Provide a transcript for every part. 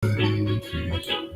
Hare Krishna.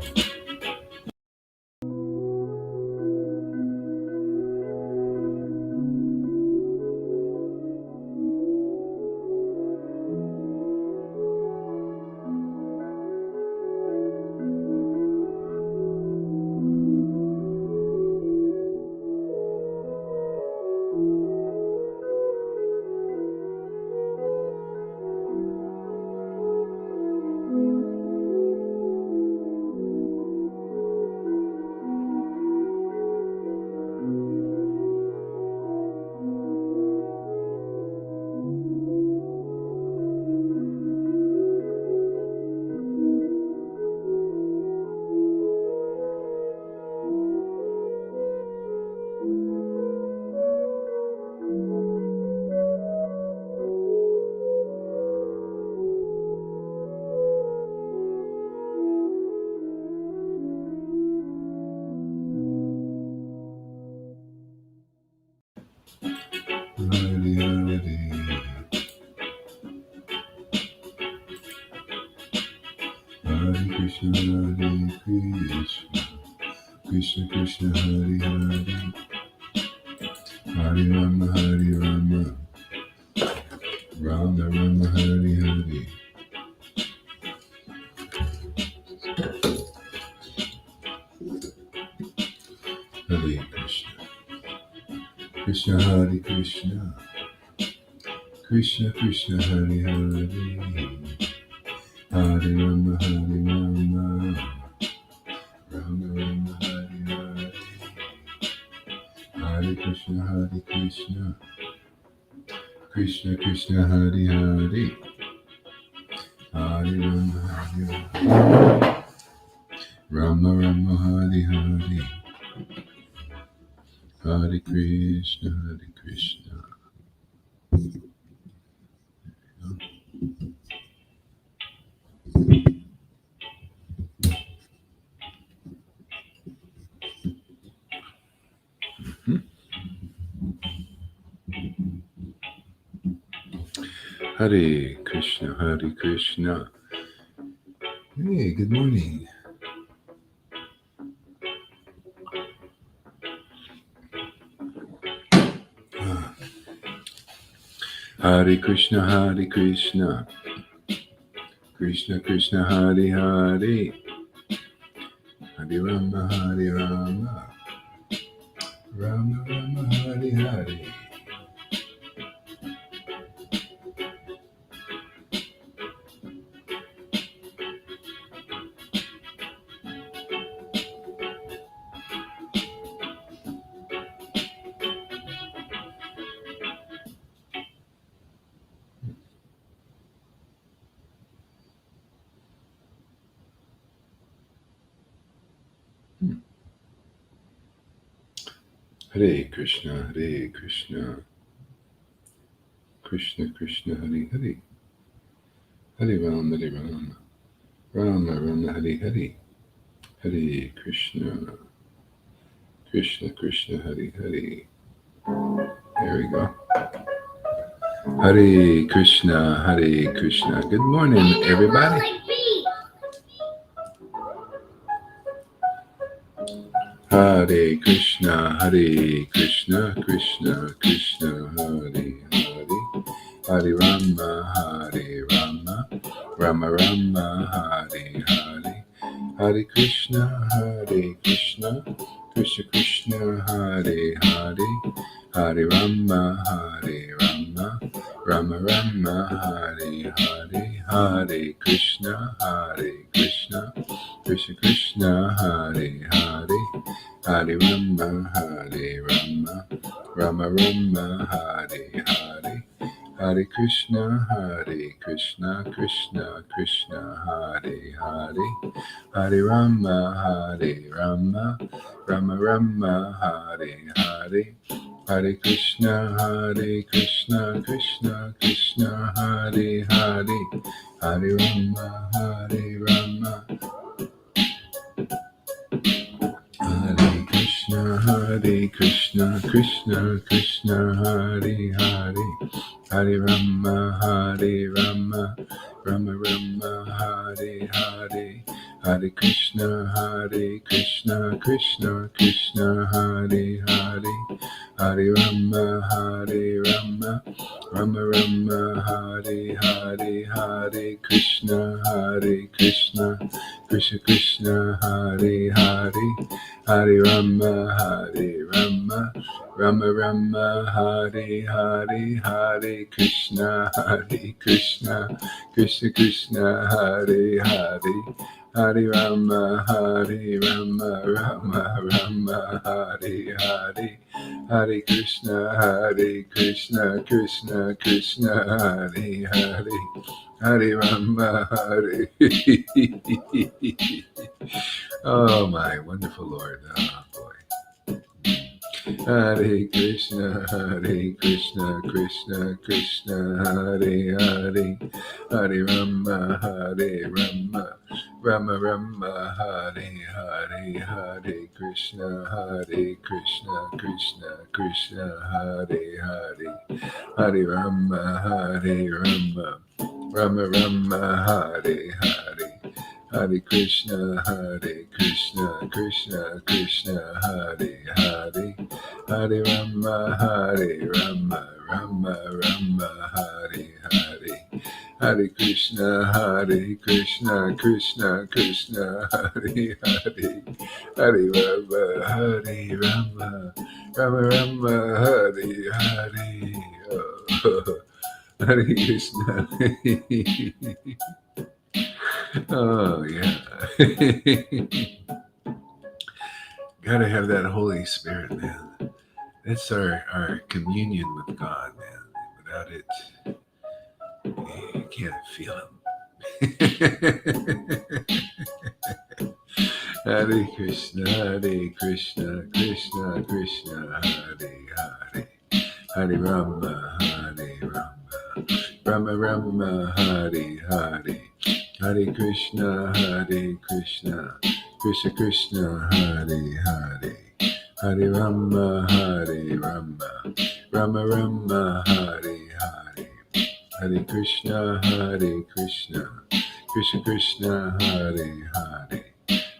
Hare Krishna, Hare Krishna, Krishna Krishna, Hare Hare, Hare Rama, Hare Rama, Rama Rama, Hare Hare. Hare Krishna, Krishna Hare Krishna, Krishna Krishna, Hare Hare, Hare Rama, Hare Rama, Rama Rama, Hare Hare, Hare Krishna, Hare Krishna, Krishna Krishna, Hare Hare, Hare Rama, Hare Rama, Rama Rama, Hare Hare, Hare Krishna, Hare Krishna. Hare Krishna, Hare Krishna. Hey, good morning. Hare Krishna, Hare Krishna, Krishna Krishna, Hare Hare, Hare Rama, Hare Rama, Rama Rama, Hare Hare. Hare Krishna, Hare Krishna, Krishna Krishna, Hare Hare, Hare Rama, Hare Rama, Rama Rama, Hare Hare, Hare Krishna, Krishna Krishna, Hare Hare. There we go. Hare Krishna, Hare Krishna. Good morning, everybody. Hare Krishna, Hare Krishna, Krishna Krishna, Hare Hare, Hare Rama, Hare Rama, Rama Rama, Hare Hare, Hare Krishna, Hare Krishna, Krishna Krishna, Hare Hare, Hare Rama, Hare Rama, Rama Rama, Hare Hare, Hare Krishna, Hare Krishna, Krishna Krishna, Hare Hare, Hare Rama, Hare Rama, Rama Rama, Hare Hare, Hare Krishna, Hare Krishna, Krishna Krishna, Hare Hare, Hare Rama, Hare Rama, Rama Rama, Hare Hare, Hare Krishna, Hare Krishna, Krishna Krishna, Hare Hare, Hare Rama, Hare Rama, Hare Krishna, Hare Krishna, Krishna Krishna, Hare Hare, Hare Rama, Hare Rama, Rama Rama, Hare Hare, Hare Krishna, Krishna Krishna, Hare Hare, Hare Rama, Rama Rama, Hare Hare, Hare Krishna, Krishna Krishna, Hare Hare, Hare Rama, Rama Rama, Hare Hare, Hare Krishna, Krishna Krishna, Hare Hare, Hare Rama, Rama Rama, Hare Hare, Hare Krishna, Krishna Krishna, Hare Hare, Hare Rama, Hare. Oh my wonderful Lord! Oh boy. Hare Krishna, Krishna Krishna, Hare Hare, Hare Rama, Rama Rama, Hare Hare, Hare Krishna, Krishna Krishna, Hare Hare, Hare Rama, Rama Rama, Hare Hare. Hare Krishna, Krishna Krishna, Hare Hare, Hare Rama, Rama, Hare Hare, Hare Krishna, Krishna Krishna, Hare Hare, Hare Rama, Rama, Hare Hare. Oh, Hare Krishna. Oh, yeah. Gotta have that Holy Spirit, man. That's our communion with God, man. Without it, you can't feel Him. Hare Krishna, Krishna Krishna, Hare Hare, Hare Rama, Rama Rama, Hare Hare, Hare Krishna, Krishna Krishna, Hare Hare, Hare Rama, Rama Rama, Hare Hare, Hare Krishna, Krishna Krishna, Hare Hare,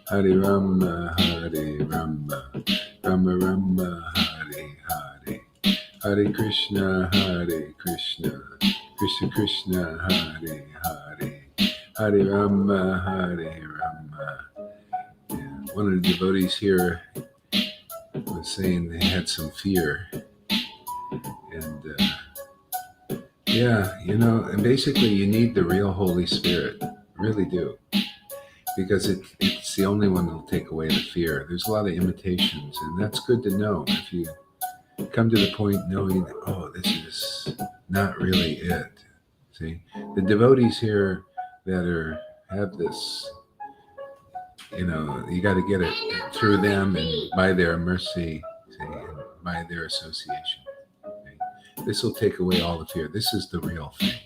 Hare Rama, Rama Rama, Hare Hare, Hare Krishna, Krishna Krishna, Hare Hare, Hare Rama, Rama. Yeah. One of the devotees here was saying they had some fear, and yeah, and basically you need the real Holy Spirit, really do, because it's the only one that'll take away the fear. There's a lot of imitations, and that's good to know. If you come to the point knowing that, oh, this is not really it. See, the devotees here that have this, you got to get it through them and by their mercy, see, and by their association. Okay? This will take away all the fear. This is the real thing.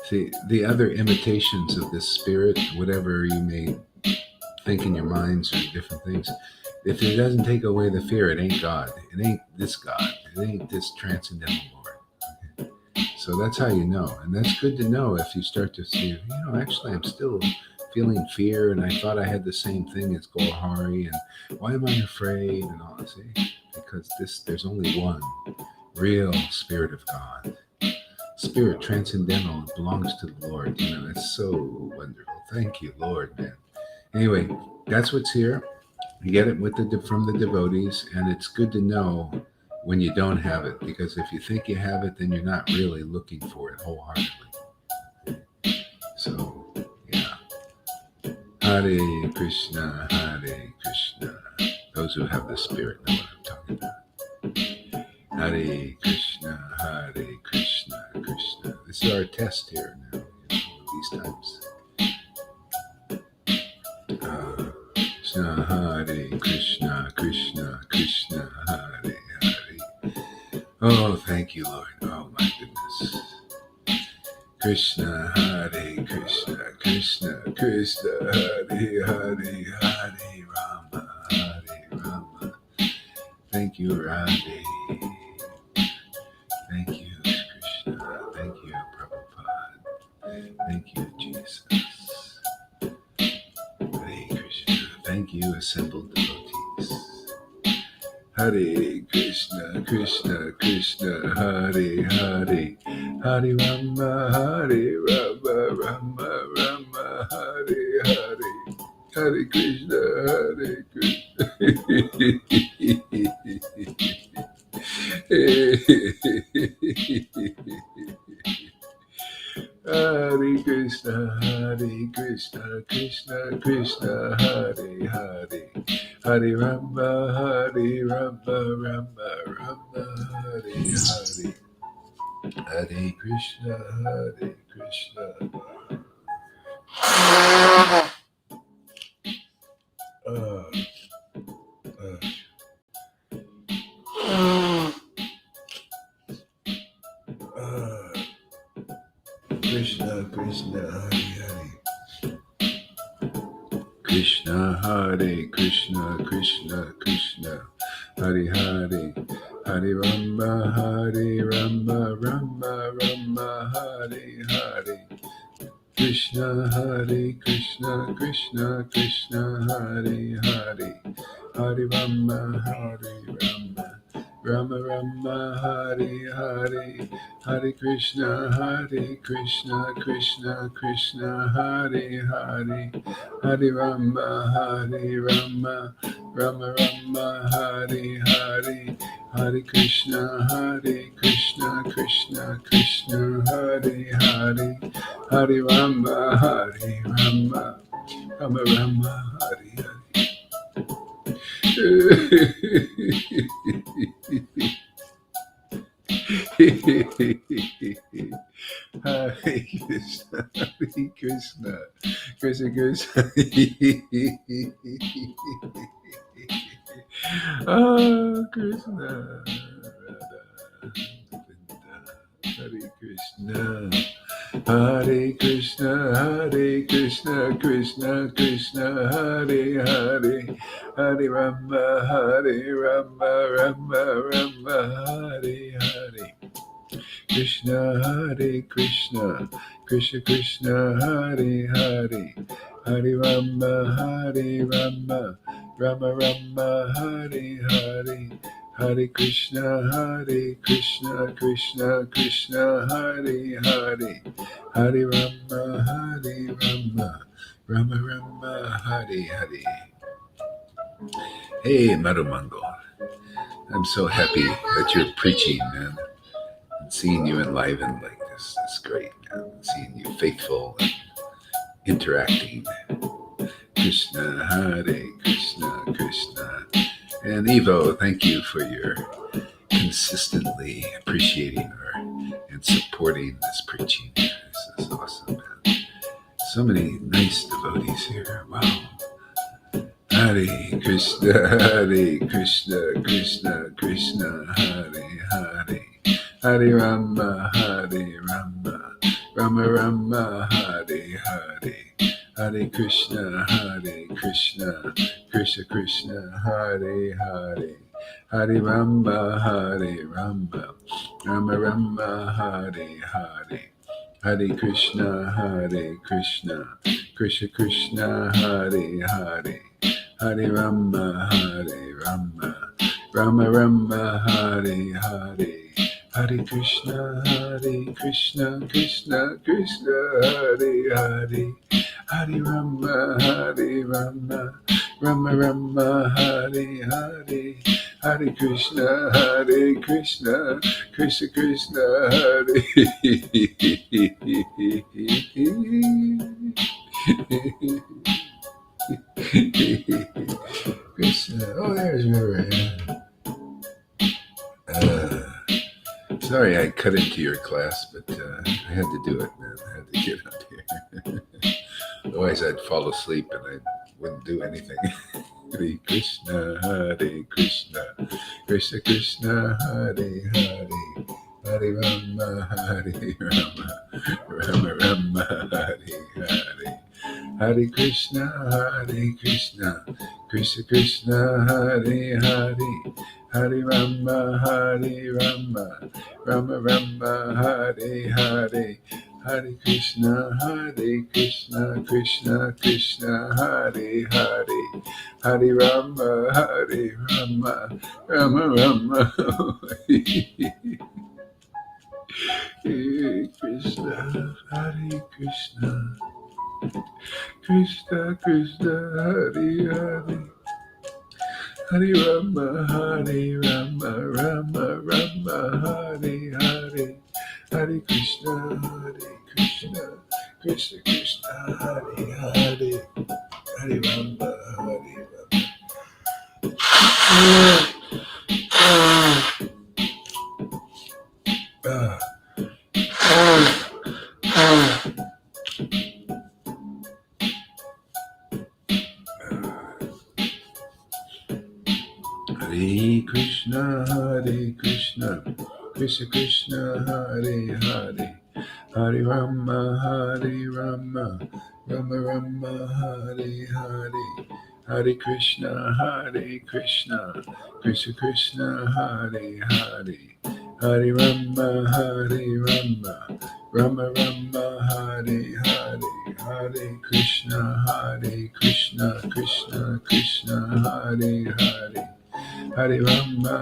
See, the other imitations of this spirit, whatever you may think in your minds or different things, if it doesn't take away the fear, it ain't God. It ain't this God. It ain't this transcendental Lord. Okay? So that's how you know. And that's good to know if you start to see, actually I'm still feeling fear, and I thought I had the same thing as Gohari, and why am I afraid and all that? See? Because there's only one real Spirit of God. Spirit transcendental belongs to the Lord. It's so wonderful. Thank you, Lord, man. Anyway, that's what's here. You get it from the devotees, and it's good to know when you don't have it, because if you think you have it, then you're not really looking for it wholeheartedly. So, yeah. Hare Krishna, Hare Krishna. Those who have the Spirit know what I'm talking about. Hare Krishna, Hare Krishna, Krishna. This is our test here now, these times. Hare Krishna, Krishna Krishna, Hare Hare. Oh, thank you, Lord. Oh, my goodness. Krishna, Hare Krishna, Krishna Krishna, Hare Hare, Hare Rama. Thank you, Radhe. Thank you, Krishna. Thank you, Prabhupada. thank you, assembled devotees. Hare Krishna, Krishna Krishna, Hare Hare, Hare Rama, Hare Rama, Rama Rama, Hare Hare, Hare Krishna, Hare Krishna. Hare Krishna, Hare Krishna, Krishna Krishna, Hare Hare, Hare Rama, Hare Rama, Rama Rama, Hare Hare, Hare Krishna, Hare Krishna. Krishna, Krishna, Hare Hare. Krishna, Hare Krishna, Krishna Krishna, Hare Hare, Hare Rama, Hare Rama, Rama Rama, Hare Hare. Krishna, Hare Krishna, Krishna Krishna, Hare Hare, Hare Rama, Hare Rama, Rama Rama, Hare Hare, Hare Krishna, Krishna Krishna, Hare Hare, Hare Rama, Hare Rama, Rama Rama, Hare Hare, Hare Krishna, Krishna Krishna, Hare Hare, Hare Rama, Hare Rama, Rama Rama, Hare Hare. Hare Krishna, Hare Krishna, Krishna Krishna. Oh, Krishna, Radha, Govinda, Hare Krishna. Hare Krishna, Krishna Krishna, Hare Hare, Hare Rama, Hare Rama, Rama Rama, Hare Hare. Krishna, Hare Krishna, Krishna Krishna, Hare Hare, Hare Rama, Hare Rama, Rama Rama, Hare Hare. Hare Krishna, Krishna Krishna, Hare Hare, Hare Rama, Hare Rama, Rama Rama, Hare Hare. Hey, Madhumangal, I'm so happy that you're preaching, man. And seeing you enlivened like this is great, man. Seeing you faithful and interacting. Krishna, Hare Krishna, Krishna. And Evo, thank you for your consistently appreciating and supporting this preaching. This is awesome, man. So many nice devotees here. Wow. Hare Krishna, Krishna Krishna, Hare Hare, Hare Rama, Hare Rama, Rama Rama, Hare Hare, Hare Krishna, Krishna Krishna, Hare Hare, Hare Rama, Hare Rama, Rama Rama, Hare Hare, Hare Krishna, Krishna Krishna, Hare Hare, Hare Rama, Hare Rama, Rama Rama, Hare Hare, Hare Krishna, Krishna Krishna, Hare Hare, Hare Rama, Hare Rama, Rama Rama, Hare Hare, Hare Krishna, Krishna Krishna, Hare. Krishna. Oh, there's River. Sorry I cut into your class, but I had to do it, man. I had to get up here. Otherwise, I'd fall asleep and I wouldn't do anything. Hare Krishna, Krishna Krishna, Hare Hare, Hare Rama, Hare Rama, Rama Rama, Hare Hare, Hare Krishna, Krishna Krishna, Hare Hare, Hare Rama, Hare Rama, Rama Rama, Hare Hare, Hare Krishna, Krishna Krishna, Hare Hare, Hare Rama, Rama Rama, Hare Krishna, Krishna Krishna, Hare Hare, Hare Rama, Rama Rama, Hare Hare, Hare Krishna, Krishna Krishna, Hare Hare, Hare Rama, Hare Krishna, Krishna Krishna, Hare Hare, Hare Rama, Rama Rama, Hare Hare, Hare Krishna, Krishna Krishna, Hare Hare, Hare Rama, Rama Rama, Hare Hare, Hare Krishna, Krishna Krishna, Hare Hare, Hare Rama,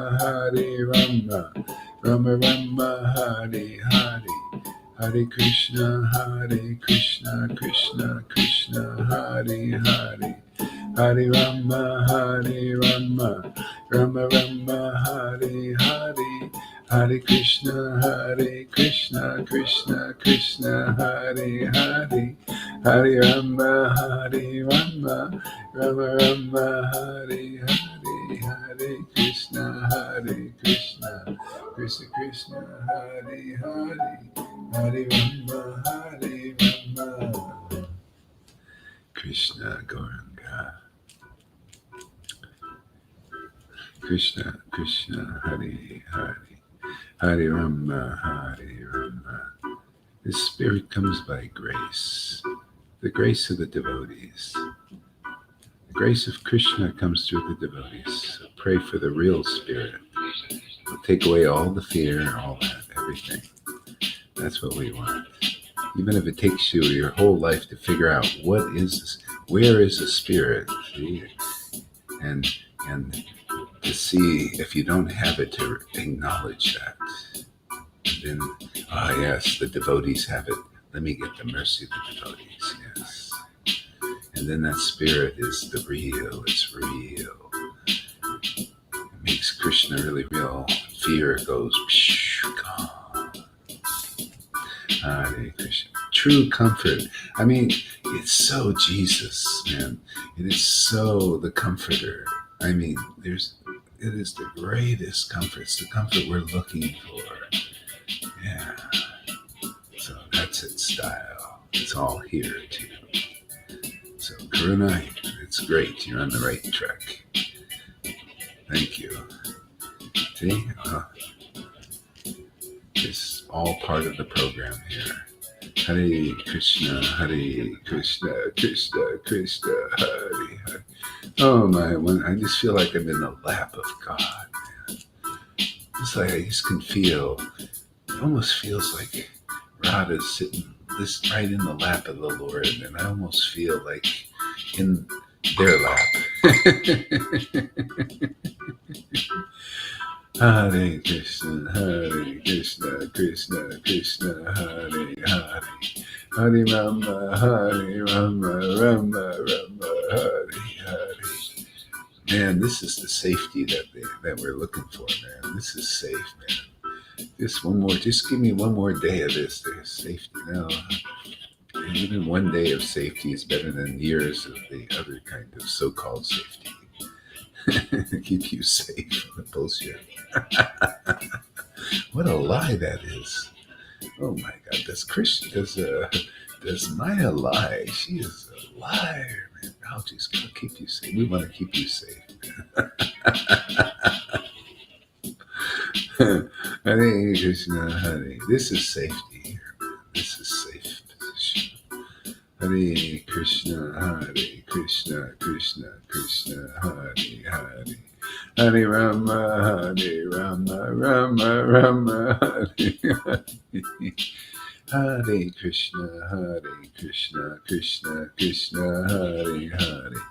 Rama Rama, Hare Hare, Hare Krishna, Krishna Krishna, Hare Hare, Hare Rama, Rama Rama, Hare Hare, Hare Krishna, Krishna Krishna, Hare Hare, Hare Rama, Rama Rama, Hare Hare, Hare Krishna, Krishna Krishna, Hare Hare, Hare Rama, Krishna Gauranga, Krishna Hare Hare, Hare Rama, The Spirit comes by grace, the grace of the devotees. The grace of Krishna comes through the devotees. So pray for the real Spirit. It'll take away all the fear, all that, everything. That's what we want. Even if it takes you your whole life to figure out what is this, where is the Spirit, see? And to see if you don't have it, to acknowledge that. And then, yes, the devotees have it. Let me get the mercy of the devotees, yes. And then that Spirit is the real, it's real. It makes Krishna really real. Fear goes, gone. Hare Krishna. True comfort. I mean, it's so Jesus, man. It is so the comforter. I mean, it is the greatest comfort. It's the comfort we're looking for. Yeah. So that's its style. It's all here too. So Karuna, it's great. You're on the right track. Thank you. See? It's all part of the program here. Hare Krishna, Krishna Krishna, Hare Hare. Oh my, I just feel like I'm in the lap of God, man. It's like I just can feel, it almost feels like Radha's sitting right in the lap of the Lord, and I almost feel like in their lap. Hare Krishna, Krishna Krishna, Hare Hare, Hare Rama, Rama Rama, Hare Hare. Man, this is the safety that we're looking for, man. This is safe, man. Just give me one more day of this. There's safety now. Even one day of safety is better than years of the other kind of so-called safety. Keep you safe from the bullshit. What a lie that is. Oh my God, does Maya lie? She is a liar, man. I'll just keep you safe. We want to keep you safe. Hare Krishna, Hare. This is safety here. This is safe position. Hare Krishna, Krishna Krishna, Hare Hare. Hare Rama, Rama Rama, Hare Hare. Hare Krishna, Krishna Krishna, Hare Hare.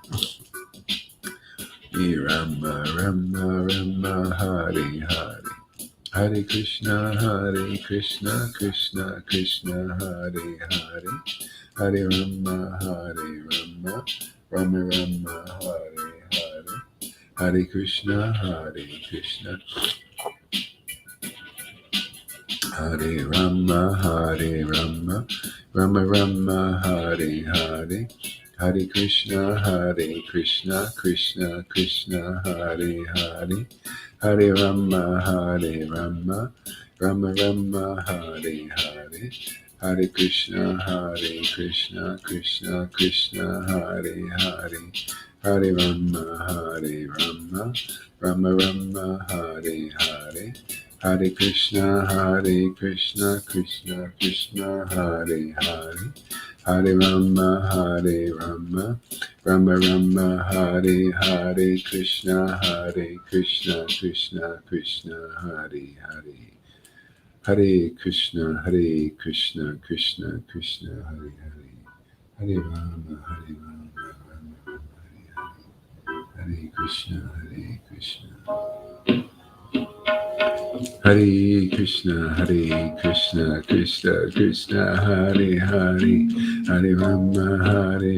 Rama, Rama, Rama, Hare Hare. Hare Krishna, Krishna Krishna, Hare Hare. Hare Rama, Rama, Rama Rama, Hare Hare. Hare Krishna, Krishna. Hare Rama, Rama Rama, Hare Hare. Hare Krishna, Krishna Krishna, Hare Hare. Hare Rama, Rama, Rama Rama, Hare Hare. Hare Krishna, Krishna Krishna, Hare Hare. Hare Rama, Rama, Rama Rama, Hare Hare. Hare Krishna, Krishna Krishna, Hare Hare. Hare Rama, Rama, Rama Rama, Hare Hare. Krishna, Krishna Krishna, Hare Hare. Hare Krishna, Krishna Krishna, Hare Hare. Hare Rama, Rama, Rama Rama, Hare Hare. Hare Krishna, Krishna. Hare Krishna, Krishna Krishna, Hare Hare. Hare Rama, Rama,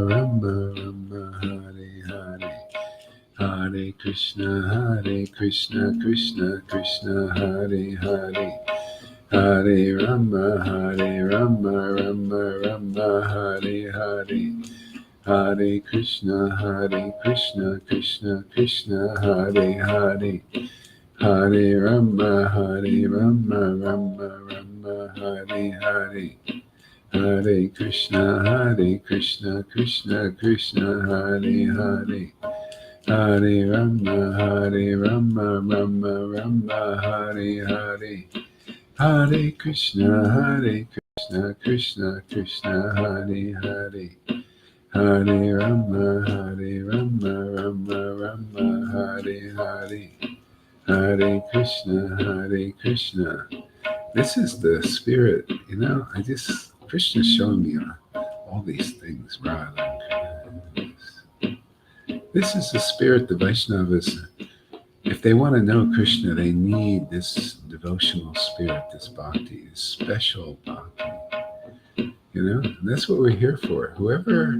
Rama Rama, Hare Hare. Hare Krishna, Krishna Krishna, Hare Hare. Hare Rama, Rama, Rama Rama, Hare Hare. Hare Krishna, Krishna Krishna, Hare Hare. Hare Rama, Rama, Rama Rama, Hare Hare. Hare Krishna, Krishna Krishna, Hare Hare. Hare Rama, Rama, Rama Rama, Hare Hare. Hare Krishna, Krishna Krishna, Hare Hare. Hare Rama, Rama, Rama Rama, Hare Hare. Hare Krishna, Krishna. This is the spirit, Krishna's showing me all these things, Radha. This is the spirit the Vaishnavas, if they want to know Krishna, they need this devotional spirit, this bhakti, this special bhakti. And that's what we're here for. Whoever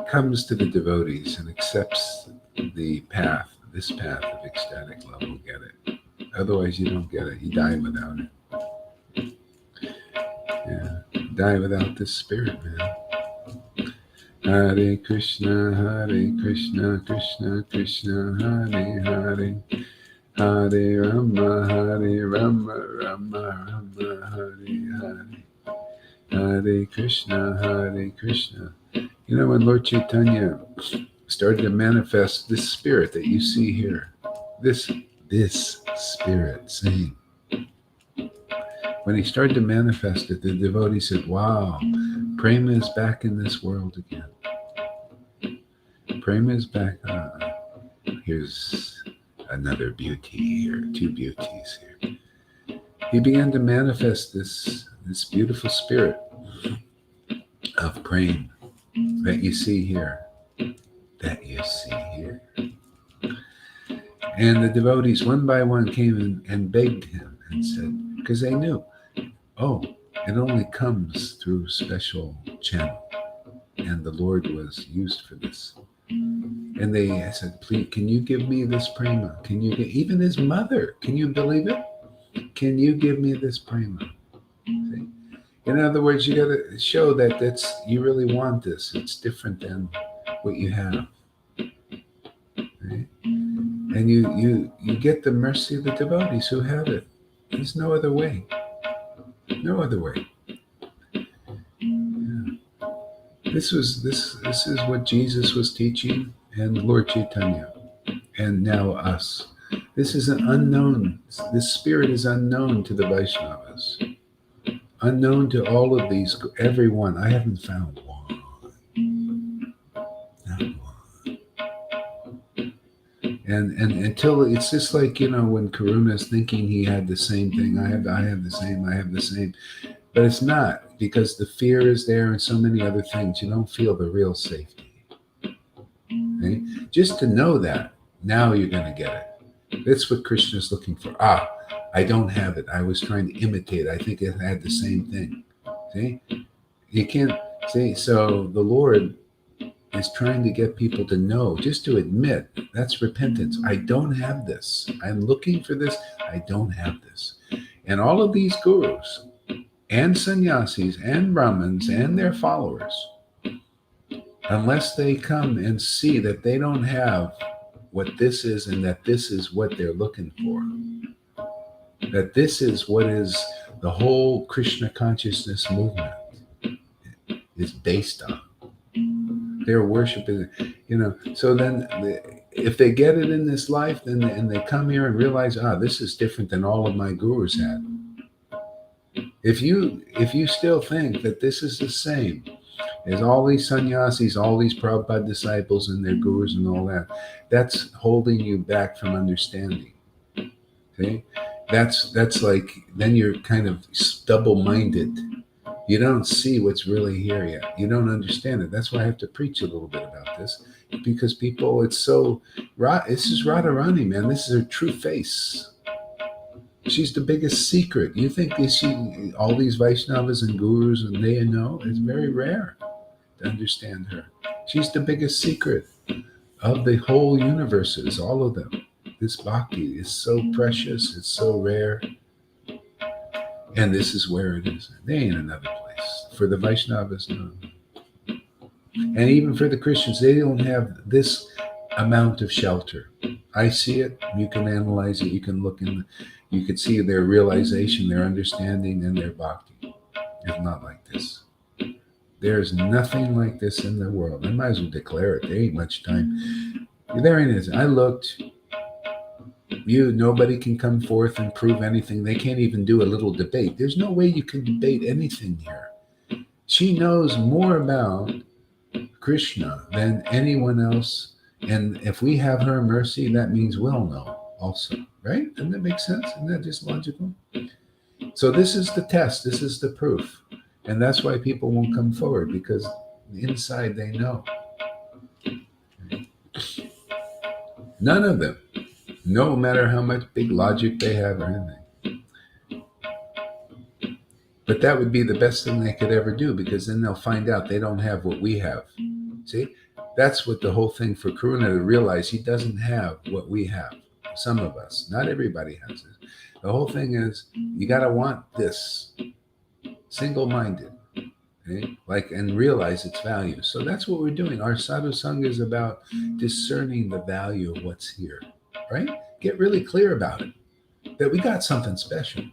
comes to the devotees and accepts the path, this path of ecstatic love, will get it. Otherwise, you don't get it. You die without it. Yeah, die without this spirit, man. Hare Krishna, Krishna Krishna, Hare Hare. Hare Rama, Rama Rama, Hare Hare. Hare Krishna, Krishna. When Lord Chaitanya started to manifest this spirit that you see here, this spirit saying, when he started to manifest it, the devotee said, wow, Prema is back in this world again. Prema is back. Here's another beauty here, two beauties here. He began to manifest this beautiful spirit of prema that you see here. And the devotees, one by one, came and begged him and said, because they knew, it only comes through special channel. And the Lord was used for this. And they said, please, can you give me this prema? Can you get, even his mother, can you believe it? Can you give me this prema? See? In other words, you got to show that you really want this. It's different than what you have. Right? And you get the mercy of the devotees who have it. There's no other way. No other way. Yeah. This is what Jesus was teaching, and Lord Chaitanya, and now us. This is an unknown. This spirit is unknown to the Vaishnavas, unknown to all of these. Everyone, I haven't found one. Not one. And until it's just like when Karuna is thinking he had the same thing. I have the same. But it's not, because the fear is there and so many other things. You don't feel the real safety. Okay? Just to know that, now you're going to get it. That's what Krishna is looking for. I don't have it. I was trying to imitate. I think it had the same thing. See? You can't see. So the Lord is trying to get people to know, just to admit, that's repentance. I don't have this. I'm looking for this. I don't have this. And all of these gurus and sannyasis and Brahmins and their followers, unless they come and see that they don't have what this is and that this is what they're looking for, that this is what is the whole Krishna consciousness movement is based on. Their worship is, so then if they get it in this life, then and they come here and realize, this is different than all of my gurus had. If you still think that this is the same as all these sannyasis, all these Prabhupada disciples and their gurus and all that, that's holding you back from understanding. Okay? That's like, then you're kind of double-minded. You don't see what's really here yet. You don't understand it. That's why I have to preach a little bit about this, because people, it's so, this is Radharani, man. This is her true face. She's the biggest secret. You think all these Vaishnavas and gurus, and they know, it's very rare to understand her. She's the biggest secret of the whole universes, all of them. This bhakti is so precious. It's so rare. And this is where it is. They ain't another place. For the Vaishnavas, no. And even for the Christians, they don't have this amount of shelter. I see it. You can analyze it. You can look in. You can see their realization, their understanding, and their bhakti. It's not like this. There's nothing like this in the world. I might as well declare it. There ain't much time. There it is. I looked. Nobody can come forth and prove anything. They can't even do a little debate. There's no way you can debate anything here. She knows more about Krishna than anyone else. And if we have her mercy, that means we'll know also, right? Doesn't that make sense? Isn't that just logical? So this is the test. This is the proof. And that's why people won't come forward, because inside they know. None of them. No matter how much big logic they have or anything. But that would be the best thing they could ever do, because then they'll find out they don't have what we have. See? That's what the whole thing for Karuna, to realize he doesn't have what we have. Some of us. Not everybody has it. The whole thing is, you got to want this. Single-minded. Okay? And realize its value. So that's what we're doing. Our sadhu sangha is about discerning the value of what's here. Right? Get really clear about it. That we got something special.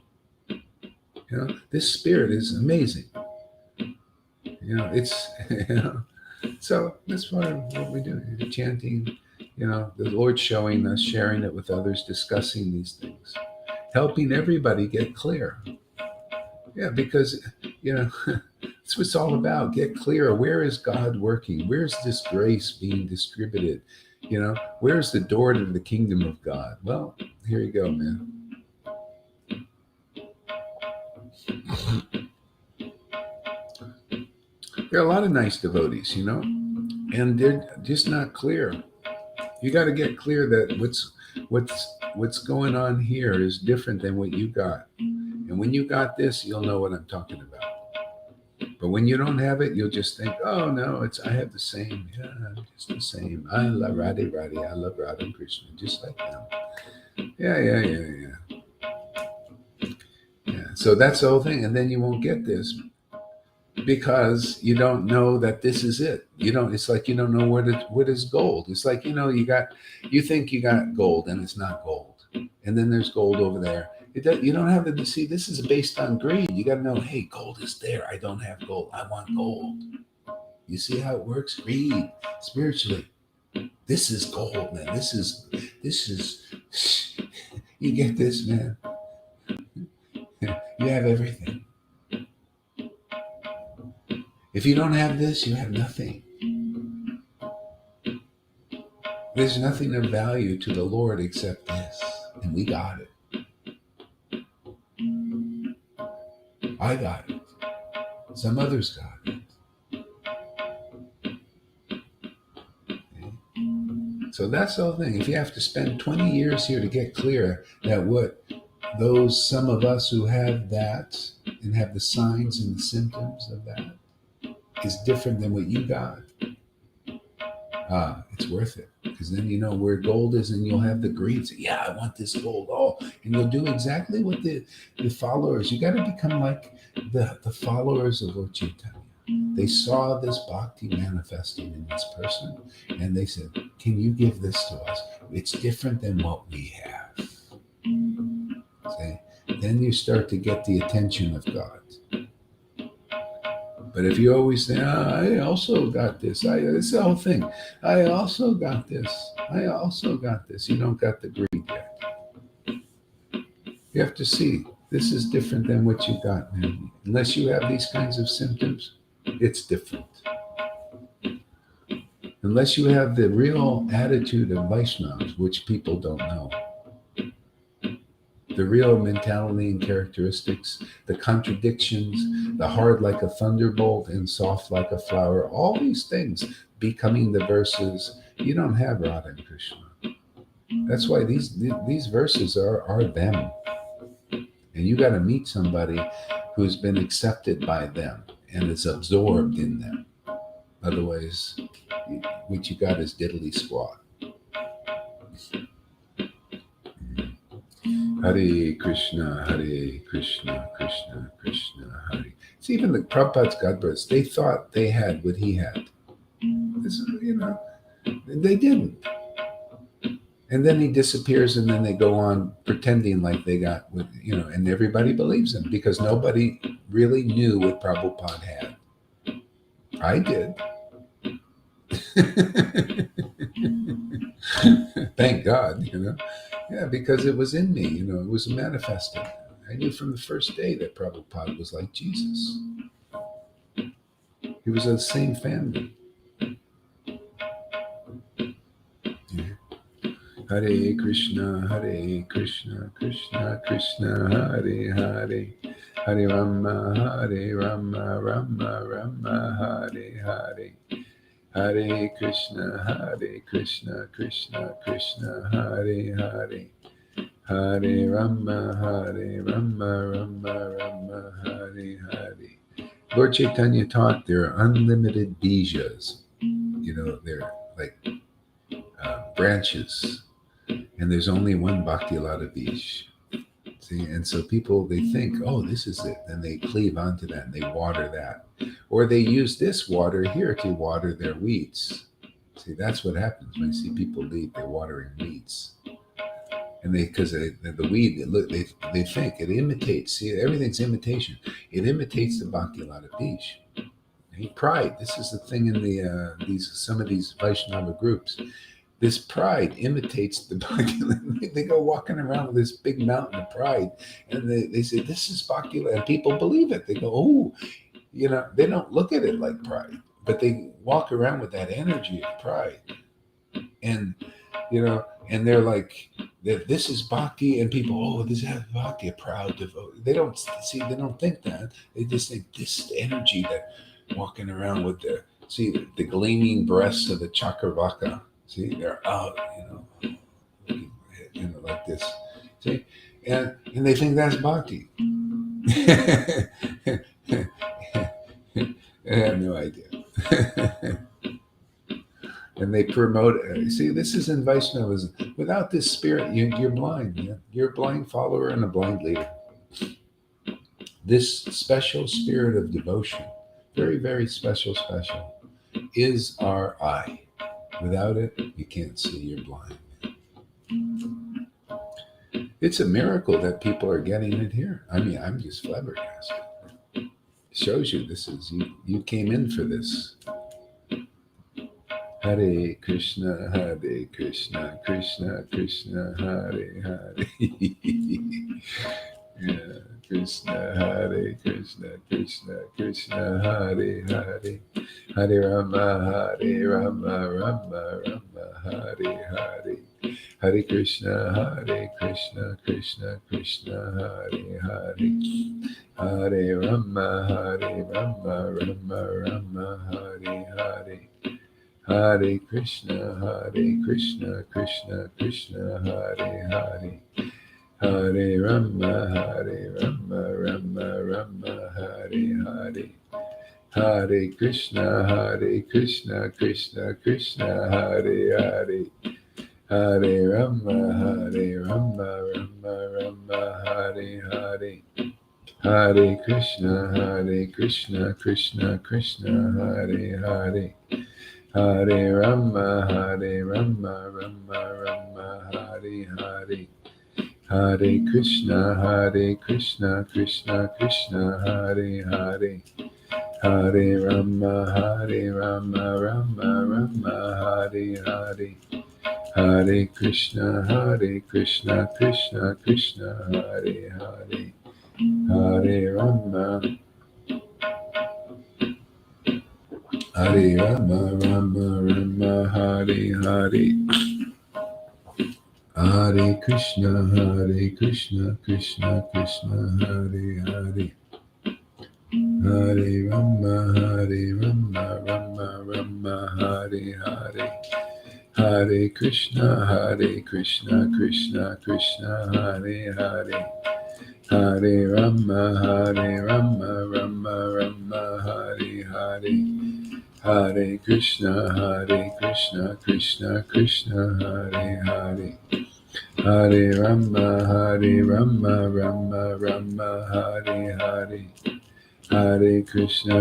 This spirit is amazing. It's, so that's part of what we do. Chanting, the Lord showing us, sharing it with others, discussing these things, helping everybody get clear. Yeah, because, that's what it's all about. Get clear. Where is God working? Where's this grace being distributed? Where's the door to the kingdom of God? Well, here you go, man. There are a lot of nice devotees, and they're just not clear. You got to get clear that what's going on here is different than what you got. And when you got this, you'll know what I'm talking about. But when you don't have it, you'll just think, oh, no, I have the same. Yeah, just the same. I love Radhe. I love Radha and Krishna, just like them. Yeah. So that's the whole thing. And then you won't get this because you don't know that this is it. It's like you don't know what is gold. It's like, you think you got gold and it's not gold. And then there's gold over there. You don't have to see, this is based on greed. You got to know, hey, gold is there. I don't have gold. I want gold. You see how it works? Greed, spiritually. This is gold, man. This is, you get this, man. You have everything. If you don't have this, you have nothing. There's nothing of value to the Lord except this. And we got it. I got it. Some others got it. Okay? So that's the whole thing. If you have to spend 20 years here to get clear that what some of us who have that and have the signs and the symptoms of that is different than what you got, it's worth it. Because then you know where gold is and you'll have the greed. Say, yeah, I want this gold. Oh, and you'll do exactly what the followers, you got to become like the followers of Lord Chaitanya. They saw this bhakti manifesting in this person and they said, can you give this to us? It's different than what we have. See? Then you start to get the attention of God. But if you always say, I also got this. It's the whole thing. I also got this. I also got this. You don't got the greed yet. You have to see, this is different than what you got, man. Unless you have these kinds of symptoms, it's different. Unless you have the real attitude of Vaishnavas, which people don't know. The real mentality and characteristics, the contradictions, the hard like a thunderbolt and soft like a flower, all these things becoming the verses. You don't have Radha and Krishna. That's why these verses are them. And you got to meet somebody who's been accepted by them and is absorbed in them. Otherwise, what you got is diddly squat. Hare Krishna, Hare Krishna, Krishna Krishna, Hare. See, even the Prabhupada's Godbrothers, they thought they had what he had. This, they didn't. And then he disappears, and then they go on pretending like they got what, and everybody believes him because nobody really knew what Prabhupada had. I did. Thank God, Yeah, because it was in me, it was manifested. I knew from the first day that Prabhupada was like Jesus. He was of the same family. Yeah. Hare Krishna, Krishna Krishna, Hare Hare. Hare Rama, Rama Rama, Hare Hare. Hare Krishna, Krishna Krishna, Hare Hare. Hare Rama, Rama, Hare Hare. Lord Chaitanya taught there are unlimited bijas. They're like branches. And there's only one Bhakti-lata bij. See, and so people, they think, oh, this is it. Then they cleave onto that and they water that. Or they use this water here to water their weeds. See, that's what happens when you see people leave, they're watering weeds. And because the weed, they think it imitates. See, everything's imitation. It imitates the Bhakti-lata bij. Pride. This is the thing in some of these Vaishnava groups. This pride imitates the Bhakti-lata. They go walking around with this big mountain of pride, and they say, this is Bhakti-lata, and people believe it. They go, oh, they don't look at it like pride, but they walk around with that energy of pride. And, and they're like, this is Bhakti, and people, oh, this is Bhakti, a proud devotee. They don't think that. They just think this energy that walking around with the gleaming breasts of the Chakravaka. See, they're out, like this. See, and they think that's bhakti. I have no idea. And they promote it. See, this is in Vaishnavism. Without this spirit, you're blind. Yeah? You're a blind follower and a blind leader. This special spirit of devotion, very, very special, is our eye. Without it, you can't see, you're blind. It's a miracle that people are getting it here. I mean, I'm just flabbergasted. It shows you you came in for this. Hare Krishna, Krishna Krishna, Hare Hare. Yeah, Krishna, Hare Krishna, Krishna Krishna, Hare Hare, Hare Rama, Rama Rama, Hare Hare, Hare Krishna, Krishna Krishna, Hare Hare, Hare Rama, Rama Rama, Hare Hare, Hare Krishna, Krishna Krishna, Hare Hare, Hare Rama, Rama Rama, Hare Hare, Hare Krishna, Krishna Krishna, Hare Hare, Hare Rama, Rama Rama, Hare Hare, Hare Krishna, Krishna Krishna, Hare Hare, Hare Rama, Rama Rama, Hare Hare, Hare Krishna, Krishna Krishna, Hare Hare, Hare Rama, Rama Rama, Hare Hare, Hare Krishna, Krishna Krishna, Hare Hare, Hare Rama, Rama Rama, Hare Hare, Hare Krishna, Krishna Krishna, Hare Hare, Hare Rama, Rama Rama, Hare Hare, Hare Krishna, Krishna Krishna, Hare Hare, Hare Rama, Rama Rama, Hare Hare, Hare Krishna, Krishna Krishna, Hare Hare, Hare Rama, Rama Rama, Hare Hare, Hare Krishna,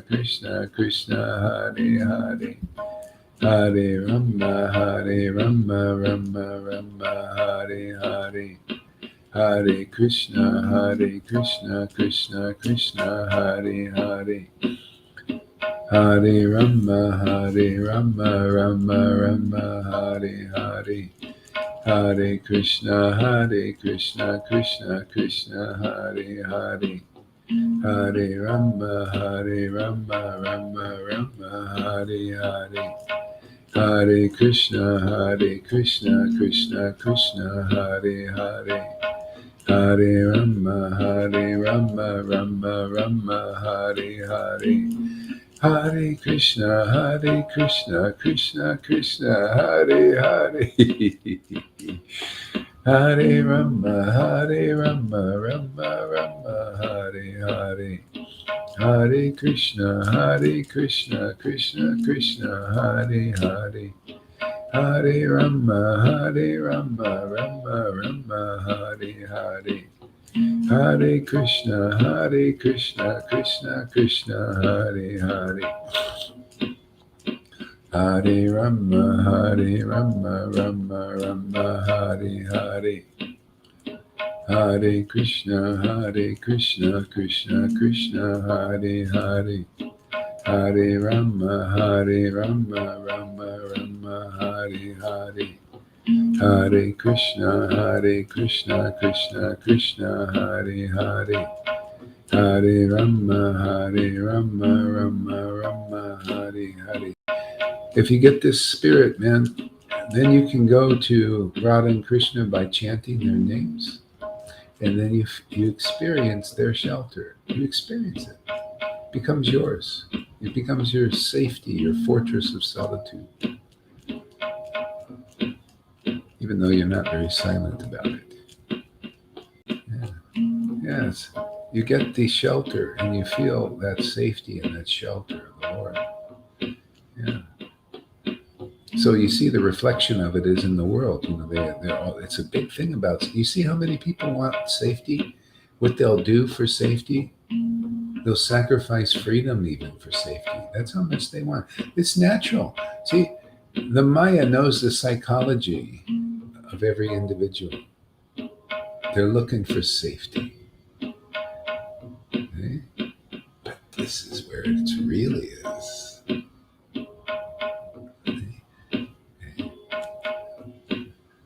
Krishna Krishna, Hare Hare, Hare Rama, Rama Rama, Hare Hare, Hare Krishna, Krishna Krishna, Hare Hare, Hare Rama, Rama Rama, Hare Hare, Hare Krishna, Krishna Krishna, Hare Hare, Hare Rama, Rama Rama, Hare Hare, Hare Krishna, Krishna Krishna, Hare Hare, Hare Rama, Rama Rama, Hare Hare, Hare Krishna, Krishna Krishna, Hare Hare, Hare Rama, Rama Rama, Hare Hare, Hare Krishna, Krishna Krishna, Hare Hare, Hare Rama, Rama Rama, Hare Hare, Hare Krishna, Krishna Krishna, Hare Hare, Hare Rama, Rama Rama, Hare Hare, Hare Krishna, Krishna Krishna, Hare Hare, Hare Rama, Rama Rama, Hare Hare, Hare Krishna, Krishna Krishna, Hare Hare, Hare Rama, Rama Rama, Hare Hare. If you get this spirit, man, then you can go to Radha and Krishna by chanting their names, and then you experience their shelter. You experience it. It becomes yours. It becomes your safety, your fortress of solitude, even though you're not very silent about it. Yeah. Yes, you get the shelter and you feel that safety and that shelter of the Lord. Yeah. So you see the reflection of it is in the world. You know, they're all, it's a big thing about. You see how many people want safety, what they'll do for safety. They'll sacrifice freedom even for safety. That's how much they want. It's natural. See, the Maya knows the psychology of every individual. They're looking for safety. Okay? But this is where it really is. Okay?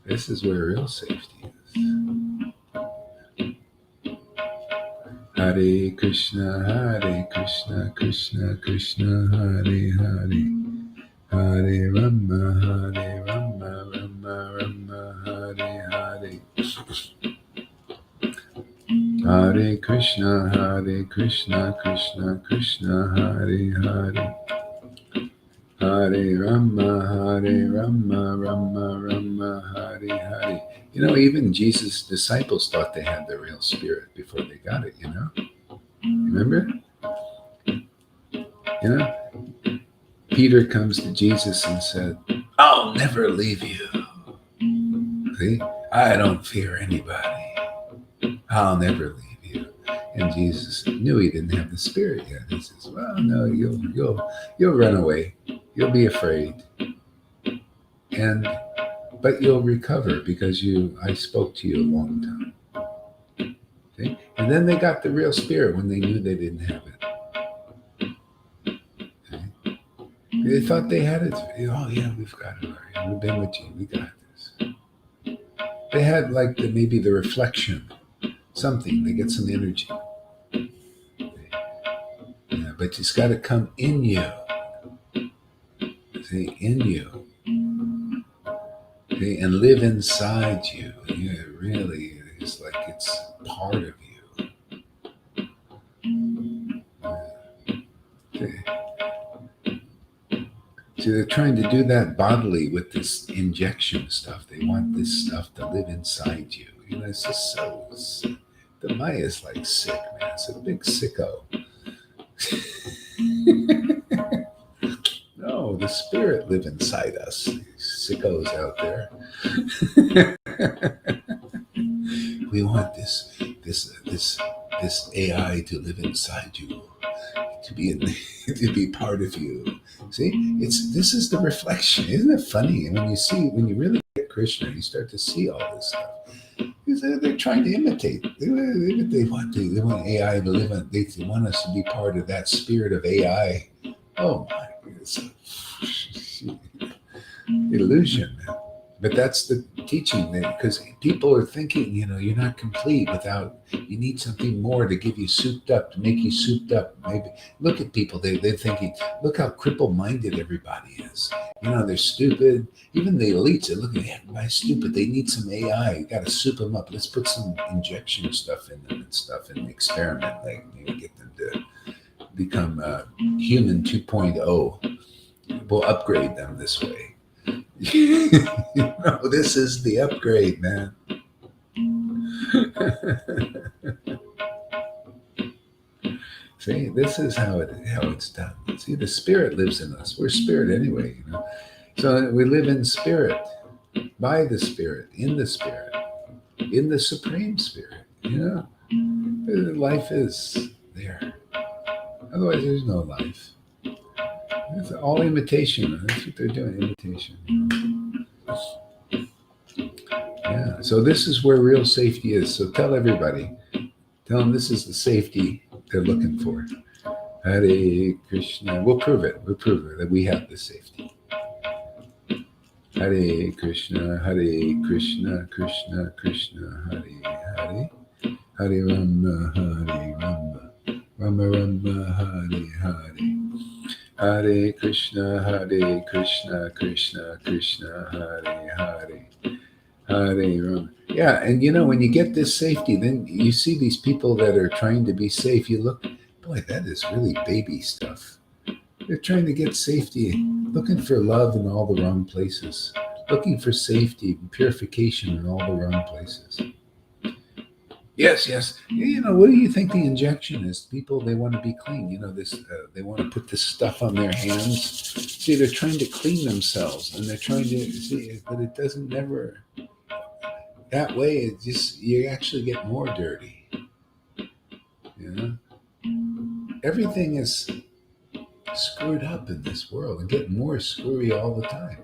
This is where real safety is. Hare Krishna, Krishna Krishna, Hare Hare, Hare Rama, Rama Rama, Hare Hare. Hare Krishna, Krishna Krishna, Hare Hare, Hare Rama, Rama, Hare Hare. You know, even Jesus' disciples thought they had the real spirit before they got it, you know? Remember? You know? Peter comes to Jesus and said, I'll never leave you. See? I don't fear anybody. I'll never leave you. And Jesus knew he didn't have the spirit yet. He says, well, no, you'll run away. You'll be afraid. But you'll recover because I spoke to you a long time. See? And then they got the real spirit when they knew they didn't have it. See? They thought they had it. Oh yeah, we've got it. We've been with you. We got this. They had like maybe the reflection, something. They get some energy. Yeah, but it's got to come in you. See, in you. See, and live inside you. Yeah, really, it's like it's part of you. See, they're trying to do that bodily with this injection stuff. They want this stuff to live inside you. You know, it's just so. The Maya is like sick, man. It's a big sicko. No, the spirit live inside us. These sickos out there. We want this AI to live inside you, to be part of you. See, this is the reflection. Isn't it funny? When you really get Krishna, you start to see all this stuff. They're trying to imitate. They want AI to live on. They want us to be part of that spirit of AI. Oh my goodness. Illusion. But that's the teaching, because people are thinking, you're not complete without, you need something more to give you souped up, to make you souped up. Maybe look at people, they're thinking, look how cripple-minded everybody is. They're stupid. Even the elites are looking at everybody's stupid. They need some AI. You got to soup them up. Let's put some injection stuff in them and stuff and experiment, like get them to become human 2.0. We'll upgrade them this way. This is the upgrade, man. See, this is how it's done. See, the spirit lives in us. We're spirit anyway, So we live in spirit, by the spirit, in the supreme spirit. Life is there. Otherwise, there's no life. It's all imitation. That's what they're doing, imitation. Yeah. So this is where real safety is. So tell everybody. Tell them this is the safety they're looking for. Hare Krishna. We'll prove it. That we have the safety. Hare Krishna, Krishna Krishna, Hare Hare. Hare Rama, Rama Rama, Hare Hare. Hare Krishna, Krishna Krishna, Hare Hare. Hare Rama. Yeah, and when you get this safety, then you see these people that are trying to be safe. You look, boy, that is really baby stuff. They're trying to get safety, looking for love in all the wrong places, looking for safety and purification in all the wrong places. Yes. What do you think the injection is? People, they want to be clean. They want to put this stuff on their hands. See, they're trying to clean themselves, and they're trying to see, but it doesn't never. That way, it just, you actually get more dirty. Everything is screwed up in this world and getting more screwy all the time.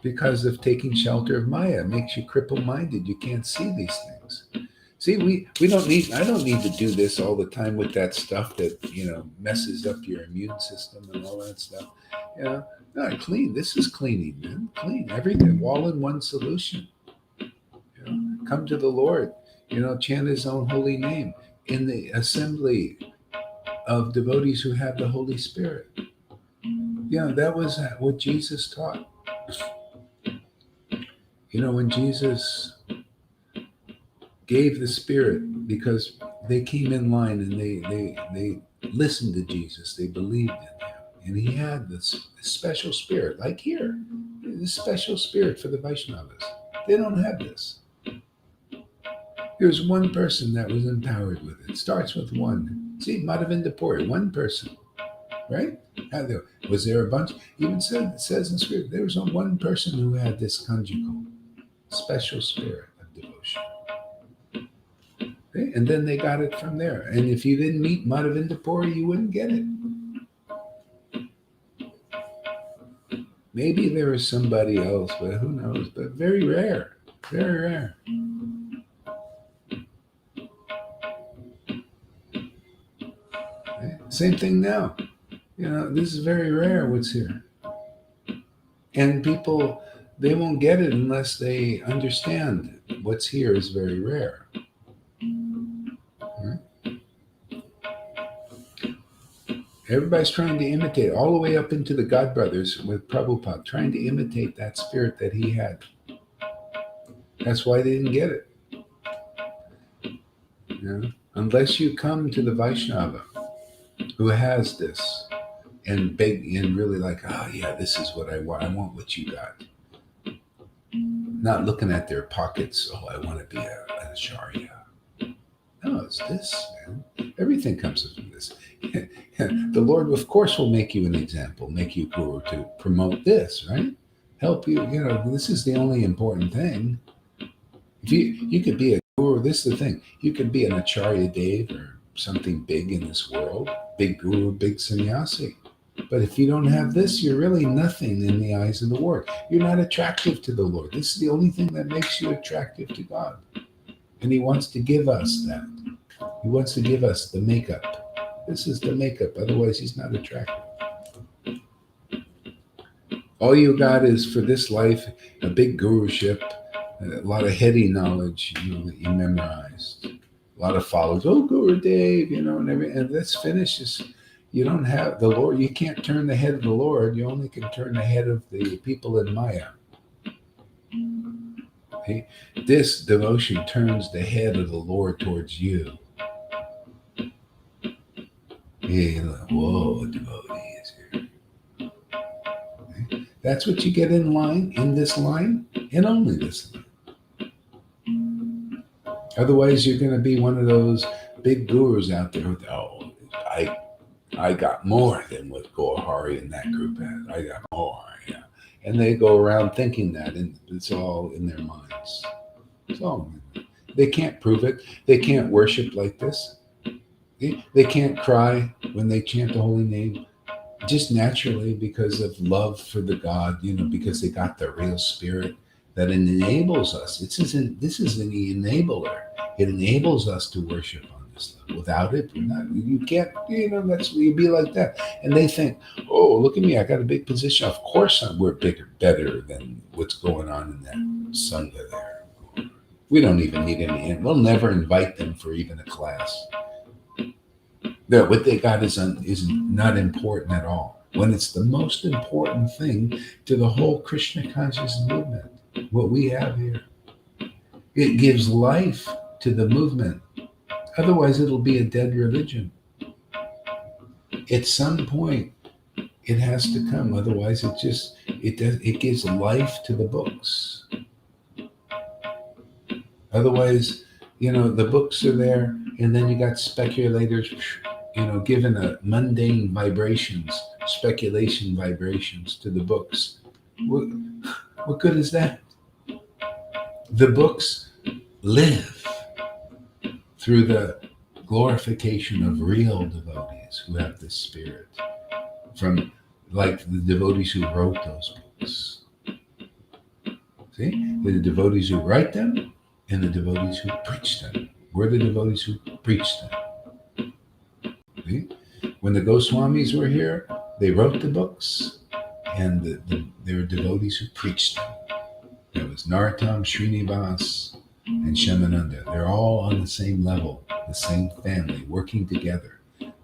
Because of taking shelter of Maya. It makes you cripple-minded. You can't see these things. See, we don't need, I don't need to do this all the time with that stuff that, messes up your immune system and all that stuff. No, clean. This is cleaning, man. Clean. Everything. All in one solution. Come to the Lord. Chant his own holy name. in the assembly of devotees who have the Holy Spirit. That was what Jesus taught. When Jesus gave the Spirit, because they came in line and they listened to Jesus, they believed in him, and he had this special spirit, like here, this special spirit for the Vaishnavas. They don't have this. There's one person that was empowered with it. It starts with one. See, Madhavinda Puri, one person, right? Was there a bunch? Even it says in scripture, there was one person who had this conjugal, special spirit of devotion. Okay? And then they got it from there. And if you didn't meet Madhavinda Puri, you wouldn't get it. Maybe there was somebody else, but who knows? But very rare. Very rare. Okay? Same thing now. This is very rare what's here. And people, they won't get it unless they understand what's here is very rare. Everybody's trying to imitate, all the way up into the God Brothers with Prabhupada, trying to imitate that spirit that he had. That's why they didn't get it. Unless you come to the Vaishnava who has this and beg and really like, this is what I want. I want what you got. Not looking at their pockets. I want to be an acharya. No, it's this, man. Everything comes from this. The Lord, of course, will make you an example, make you guru to promote this, right? Help you. This is the only important thing. If you could be a guru, this is the thing. You could be an acharya Dev or something big in this world, big guru, big sannyasi. But if you don't have this, you're really nothing in the eyes of the Lord. You're not attractive to the Lord. This is the only thing that makes you attractive to God. And he wants to give us that. He wants to give us the makeup. This is the makeup. Otherwise, he's not attractive. All you got is for this life, a big guruship, a lot of heady knowledge, that you memorized. A lot of followers. Oh, Guru Dev, and everything. And that's finished. You don't have the Lord. You can't turn the head of the Lord. You only can turn the head of the people in Maya. Okay? This devotion turns the head of the Lord towards you. Whoa, devotee is here. Okay? That's what you get in this line, and only this line. Otherwise, you're going to be one of those big gurus out there with, I got more than what Gohari and that group had. I got more, yeah. And they go around thinking that, and it's all in their minds. It's all in there. They can't prove it. They can't worship like this. They can't cry when they chant the holy name, just naturally because of love for the God, because they got the real spirit that enables us. This is an enabler. It enables us to worship on this level. Without it, you can't, you'd be like that. And they think, oh, look at me, I got a big position. Of course we're better than what's going on in that Sangha there. We don't even need any, we'll never invite them for even a class. What they got is not important at all. When it's the most important thing to the whole Krishna consciousness movement, what we have here. It gives life to the movement. Otherwise, it'll be a dead religion. At some point, it has to come. Otherwise, it gives life to the books. Otherwise, the books are there, and then you got speculators, given a mundane vibrations, speculation vibrations to the books. What good is that? The books live through the glorification of real devotees who have this spirit, from like the devotees who wrote those books. See, the devotees who write them and the devotees who preach them. We're the devotees who preach them. See? When the Goswamis were here, they wrote the books, and there were devotees who preached them. There was Narottam, Srinivas, and Shamananda. They're all on the same level. the same family, working together.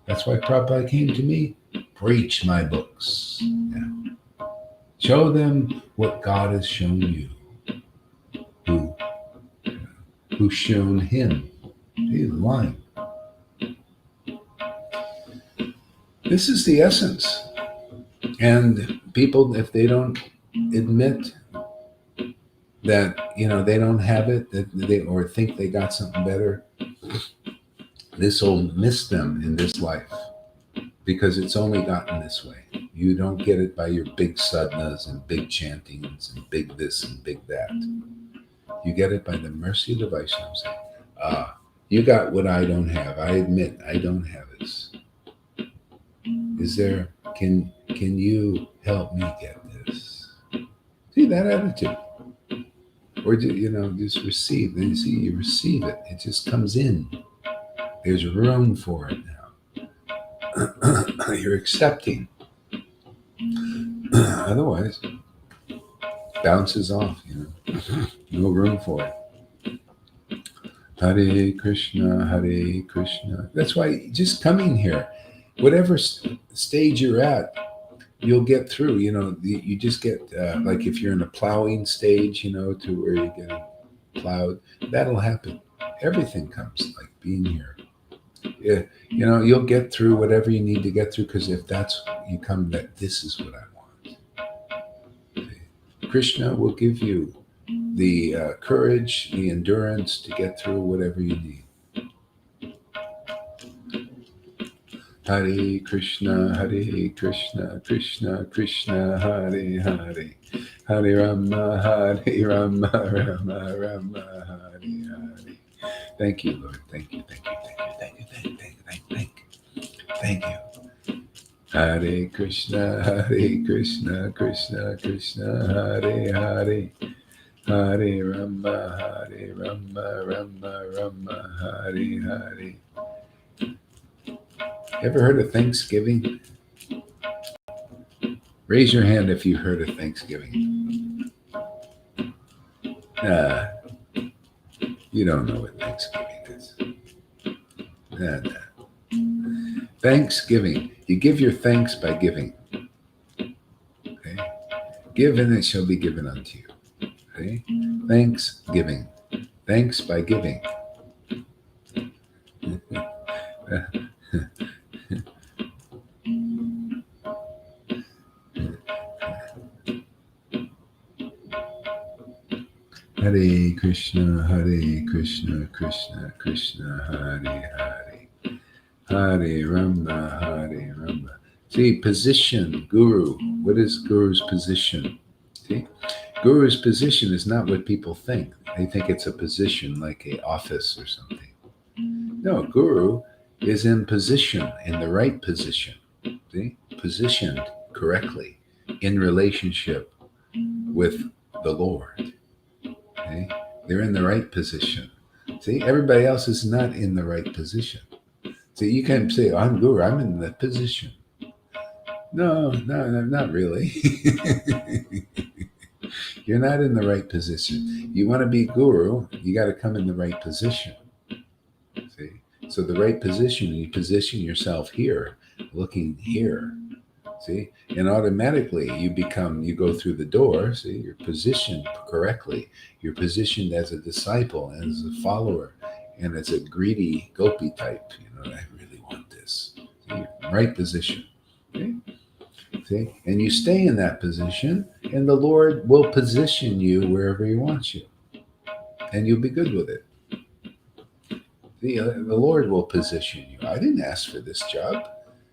That's why Prabhupada came to me. Preach my books. Yeah. Show them what God has shown you. Who's shown him. He's lying. This is the essence. And people, if they don't admit that, they don't have it, that they or think they got something better, this will miss them in this life, because it's only gotten this way. You don't get it by your big sadhanas and big chantings and big this and big that. You get it by the mercy of the Vaishnavas. You got what I don't have. I admit I don't have this. Can you help me get this? See that attitude. Or just receive. Then you receive it. It just comes in. There's room for it now. You're accepting. Otherwise, bounces off, No room for it. Hare Krishna, Hare Krishna. That's why just coming here, whatever stage you're at, you'll get through. You just get, like if you're in a plowing stage, to where you're getting plowed, that'll happen. Everything comes, like being here. Yeah, you'll get through whatever you need to get through, because if you come that this is what I want. Okay. Krishna will give you the courage, the endurance to get through whatever you need. Hare Krishna, Hare Krishna, Krishna Krishna, Hare Hare, Hare Rama, Hare Rama, Rama Rama, Hare Hare. Thank you, Lord. Thank you. Thank you. Hare Krishna, Hare Krishna, Krishna Krishna, Hare Hare, Hare Rama, Rama Rama, Hare Hare. Ever heard of Thanksgiving? Raise your hand if you heard of Thanksgiving. You don't know what Thanksgiving is. Thanksgiving. You give your thanks by giving. Okay? Give and it shall be given unto you. Okay? Thanksgiving. Thanks by giving. Hare Krishna, Krishna Krishna, Hare Hare Rama. See, position, Guru. What is Guru's position? See, Guru's position is not what people think. They think it's a position like an office or something. No, Guru is in position, in the right position. See, positioned correctly in relationship with the Lord. Okay? They're in the right position. See, everybody else is not in the right position. See, you can't say, I'm Guru, I'm in the position. No, not really. You're not in the right position. You want to be Guru, you got to come in the right position. See? So the right position, you position yourself here, looking here. See? And automatically you go through the door. See? You're positioned correctly. You're positioned as a disciple, as a follower, and as a greedy gopi type. I really want this. See? Right position. Okay? See? And you stay in that position, and the Lord will position you wherever He wants you. And you'll be good with it. The Lord will position you. I didn't ask for this job.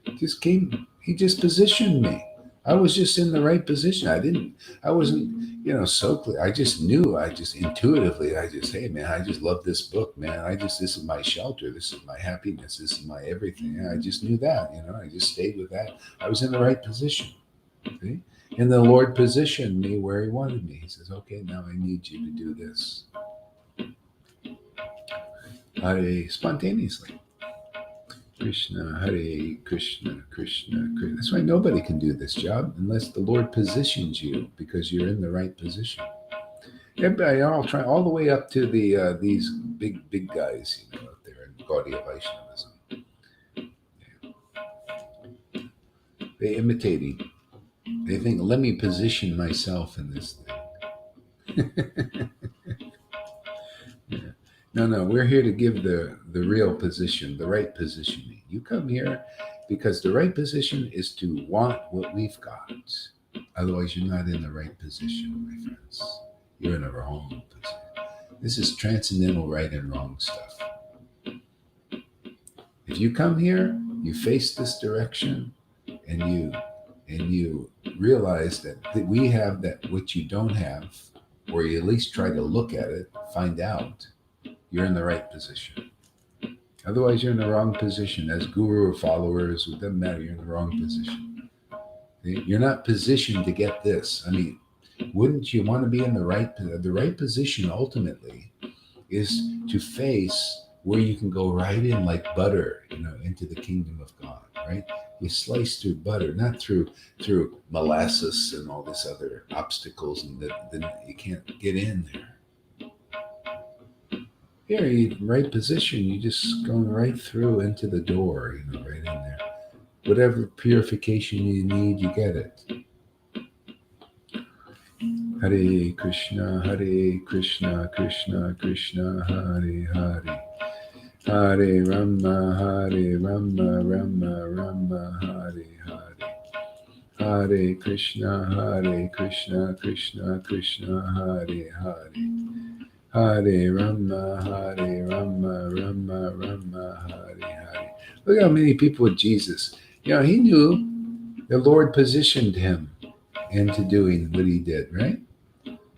It just came. He just positioned me. I was just in the right position. I wasn't, so clear. I just knew, intuitively, hey man, I just love this book, man. this is my shelter. This is my happiness. This is my everything. I just knew that, I just stayed with that. I was in the right position. See? And the Lord positioned me where He wanted me. He says, okay, now I need you to do this. Hare spontaneously. Krishna, Hare Krishna, Krishna Krishna. That's why nobody can do this job unless the Lord positions you, because you're in the right position. Everybody all the way up to the these big guys, out there Gaudiya Vaishnavism. They imitating. They think, let me position myself in this thing. Yeah. No, we're here to give the real position, the right positioning. You come here because the right position is to want what we've got. Otherwise, you're not in the right position, my friends. You're in the wrong position. This is transcendental right and wrong stuff. If you come here, you face this direction, and you realize that we have that which you don't have, or you at least try to look at it, find out, you're in the right position. Otherwise, you're in the wrong position. As guru or followers, it doesn't matter. You're in the wrong position. You're not positioned to get this. I mean, wouldn't you want to be in the right position? Ultimately, is to face where you can go right in like butter, into the kingdom of God. Right? You slice through butter, not through molasses and all this other obstacles, and then you can't get in there. Here, you right position, you just going right through into the door, right in there. Whatever purification you need, you get it. Hare Krishna, Krishna Krishna, Hare Hare. Hare Rama, Rama Rama, Hare Hare. Hare Krishna, Krishna Krishna, Hare Hare. Hare Rama, Rama, Hare Hare. Look how many people with Jesus. He knew the Lord positioned him into doing what he did, right?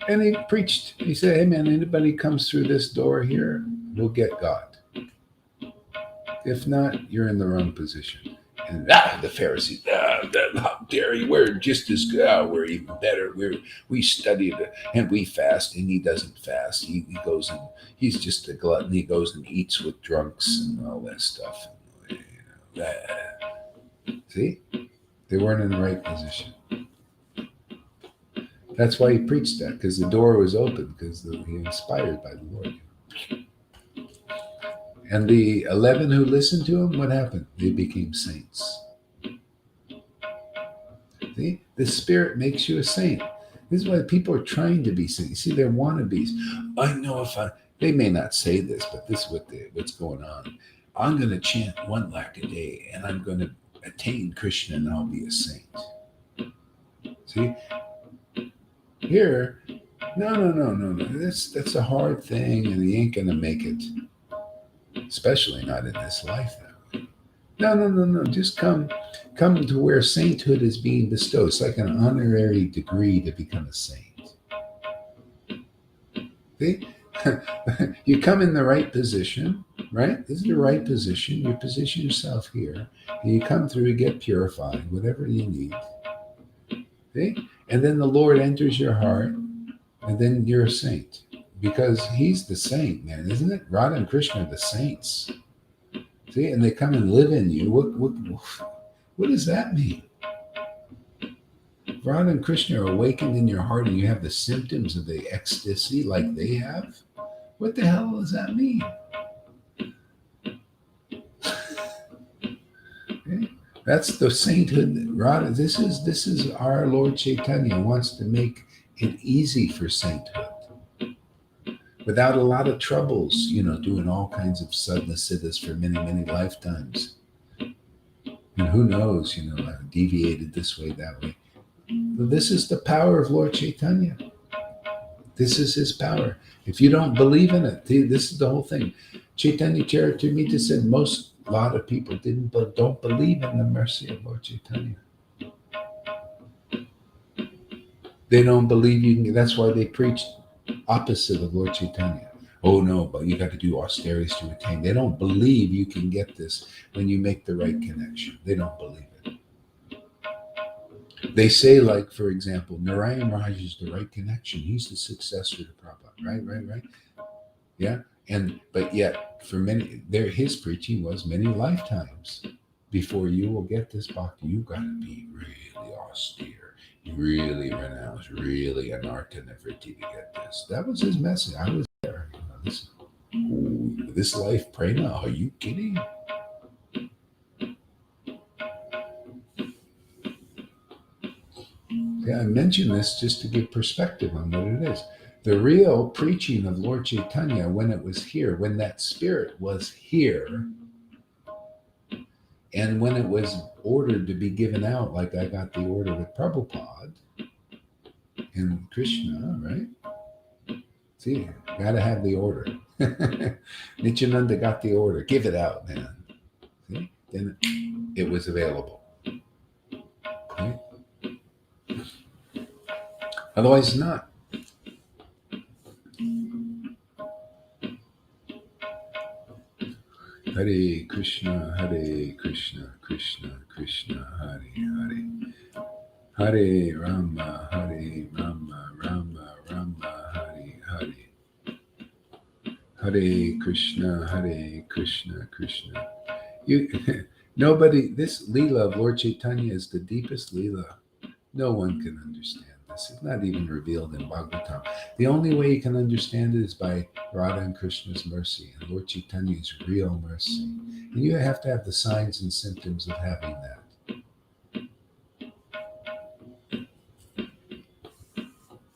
And he preached. He said, hey man, anybody comes through this door here, will get God. If not, you're in the wrong position. And the Pharisees, how dare you? We're just as good. We're even better. We studied and we fast, and he doesn't fast. He goes and he's just a glutton. He goes and eats with drunks and all that stuff. See, they weren't in the right position. That's why he preached that, because the door was open, because he inspired by the Lord. And the 11 who listened to him, what happened? They became saints. See? The Spirit makes you a saint. This is why people are trying to be saints. See, they're wannabes. I know they may not say this, but this is what's going on. I'm going to chant 1 lakh a day, and I'm going to attain Krishna, and I'll be a saint. See? Here, no. That's a hard thing, and he ain't going to make it. Especially not in this life. No. Just come to where sainthood is being bestowed. It's like an honorary degree to become a saint. See? You come in the right position, right? This is the right position. You position yourself here, and you come through, you get purified, whatever you need. See? And then the Lord enters your heart, and then you're a saint. Because he's the saint, man, isn't it? Radha and Krishna are the saints. See, and they come and live in you. What does that mean? Radha and Krishna are awakened in your heart, and you have the symptoms of the ecstasy like they have. What the hell does that mean? Okay? That's the sainthood. Radha, this is our Lord Chaitanya wants to make it easy for sainthood. Without a lot of troubles, doing all kinds of sadhana-siddhas for many, many lifetimes. And who knows, I've deviated this way, that way. But this is the power of Lord Chaitanya. This is his power. If you don't believe in it, this is the whole thing. Chaitanya Charitamrita said a lot of people don't believe in the mercy of Lord Chaitanya. They don't believe you can. That's why they preached opposite of Lord Chaitanya. Oh no, but you got to do austerities to attain. They don't believe you can get this when you make the right connection. They don't believe it. They say, like, for example, Narayan Raj is the right connection. He's the successor to Prabhupada. Right. Yeah. But yet, for many, his preaching was many lifetimes. Before you will get this bhakti, you got to be really austere. Really renounce, really anartha-nivriti to get this. That was his message. I was there. this life prema? Are you kidding? Yeah, I mention this just to give perspective on what it is. The real preaching of Lord Chaitanya, when it was here, when that spirit was here, and when it was ordered to be given out, like I got the order with Prabhupada and Krishna, right? See, gotta have the order. Nityananda got the order. Give it out, man. See? Then it was available. Right? Otherwise, not. Hare Krishna, Krishna Krishna, Hare. Hare Rama, Rama, Hare Hare. Hare Krishna, Krishna. Nobody, this Leela of Lord Chaitanya is the deepest Leela. No one can understand this. It's not even revealed in Bhagavatam. The only way you can understand it is by Radha and Krishna's mercy and Lord Chaitanya's real mercy. And you have to have the signs and symptoms of having that.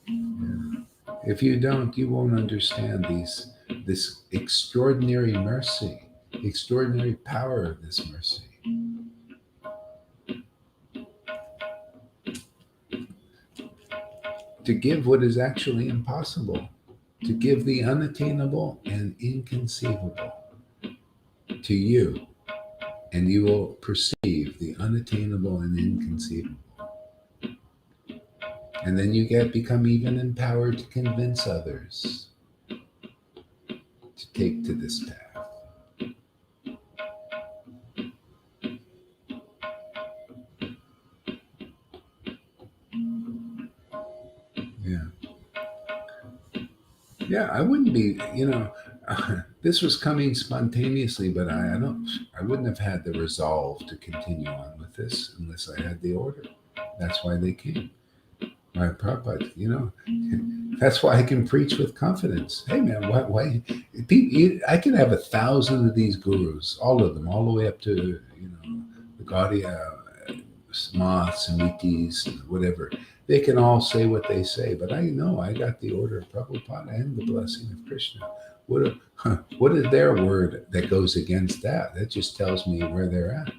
Yeah. If you don't, you won't understand this extraordinary mercy, extraordinary power of this mercy. To give what is actually impossible, to give the unattainable and inconceivable to you, and you will perceive the unattainable and inconceivable. And then you become even empowered to convince others to take to this path. Yeah, I wouldn't be, this was coming spontaneously, but I wouldn't have had the resolve to continue on with this unless I had the order. That's why they came. My Prabhupada, that's why I can preach with confidence. Hey man, why I can have 1,000 of these gurus, all of them, all the way up to, the Gaudiya, Maha, Samitis, and whatever. They can all say what they say, but I know I got the order of Prabhupada and the blessing of Krishna. What is their word that goes against that? That just tells me where they're at.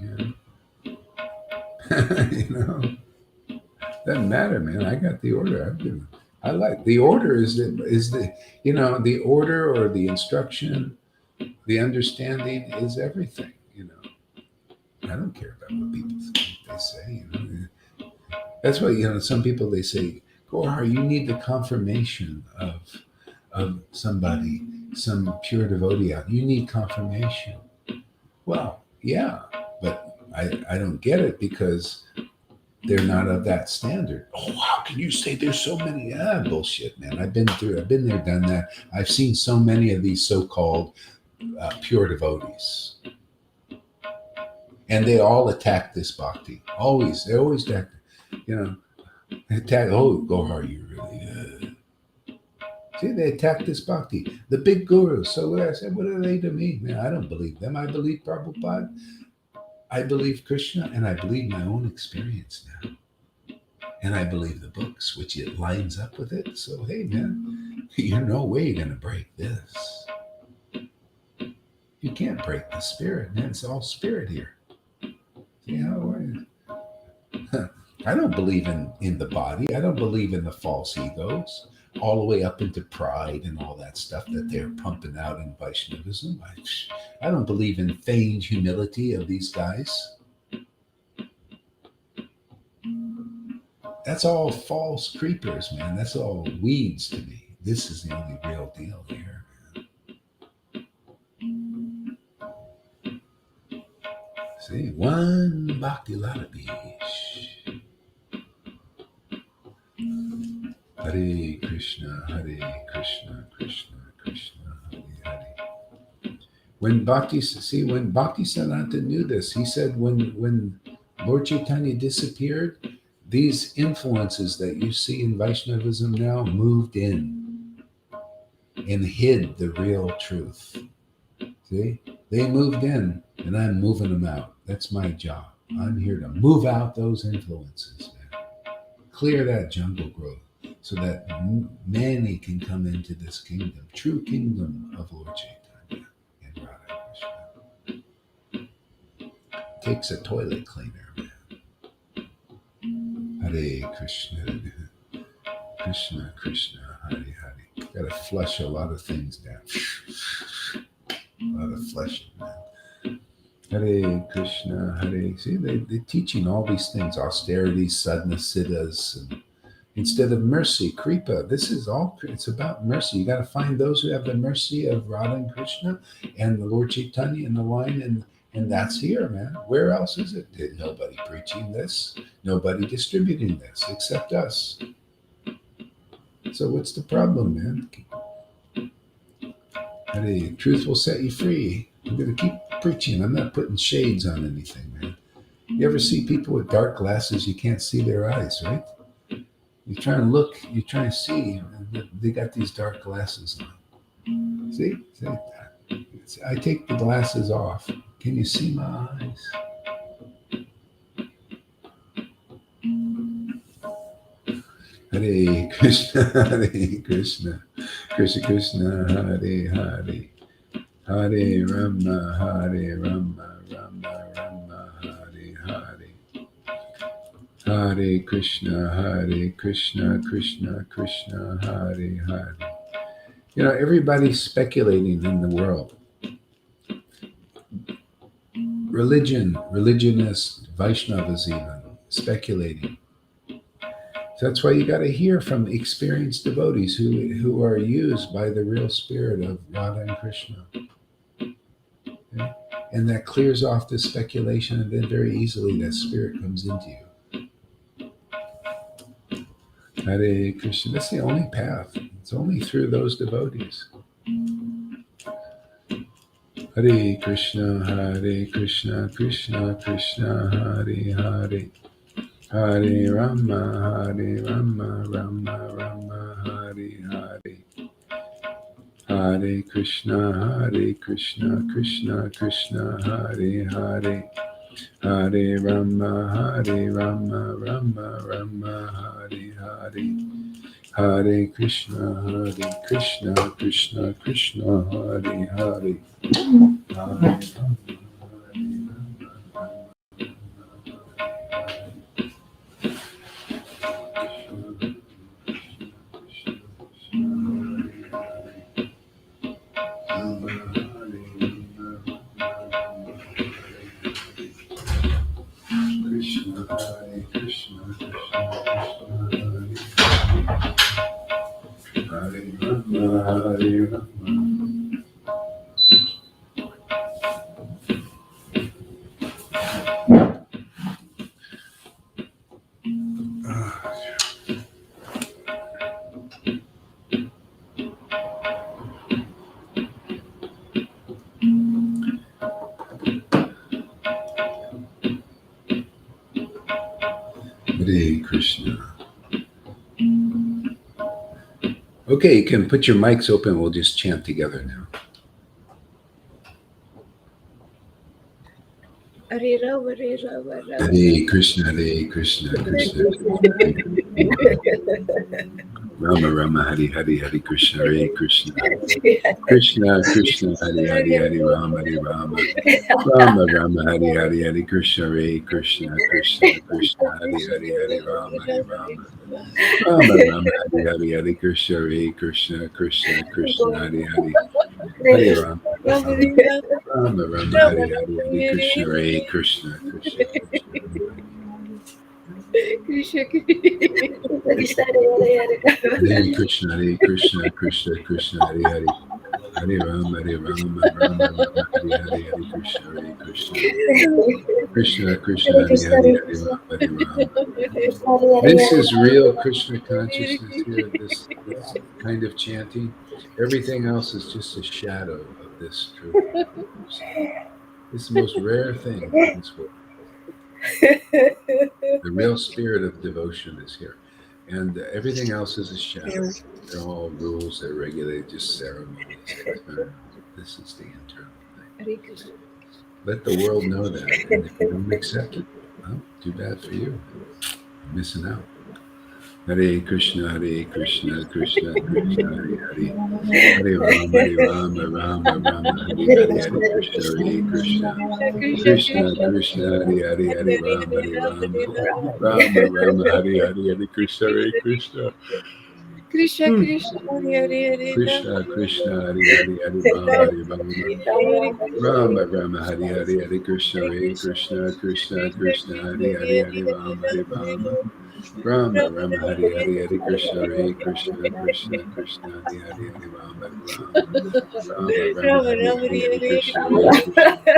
Yeah. Doesn't matter, man. I got the order. I like the order is the order or the instruction, the understanding is everything. I don't care about what people think they say. That's why some people they say, Gohar, you need the confirmation of somebody, some pure devotee out. You need confirmation. Well, yeah, but I don't get it because they're not of that standard. Oh, how can you say there's so many? Bullshit, man. I've been there, done that. I've seen so many of these so-called pure devotees. And they all attack this bhakti. They always attack, attack, oh, Gohar, you really, See, they attack this bhakti. The big gurus. So I said, what are they to me? Man, I don't believe them. I believe Prabhupada. I believe Krishna, and I believe my own experience now. And I believe the books, which it lines up with it. So, hey, man, you're no way going to break this. You can't break the spirit, man. It's all spirit here. See how I don't believe in the body. I don't believe in the false egos, all the way up into pride and all that stuff that they're pumping out in Vaishnavism. I don't believe in feigned humility of these guys. That's all false creepers, man. That's all weeds to me. This is the only real deal here, man. See, one Bhakti Lalabish. Hare Krishna, Krishna Krishna, Hare Hare. When Bhakti Siddhanta knew this, he said when Lord Chaitanya disappeared, these influences that you see in Vaishnavism now moved in. and hid the real truth. See? They moved in, and I'm moving them out. That's my job. I'm here to move out those influences, man. Clear that jungle growth so that many can come into this kingdom, true kingdom of Lord Chaitanya and Radha Krishna. Takes a toilet cleaner, man. Hare Krishna, Krishna Krishna, Hare Hare. Got to flush a lot of things down. A lot of flushing, man. Hare Krishna, Hare. See, they're teaching all these things, austerities, sadhana siddhas, and instead of mercy, kripa. This is all, it's about mercy. You got to find those who have the mercy of Radha and Krishna and the Lord Chaitanya in the line, and that's here, man. Where else is it? There's nobody preaching this, nobody distributing this except us. So what's the problem, man? Hare, truth will set you free. I'm going to keep preaching. I'm not putting shades on anything, man. You ever see people with dark glasses? You can't see their eyes, right? You try and look, you try and see, and they got these dark glasses on. See? I take the glasses off. Can you see my eyes? Hare Krishna, Hare Krishna, Krishna Krishna, Hare Hare, Hare Rama, Hare Rama, Rama Rama, Hare Hare, Hare Krishna, Krishna Krishna, Hare Hare. You know, everybody's speculating in the world. Religionists, Vaishnavas even, speculating. So that's why you got to hear from experienced devotees who are used by the real spirit of Radha and Krishna. Okay? And that clears off the speculation, and then very easily that spirit comes into you. Hare Krishna, that's the only path. It's only through those devotees. Hare Krishna, Krishna Krishna, Hare Hare. Hare Rama, Rama Rama, Hare Hare. Hare Krishna, Krishna Krishna, Hare Hare. Hare Rama, Rama Rama, Hare Hare. Hare Krishna, Krishna Krishna, Hare Hare. Hare Krishna. Okay, you can put your mics open. We'll just chant together now. Hare Rama, Hare Rama, Rama. Hare Krishna, Krishna Krishna. Rama Rama, Hare Hare, Hare Krishna, Hare Krishna. Krishna Krishna, Hare Hare, Hare Rama, Hare Rama. Rama Rama, Hare Hare, Hare Krishna, Hare Krishna. Krishna Krishna, Hare Hare, Hare Rama, Hare Rama. Rama Rama, Hare Hare, Hare Krishna, Hare Krishna. Krishna Krishna, Hare Hare, Hare Rama. Rama Rama, Hare Hare, Hare Krishna, Hare Krishna. Krishna Hare Krishna, Hare Krishna, Krishna Krishna, Hare Hare. Hare Rama, Rama Rama, Hare Hare, Hare Krishna, Hare Krishna. Krishna Krishna, Hare Hare, Hare Rama, Hare Rama. This is real Krishna consciousness here, this kind of chanting. Everything else is just a shadow of this truth. It's the most rare thing in this world. The real spirit of devotion is here. And everything else is a shadow. They're all rules that regulate just ceremonies external. This is the internal thing. Hare Krishna. Let the world know that. And if you don't accept it, well, too bad for you. You're missing out. Hare Krishna, Hare Krishna, Krishna Krishna, Hare Hare. Hare Rama, Rama Rama, Hare Hare Hare, Hare Krishna, Hare Krishna, Krishna, Hare Krishna. Krishna Krishna Krishna Krishna Krishna, Hare Hare, Hare Rama, Hare Rama. Rama Rama Rama, Hare Hare, Hare Krishna, Hare Krishna. Krishna Krishna Hare Hare Krishna Krishna, Hare Hare, Hare Rama, Rama Hare Rama. Hare Rama Rama, Hare Hare, Hare Krishna, Hare Krishna, Krishna Krishna, Hare Hare, Hare Rama, Hare Rama. Rama Rama, Hare Hare, Hare Krishna, Hare Krishna, Krishna Krishna, Hare Hare, Hare Rama, Hare Rama. Rama Rama, Rama Hare Rama Hare, Hare Hare Krishna, Hare Hare Krishna,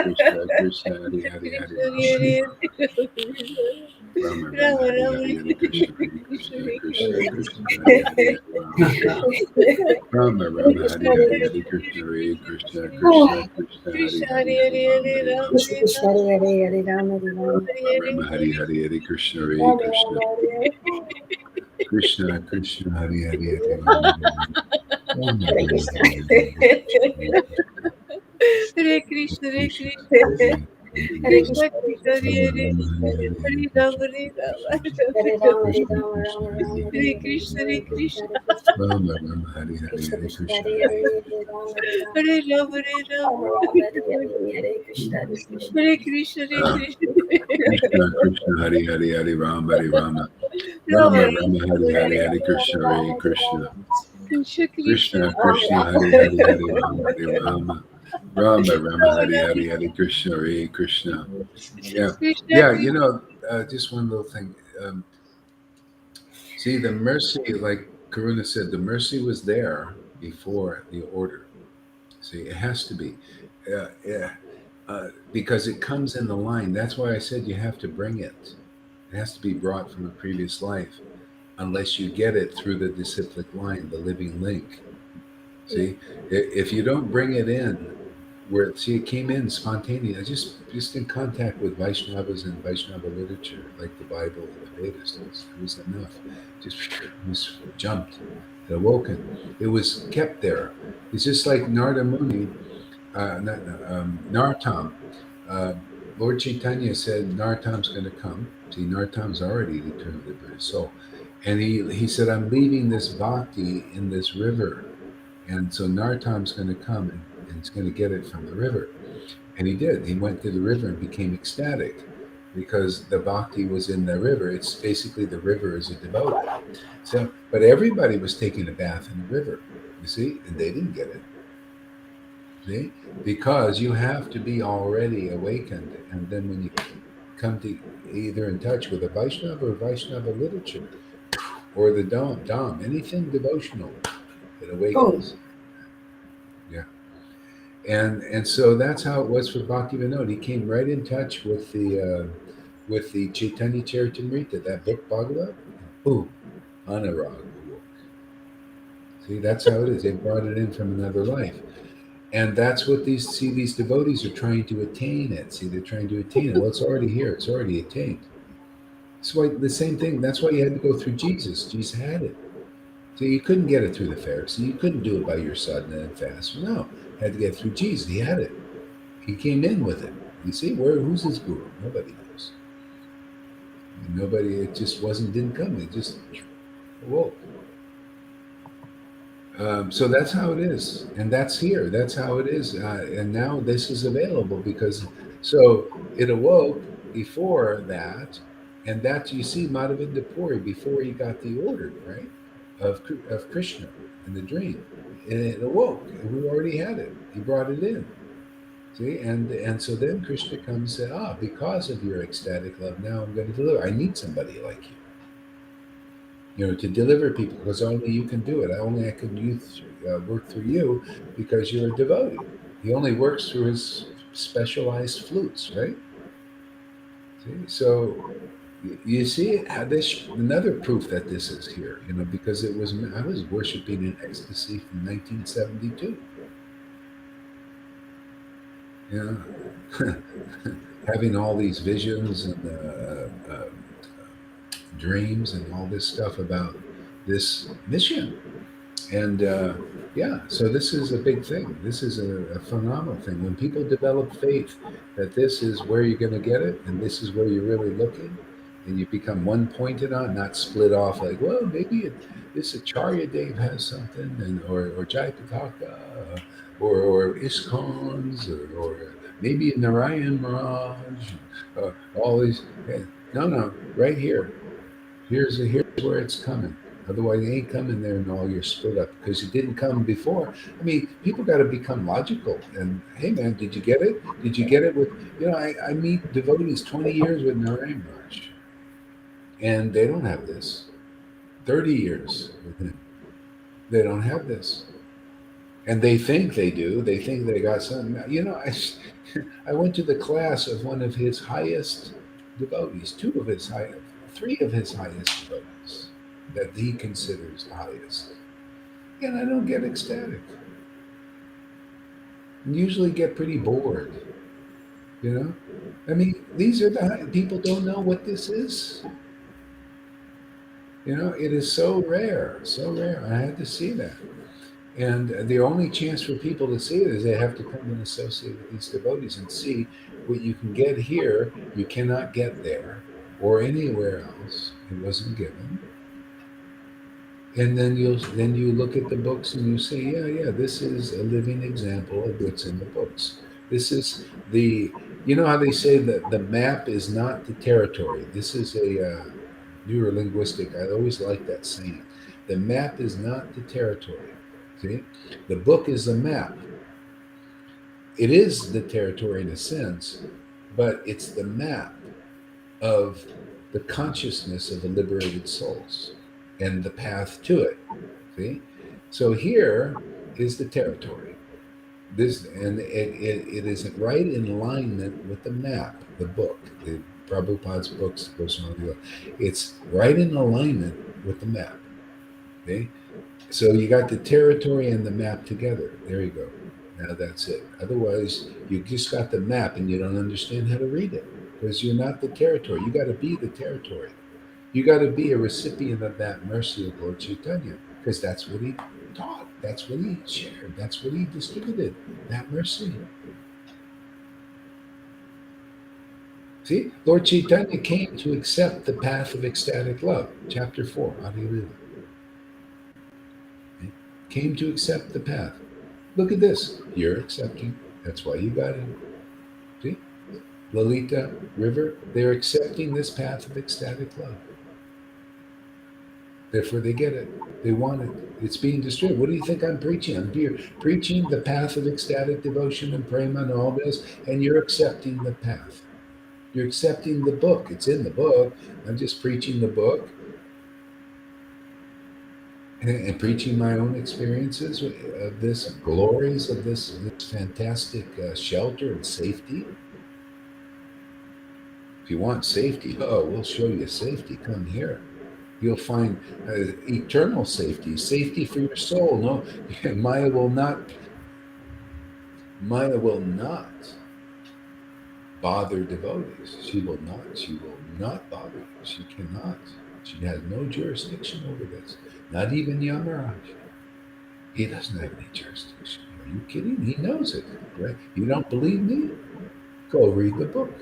Krishna Krishna, Hare Hare, Hare Krishna Rama. Hare Rama Rama, Rama Hare Rama Hare, Hare Krishna, Hare Krishna Krishna, Krishna Krishna Krishna, Hare Hare, Hare Rama. Rama Rama, Hare Hare, Hare Krishna, Hare Krishna, Krishna Krishna, Hare Krishna Hare, Hare Hare Hare Rama, Hare Hare Rama Rama. Krishna Hare Krishna, Hare Hare, Hare Rama, Hare Rama, Rama Hare Hare, Hare Krishna, Hare Krishna, Krishna Krishna, Hare Hare, Hare Rama, Hare Rama. Rama Hare Rama, Krishna. Hare Hare, Hare Krishna, Hare Hare Krishna Hare Krishna, Krishna Hare Hare Rama. Krishna Krishna, Hare Krishna Krishna, Rama Hare Rama, Hare Hare, Hare Hare Krishna, Rama Hare Hare Krishna, Hare Rama, Hare Krishna Rama, Krishna, Rama Hare Rama, Hare, Hare Hare Hare Hare, Krishna Rama, Hare Hare Hare Rama. Krishna, Krishna Hare Krishna, Rama Rama, Hare Hare, Krishna Hare Krishna, Krishna, Hare Hare Hare, Hare. Hare Rama, Hare Rama, Hare Rama Hare Rama Rama Rama, Hare Hare, Hare Krishna, Hare Krishna, Hare Krishna Hare Krishna Krishna Krishna, Hare Hare, Hare Rama, Hare Rama. Rama Rama Rama Rama, Hare Hare Hare, Hare Rama, Krishna, Hare Hare Rama, Hare Krishna. Rama, Krishna Krishna Krishna Rama Krishna, Rama, Hare Hare, Hare Rama, Hare Rama. Rama Rama, Rama Hare Rama Hare, Hare Krishna, Hare Krishna. Yeah, Krishna yeah. Krishna Just one little thing. See, the mercy, like Karuna said, the mercy was there before the order. See, it has to be, yeah, because it comes in the line. That's why I said you have to bring it. It has to be brought from a previous life, unless you get it through the disciplic line, the living link. Yeah. See, if you don't bring it in, where see it came in spontaneous, just in contact with Vaishnavas and Vaishnava literature, like the Bible and the Vedas, it was enough. Just it was jumped, it awoken. It was kept there. It's just like Narada Muni, Nartam. Uh, Lord Chaitanya said Nartam's going to come. See, Nartam's already the eternal liberated soul, and he said, "I'm leaving this bhakti in this river." And so Nartam's going to come and he's going to get it from the river. And he did. He went to the river and became ecstatic because the bhakti was in the river. It's basically the river is a devotee. So, but everybody was taking a bath in the river, you see, and they didn't get it. See, because you have to be already awakened. And then when you come to either in touch with a Vaishnava or Vaishnava literature or the Dom, anything devotional, it awakens. Yeah. And so that's how it was for Bhaktivinoda. He came right in touch with the Chaitanya Charitamrita, that book Bhagavad, and boom, Anurag awoke. See, that's how it is. They brought it in from another life, and that's what these devotees are trying to attain. It see, they're trying to attain it. Well, it's already here. It's already attained. That's why the same thing. That's why you had to go through Jesus. Jesus had it. So you couldn't get it through the Pharisee. You couldn't do it by your sadhana and fast. No, had to get it through Jesus. He had it. He came in with it. You see, who's his guru? Nobody knows. Nobody. It just didn't come. It just awoke. So that's how it is, and that's here. That's how it is, and now this is available because so it awoke before that, and that you see Madhavinda Puri before he got the order right of Krishna in the dream, and it awoke. And we already had it. He brought it in. See, and so then Krishna comes and said, because of your ecstatic love, now I'm going to deliver. I need somebody like you, to deliver people, because only you can do it. I can work through you because you're a devotee. He only works through his specialized flutes, right? See, so you see how this another proof that this is here, because I was worshiping in ecstasy from 1972. Having all these visions and dreams and all this stuff about this mission. And yeah, so this is a big thing. This is a phenomenal thing. When people develop faith that this is where you're going to get it and this is where you're really looking, and you become one pointed on, not split off like, well, maybe this Acharya Dave has something, and or Jayapataka, or ISKCONs, or maybe Narayan Maharaj, all these. No, no, right here. Here's where it's coming. Otherwise, it ain't coming there and all you're split up because it didn't come before. I mean, people got to become logical. And hey, man, did you get it? Did you get it with, I meet devotees 20 years with Narayan Raj, and they don't have this. 30 years with him. They don't have this. And they think they do. They think they got something. I went to the class of one of his highest devotees, three of his highest devotees that he considers the highest. And I don't get ecstatic. I usually get pretty bored. I mean, these are people don't know what this is. It is so rare, so rare. I had to see that. And the only chance for people to see it is they have to come and associate with these devotees and see what you can get here, you cannot get there or anywhere else. It wasn't given. And then you look at the books and you say, yeah, this is a living example of what's in the books. This is how they say that the map is not the territory. This is a neurolinguistic. I always like that saying. The map is not the territory. See, the book is the map. It is the territory in a sense, but it's the map of the consciousness of the liberated souls and the path to it. See, so here is the territory. And it is right in alignment with the map, the book, the Prabhupada's books. It's right in alignment with the map. Okay. So you got the territory and the map together. There you go. Now that's it. Otherwise, you just got the map and you don't understand how to read it because you're not the territory. You got to be the territory. You got to be a recipient of that mercy of Lord Chaitanya because that's what he taught. That's what he shared. That's what he distributed, that mercy. See, Lord Chaitanya came to accept the path of ecstatic love. Chapter 4, Adi Lila. Came to accept the path. Look at this. You're accepting. That's why you got him. See? Lalita River, they're accepting this path of ecstatic love. Therefore, they get it. They want it. It's being distributed. What do you think I'm preaching? I'm preaching the path of ecstatic devotion and prema and all this, and you're accepting the path. You're accepting the book. It's in the book. I'm just preaching the book. And preaching my own experiences of this, glories of this fantastic shelter and safety. If you want safety, we'll show you safety. Come here. You'll find eternal safety for your soul. No, Maya will not bother devotees. She will not bother you. She cannot. She has no jurisdiction over this. Not even Yamaraj. He doesn't have any jurisdiction. Are you kidding? He knows it, right? You don't believe me? Go read the book.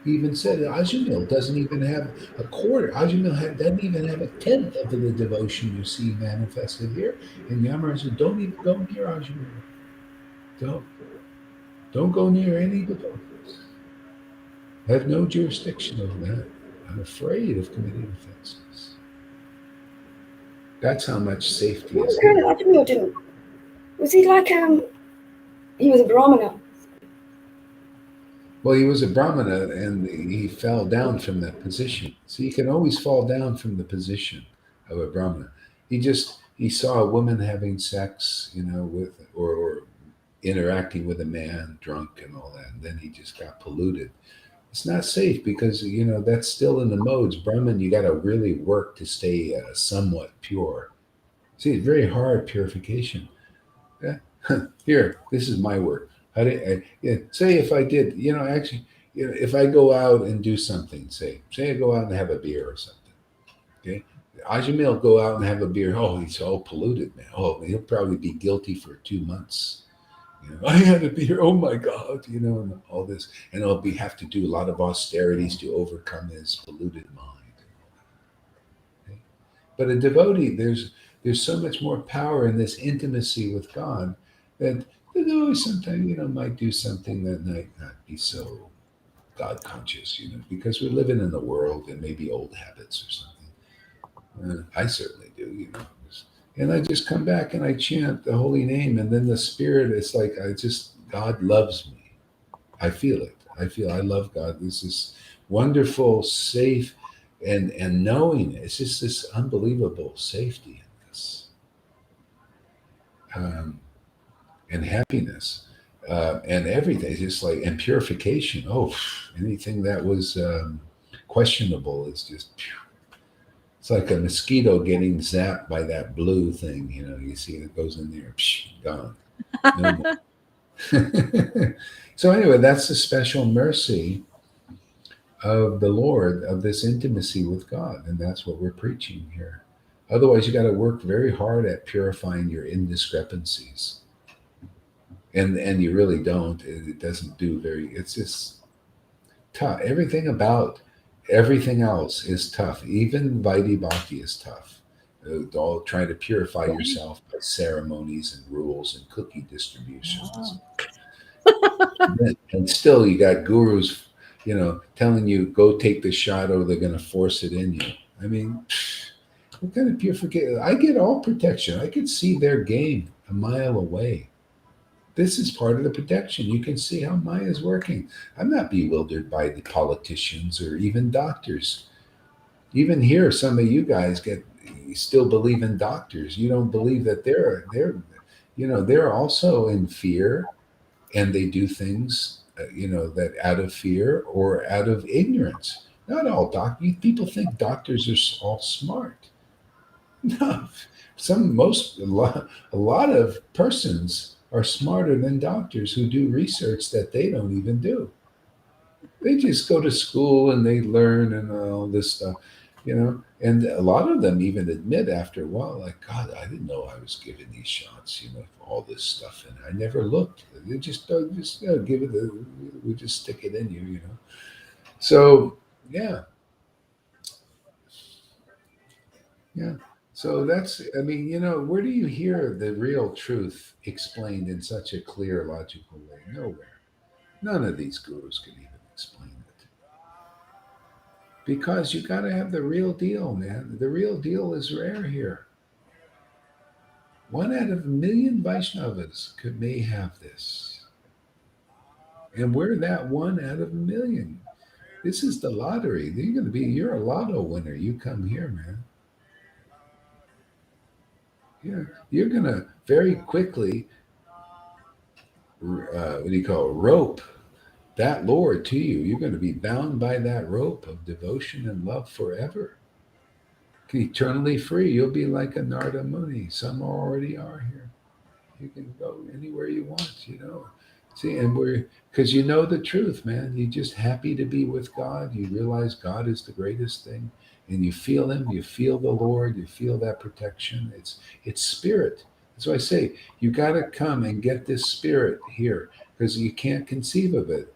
He even said Ajamil doesn't even have a quarter. Ajamil doesn't even have a tenth of the devotion you see manifested here. And Yamaraj said, don't even go near Ajamil. Don't go near any devotees. I have no jurisdiction over that. I'm afraid of committing offenses. That's how much safety What is. was going on? Ajamil didn't. Was he like he was a Brahmana? Well, he was a Brahmana and he fell down from that position. So you can always fall down from the position of a Brahmana. He saw a woman having sex, with or interacting with a man drunk and all that, and then he just got polluted. It's not safe because that's still in the modes. Brahman, you got to really work to stay somewhat pure. See, it's very hard purification. Yeah. Here, this is my work. Say if I did, actually, if I go out and do something, say I go out and have a beer or something, okay? Ajamil will go out and have a beer. Oh, he's all polluted, man. Oh, he'll probably be guilty for 2 months. I had a beer. Oh my God, and all this, and he'll have to do a lot of austerities to overcome his polluted mind. Okay? But a devotee, there's so much more power in this intimacy with God that the devotee sometimes might do something that might not be so God conscious, because we're living in the world and maybe old habits or something. I certainly do. And I just come back and I chant the holy name, and then the spirit, it's like God loves me. I feel it. I love God. This is wonderful, safe, and knowing it. It's just this unbelievable safety in this, and happiness, and everything. It's just like, and purification. Oh, anything that was questionable is just. It's like a mosquito getting zapped by that blue thing. You see it goes in there, gone. No more. So anyway, that's the special mercy of the Lord, of this intimacy with God. And that's what we're preaching here. Otherwise, you got to work very hard at purifying your indiscrepancies. And you really don't. It doesn't do it's just tough. Everything else is tough. Even Vaidhi Bhakti is tough. All trying to purify yourself by ceremonies and rules and cookie distributions. And still you got gurus, telling you go take the shot or they're going to force it in you. I mean, what kind of purification? I get all protection. I can see their game a mile away. This is part of the protection. You can see how Maya is working. I'm not bewildered by the politicians or even doctors. Even here, some of you guys still believe in doctors. You don't believe that they're also in fear, and they do things, that out of fear or out of ignorance. Not all people think doctors are all smart. No, a lot of persons are smarter than doctors who do research that they don't even do. They just go to school and they learn and all this stuff, And a lot of them even admit after a while, like, God, I didn't know I was giving these shots, all this stuff, and I never looked. They just give it. We just stick it in you, So yeah. So that's, where do you hear the real truth explained in such a clear, logical way? Nowhere. None of these gurus can even explain it. Because you got to have the real deal, man. The real deal is rare here. 1 out of a million Vaishnavas may have this. And we're that 1 out of a million. This is the lottery. You're a lotto winner. You come here, man. Yeah, you're going to very quickly, rope that Lord to you. You're going to be bound by that rope of devotion and love forever. Eternally free. You'll be like a Narada Muni. Some already are here. You can go anywhere you want, See, and because you know the truth, man. You're just happy to be with God. You realize God is the greatest thing. And you feel Him, you feel the Lord, you feel that protection. It's spirit. That's why I say you got to come and get this spirit here, because you can't conceive of it.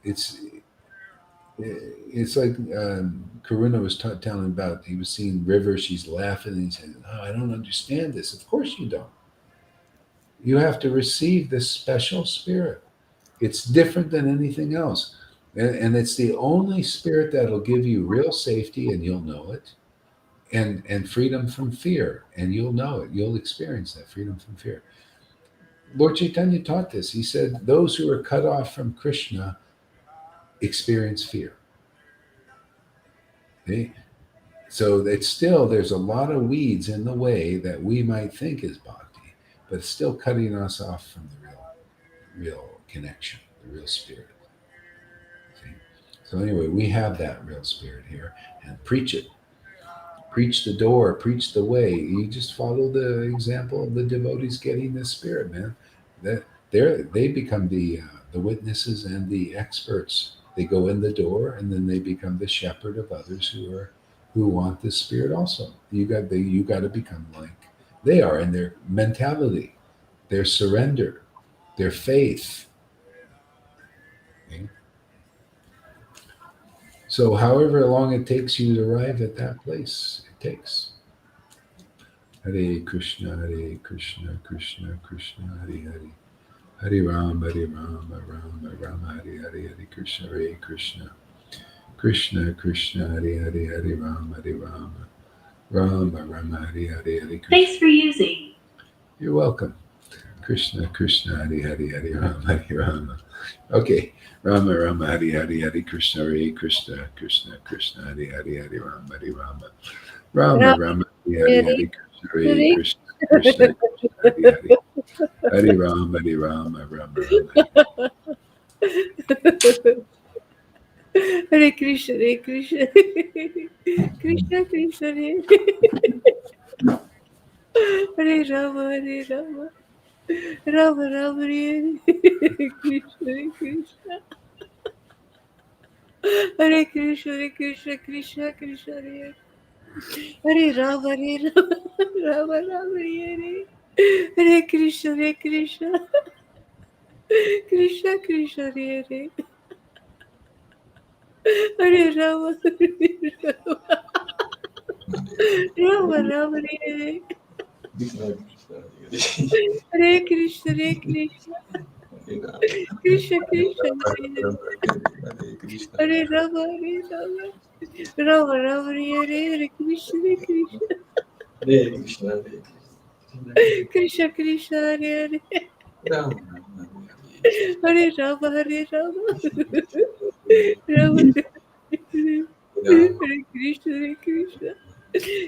It's like Karuna was telling about. He was seeing River. She's laughing, and he said, "Oh, I don't understand this." Of course you don't. You have to receive this special spirit. It's different than anything else. And it's the only spirit that'll give you real safety, and you'll know it, and freedom from fear, and you'll know it. You'll experience that freedom from fear. Lord Chaitanya taught this. He said, those who are cut off from Krishna experience fear. Okay? So there's a lot of weeds in the way that we might think is bhakti, but it's still cutting us off from the real connection, the real spirit. So anyway, we have that real spirit here, and preach it. Preach the door, preach the way. You just follow the example of the devotees getting this spirit, man. That they become the the witnesses and the experts. They go in the door, and then they become the shepherd of others who want the spirit also. You got to become like they are in their mentality, their surrender, their faith. Okay? So, however long it takes you to arrive at that place, it takes. Hare Krishna, Krishna Krishna, Hare Hare. Hare Rama, Rama Rama, Hare Hare, Hare Krishna, Hare Krishna. Krishna Krishna, Hare Hare, Hare Rama, Rama Rama, Hare Hare, Hare Krishna. Thanks for using. You're welcome. Krishna Krishna, Hare Hare, Hare Rama, Hare Rama. Okay. Rama Rama, Hare Hare, Hare Krishna, Hare Krishna. Krishna Krishna, Hare Hare, Hare Rama, Hare Rama. Rama Rama, Hare Hare, Hare Krishna, Hare Krishna. Krishna Krishna, Hare Hare. Hare Rama, Rama Rama. Hare Krishna, Hare Krishna. Krishna Krishna, Hare Hare Rama, Hare Rama. Rama Rama, Hare Krishna, Hare Krishna. Hare Krishna, Hare Krishna, Krishna Krishna, Hare Hare Rama, Rama Rama, Hare Hare Krishna, Hare Krishna. Krishna Krishna, Hare Hare Rama, Rama Rama, Hare Hare Krishna, Hare Krishna. Krishna Krishna, Hare Rama, Rama Rama, Hare Krishna, Hare Krishna. Krishna Krishna, Hare Hare Rama, Rama Hare Krishna, Hare Krishna.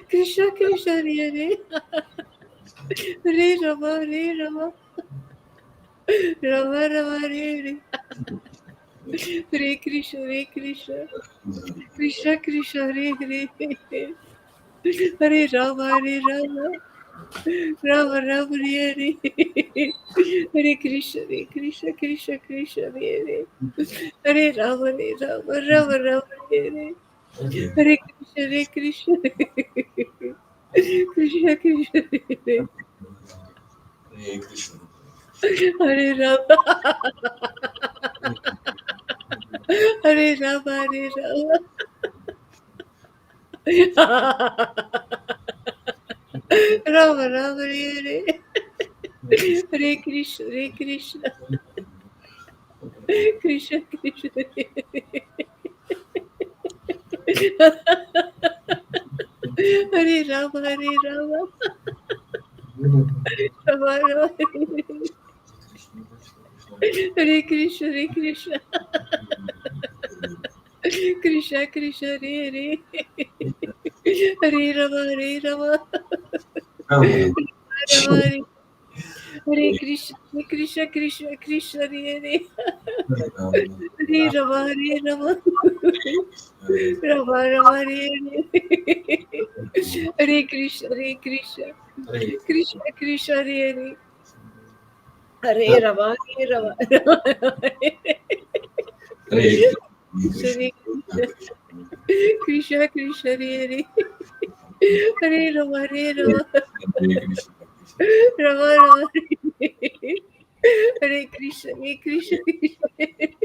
Krishna Krishna, Hare Hare Rama, Rama Rama, Hare Hare Krishna, Hare Krishna. Krishna Krishna, Hare Hare Rama, Rama Rama, Hare Hare Krishna, Krishna Krishna, Hare Hare Rama, Rama Rama, Hare Hare Krishna, Krishna Krishna, Hare Rama, Hare Rama, Rama Rama, Hare Hare Krishna, Krishna Krishna, Hare Rama, Rama Rama, Hare Krishna, Krishna Krishna Krishna, Hare Hare Rama, Hare Hare Krishna, Krishna Krishna, Krishna Hare Hare Rama, Rama Rama, Hare Hare Krishna, Krishna Krishna, Hare Hare Rama, Krishna Krishna, Hare Hare Rama, Rama Rama, Hare Krishna, Krishna Krishna,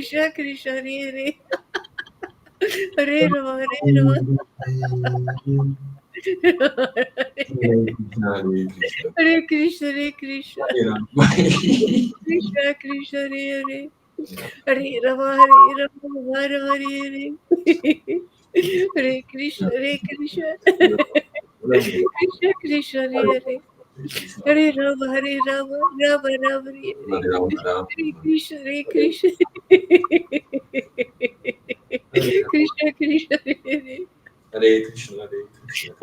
Krishna Krishna, Hare Hare Rama, Hare Krishna, Krishna Krishna Krishna, Hare Hare Rama, Rama Rama, Hare Hare Krishna, Krishna Krishna Krishna, Hare Hare Rama, Rama Rama, Hare Krishna, Krishna Krishna Krishna, Hare Hare Krishna, Hare Krishna.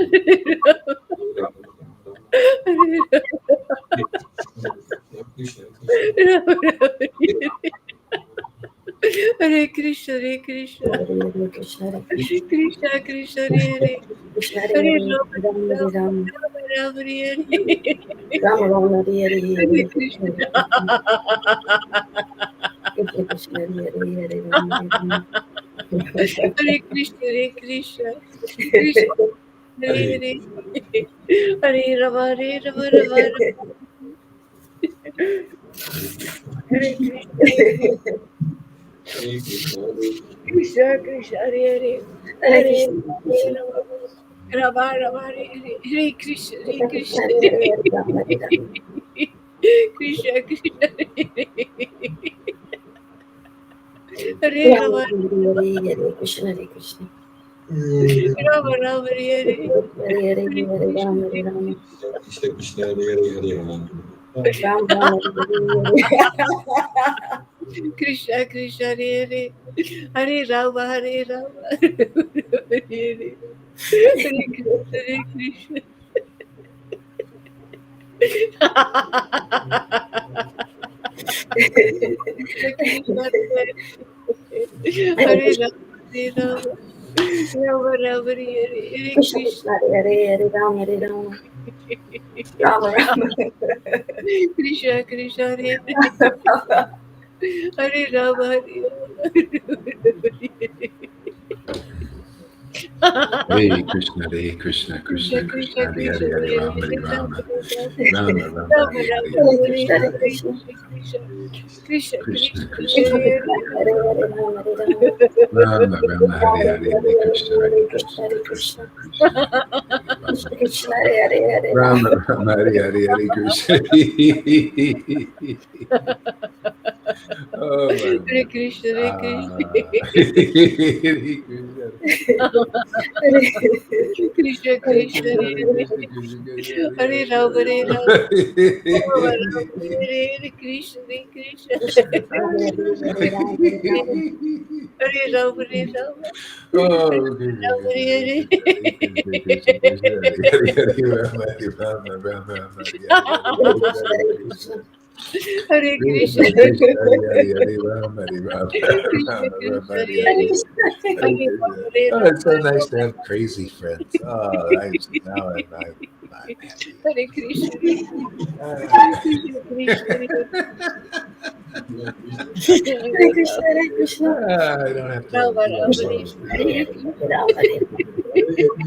Hare Krishna, Hare Krishna. Hare Krishna, Hare Krishna. Krishna, Krishna, Hare Hare. Krishna, Hare Hare Rama, Ram, Hare Ram. Rama, Hare Hare. Ram Ram, Hare Hare. Hare Krishna. Krishna, Krishna, Hare Hare, Hare Ram, Hare Ram. Hare Krishna, Hare Krishna. Krishna, Hare Hare. Hare Rama, Hare Rama, Rama Rama. Hare Krishna, Krishna, Krishna, Hare Hare. Hare Hare Krishna, Rama, Rama Rama, Hare Hare. Hare Krishna, Hare Krishna, Krishna. Hare Hare, Ram, Hare Ram. Krishna, Krishna, Hare Hare. Hare Ram Rama, Ram, Hare Hare, Hare Krishna, Hare Krishna. Rama Rama, Hare Hare. Hare Hare, Hare Hare Ram, Krishna, Hare Ram. Krishna Krishna Hare Hare Hare Ram. Ram Ram, Hare Hare. Krishna, Krishna, Hare Hare. Hare Rama, Hare Rama. Hare Hare. Hare Krishna, Hare Krishna. Krishna, Krishna, Hare Rama, Hare Rama. Rama Rama, Hare Hare. Hare Krishna, Krishna, Krishna, Hare Hare, Hare Ram, Hare Ram. Ram Ram. Krishna, Krishna, Hare Hare. Hare Rama, Hare Rama. Hare Krishna, Hare Krishna, Krishna Krishna, Hare Hare, Hare Rama, Hare Rama, Rama Rama, Hare Hare, Hare Krishna, Krishna, Hare Krishna. Krishna, Krishna Krishna, Krishna, Krishna, Hare Krishna, Hare Hare, Ram, Hare Ram. Rama Rama, Ram Hare Ram, Hare, Hare Hare Krishna, Hare, Hare Krishna, Krishna, Hare Krishna Krishna. Krishna, Hare Hare, Krishna, Hare Krishna, Rama, Hare Hare, Hare Ram. Rama Rama, Hare Hare, Hare Krishna. Oh my Hare God. Krishna, Hare Krishna. Hare Krishna. Krishna, Hare Krishna, Krishna, Hare Hare Hare. Krishna, Krishna Krishna, Hare Hare Rama, Hare Rama. Rama Rama, Hare Hare Hare. Krishna, Hare Krishna. Krishna, Krishna, Hare Hare, Ram, Hare Ram. Hare Rama, Hare Rama. Oh, Krishna, Rama, Krishna, Hare Krishna, Hare. Hare Krishna, Krishna Krishna, Hare Hare, Rama, Hare Rama, Rama Rama, Hare Hare, Hare Krishna, Krishna, Hare Hare Krishna. Krishna. Hare Krishna, Krishna. Krishna, Hare Hare, Rama, Hare Rama, Krishna, Rama Rama, Krishna, Hare Hare Hare Hare. Hare. Krishna, Hare Hare Krishna. Rama, Hare Oh, it's so Rama. nice to have crazy friends. Oh, I'm happy. Hare Krishna. Ah. Krishna, Krishna, Hare Hare Krishna, Hare Krishna. I don't have to Rama, do all Rama, those Krishna, now. Hare Hare, Ram, Hare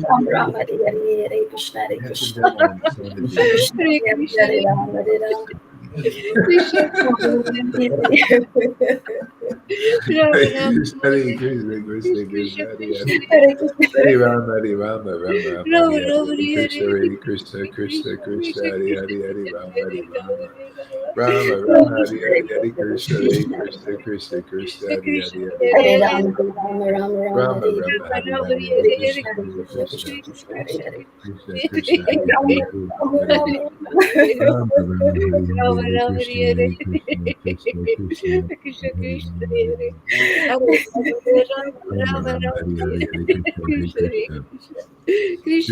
Ram, Ram, Hare Hare, Hare Krishna, Hare I have to Krishna. build my own sanity. Krishna, Krishna, Hare Hare Krishna, Hare, Ram, Hare Ram. Krishna, Ram, Ram, Hare Rama, Hare Rama, Krishna, Hare Krishna, Krishna Krishna, Krishna, Hare Krishna, Hare. Hare Krishna. Hare Rama, Hare Rama, Rama Rama, Rama, Hare Rama, Hare. Krishna, Hare Hare Krishna, Krishna Krishna, Hare Hare, Hare Rama, Hare Rama. Rama, Rama Hare Rama, Krishna, Hare Hare Hare, Hare Krishna, Hare Krishna. Krishna, Krishna Krishna, Hare Hare Krishna, Hare, Hare Hare Hare Rama. Ram, Hare, Hare Ram, Ram, Ram, Rama Hare Rama, Rama, Hare Rama, Hare, Hare Hare Hare, Krishna, Krishna, Hare Krishna, Krishna. Krishna, Krishna, Hare Hare. Krishna Krishna, Hare Hare Hare, Ram, Hare Ram, Hare. Ram, Ram. Rama Rama, Hare Hare, Rama, Hare Rama, Krishna, Hare Hare Krishna, Krishna Krishna, Krishna, Hare Krishna, Rama, Hare Hare Rama. Hare, Rama, Rama Rama, Rama, Hare Hare Hare, Hare Krishna, Hare Krishna, Hare Krishna. Krishna, Krishna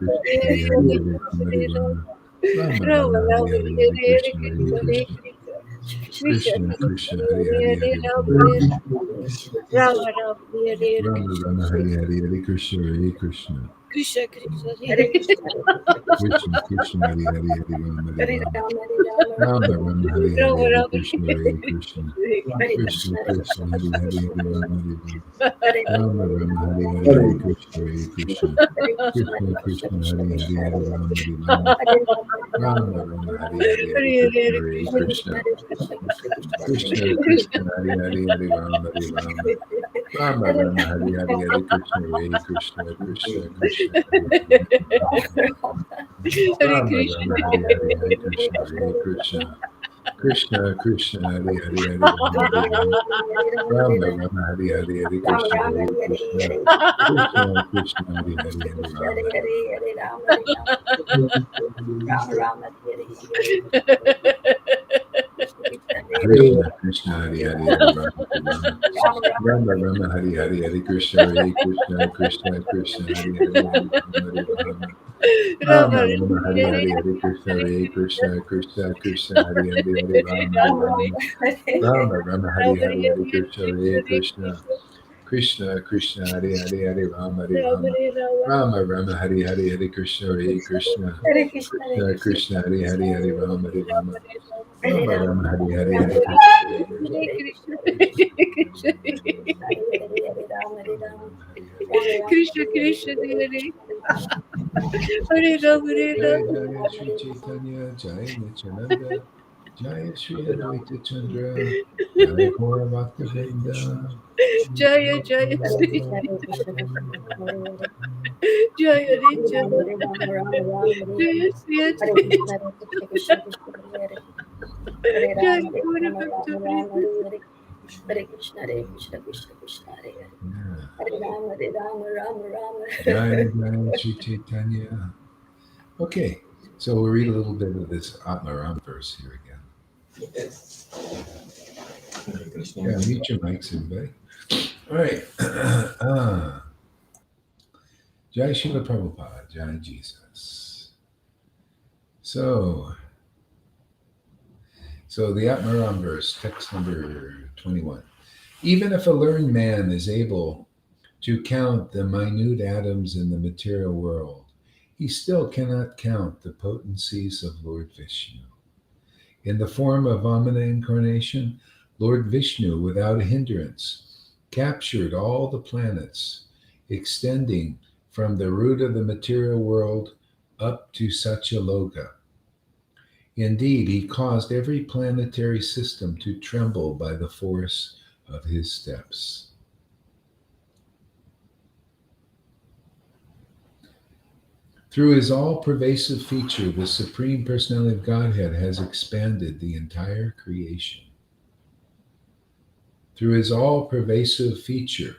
Krishna, Krishna, Hare Hare Hare, Hare, Hare Rama. Rama Rama, Rama, Hare Rama, Hare, Hare Hare Hare, Krishna, Hare Krishna, Hare Krishna. Krishna, Krishna Krishna, Krishna, Hare Hare Hare, Hare, Hare Rama, Rama. Hare Rama, Rama, Hare Hare, Rama Rama, Hare Hare, Hare Krishna, Hare Krishna. Krishna, Krishna, Hare Hare Krishna, Hare Krishna. Krishna Krishna, Hare Hare, Hare Rama, Hare Hare Rama. Ram, Hare Ram, Rama Rama, Hare Hare, Rama, Hare Rama, Krishna, Hare Krishna. Hare Krishna Krishna, Hare Krishna, Krishna. Hare Hare, Hare Rama, Hare Rama. Hare Ram, Rama Hare Rama, Ram, Hare Hare Hare, Ram. Hare Krishna, Hare Krishna. Hare Krishna, Krishna Hare Krishna, Krishna, Krishna Hare Hare, Krishna, Hare Hare Hare. Rama, Hare Rama. Hare Ram, Hare Ram, Rama Hare Rama, Ram. Hare Hare, Hare Hare Krishna, Hare, Hare Hare Krishna. Krishna, Hare Krishna, Krishna Krishna, Hare Krishna Hare. Krishna, Hare Hare, Hare Rama, Hare Rama. Rama Hare Rama, Ram, Hare Hare Hare, Ram, Hare Krishna, Hare Krishna. Krishna Krishna, Hare Hare. Hare Ram. Hare Rama Rama, Krishna, Hare Hare, Hare Krishna, Hare Krishna. Krishna Krishna, Hare Hare, Hare Rama, Hare Rama. Rama Rama, Hare Hare, Hare Ram Krishna, Ram, Hare Hare Hare, Krishna. Hare Krishna Krishna, Hare Hare, Krishna Hare Krishna, Rama, Hare Hare Hare, Rama. Hare Ram, Hare Ram. Ram Ram, Hare Hare, Hare Krishna, Krishna Krishna, Hare Krishna, Krishna, Hari Hari, Hare Rama, Rama Rama, Hari Hari, Hare Krishna, Hare Krishna, Krishna Krishna, Hari Hari, Hare Rama, Hare Rama. Rama Rama, Hari Hari, Hare Krishna, Hare Krishna, Krishna Krishna, Hari Hari, Hare Rama, Hare Rama. Rama Rama, Hari Hari, Hare Krishna, Hare Krishna, Krishna Krishna, Hari Hari, Hare Rama, Hare Rama. Rama Rama, Hari Hari, Hare Krishna, Hare Krishna, Hare Krishna, Krishna Krishna, Hari Hari, Hare Rama, Hare Rama. Hare Rama Rama, Rama, Hari Hari, Rama Hare Rama, Krishna, Hare Krishna, Hare Krishna, Hare Rama, Hare Rama, Krishna Krishna, Hare Rama, Hare Jaya Rama. Jaya Sri Chaitanya, Jaya Nityananda, Jaya Sri Advaita Chandra, Jaya Gaura Bhakta Vrinda. Jaya Jaya Sri Jaya Nityananda, Jaya Sri Advaita, Jaya Gaura Bhakta Vrinda. Hare Krishna, Krishna Krishna, Hare Hare. Yeah. Hare Rama, Rama Rama. Jaya Jaya Sri Chaitanya. Okay, so we'll read a little bit of this Atmaram verse here again. Hare Krishna. Yeah, mute your mics, everybody. All right. Jai Srila Prabhupada, Jai Jesus. So the Atmaram verse, text number 21. Even if a learned man is able to count the minute atoms in the material world, he still cannot count the potencies of Lord Vishnu. In the form of Vamana incarnation, Lord Vishnu, without a hindrance, captured all the planets, extending from the root of the material world up to Satyaloka. Indeed, he caused every planetary system to tremble by the force of his steps. Through his all-pervasive feature, the Supreme Personality of Godhead has expanded the entire creation. Through his all-pervasive feature,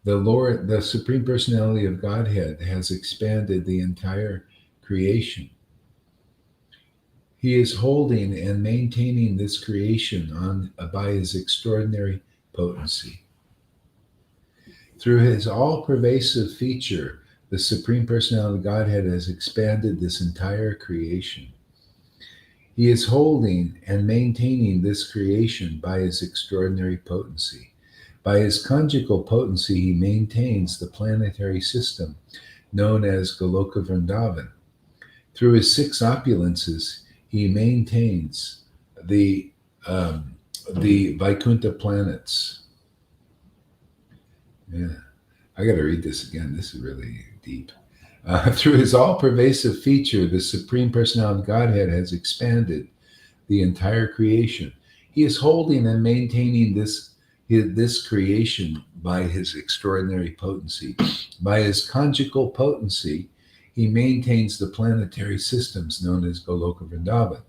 the Supreme Personality of Godhead has expanded the entire creation. He is holding and maintaining this creation by his extraordinary potency. Through his all-pervasive feature, the Supreme Personality of Godhead has expanded this entire creation. He is holding and maintaining this creation by his extraordinary potency. By his conjugal potency, he maintains the planetary system known as Goloka Vrindavan. Through his six opulences, he maintains the Vaikuntha planets. Yeah, I got to read this again. This is really deep. Through his all-pervasive feature, the Supreme Personality of Godhead has expanded the entire creation. He is holding and maintaining this creation by his extraordinary potency. By his conjugal potency, he maintains the planetary systems known as Goloka Vrindavan.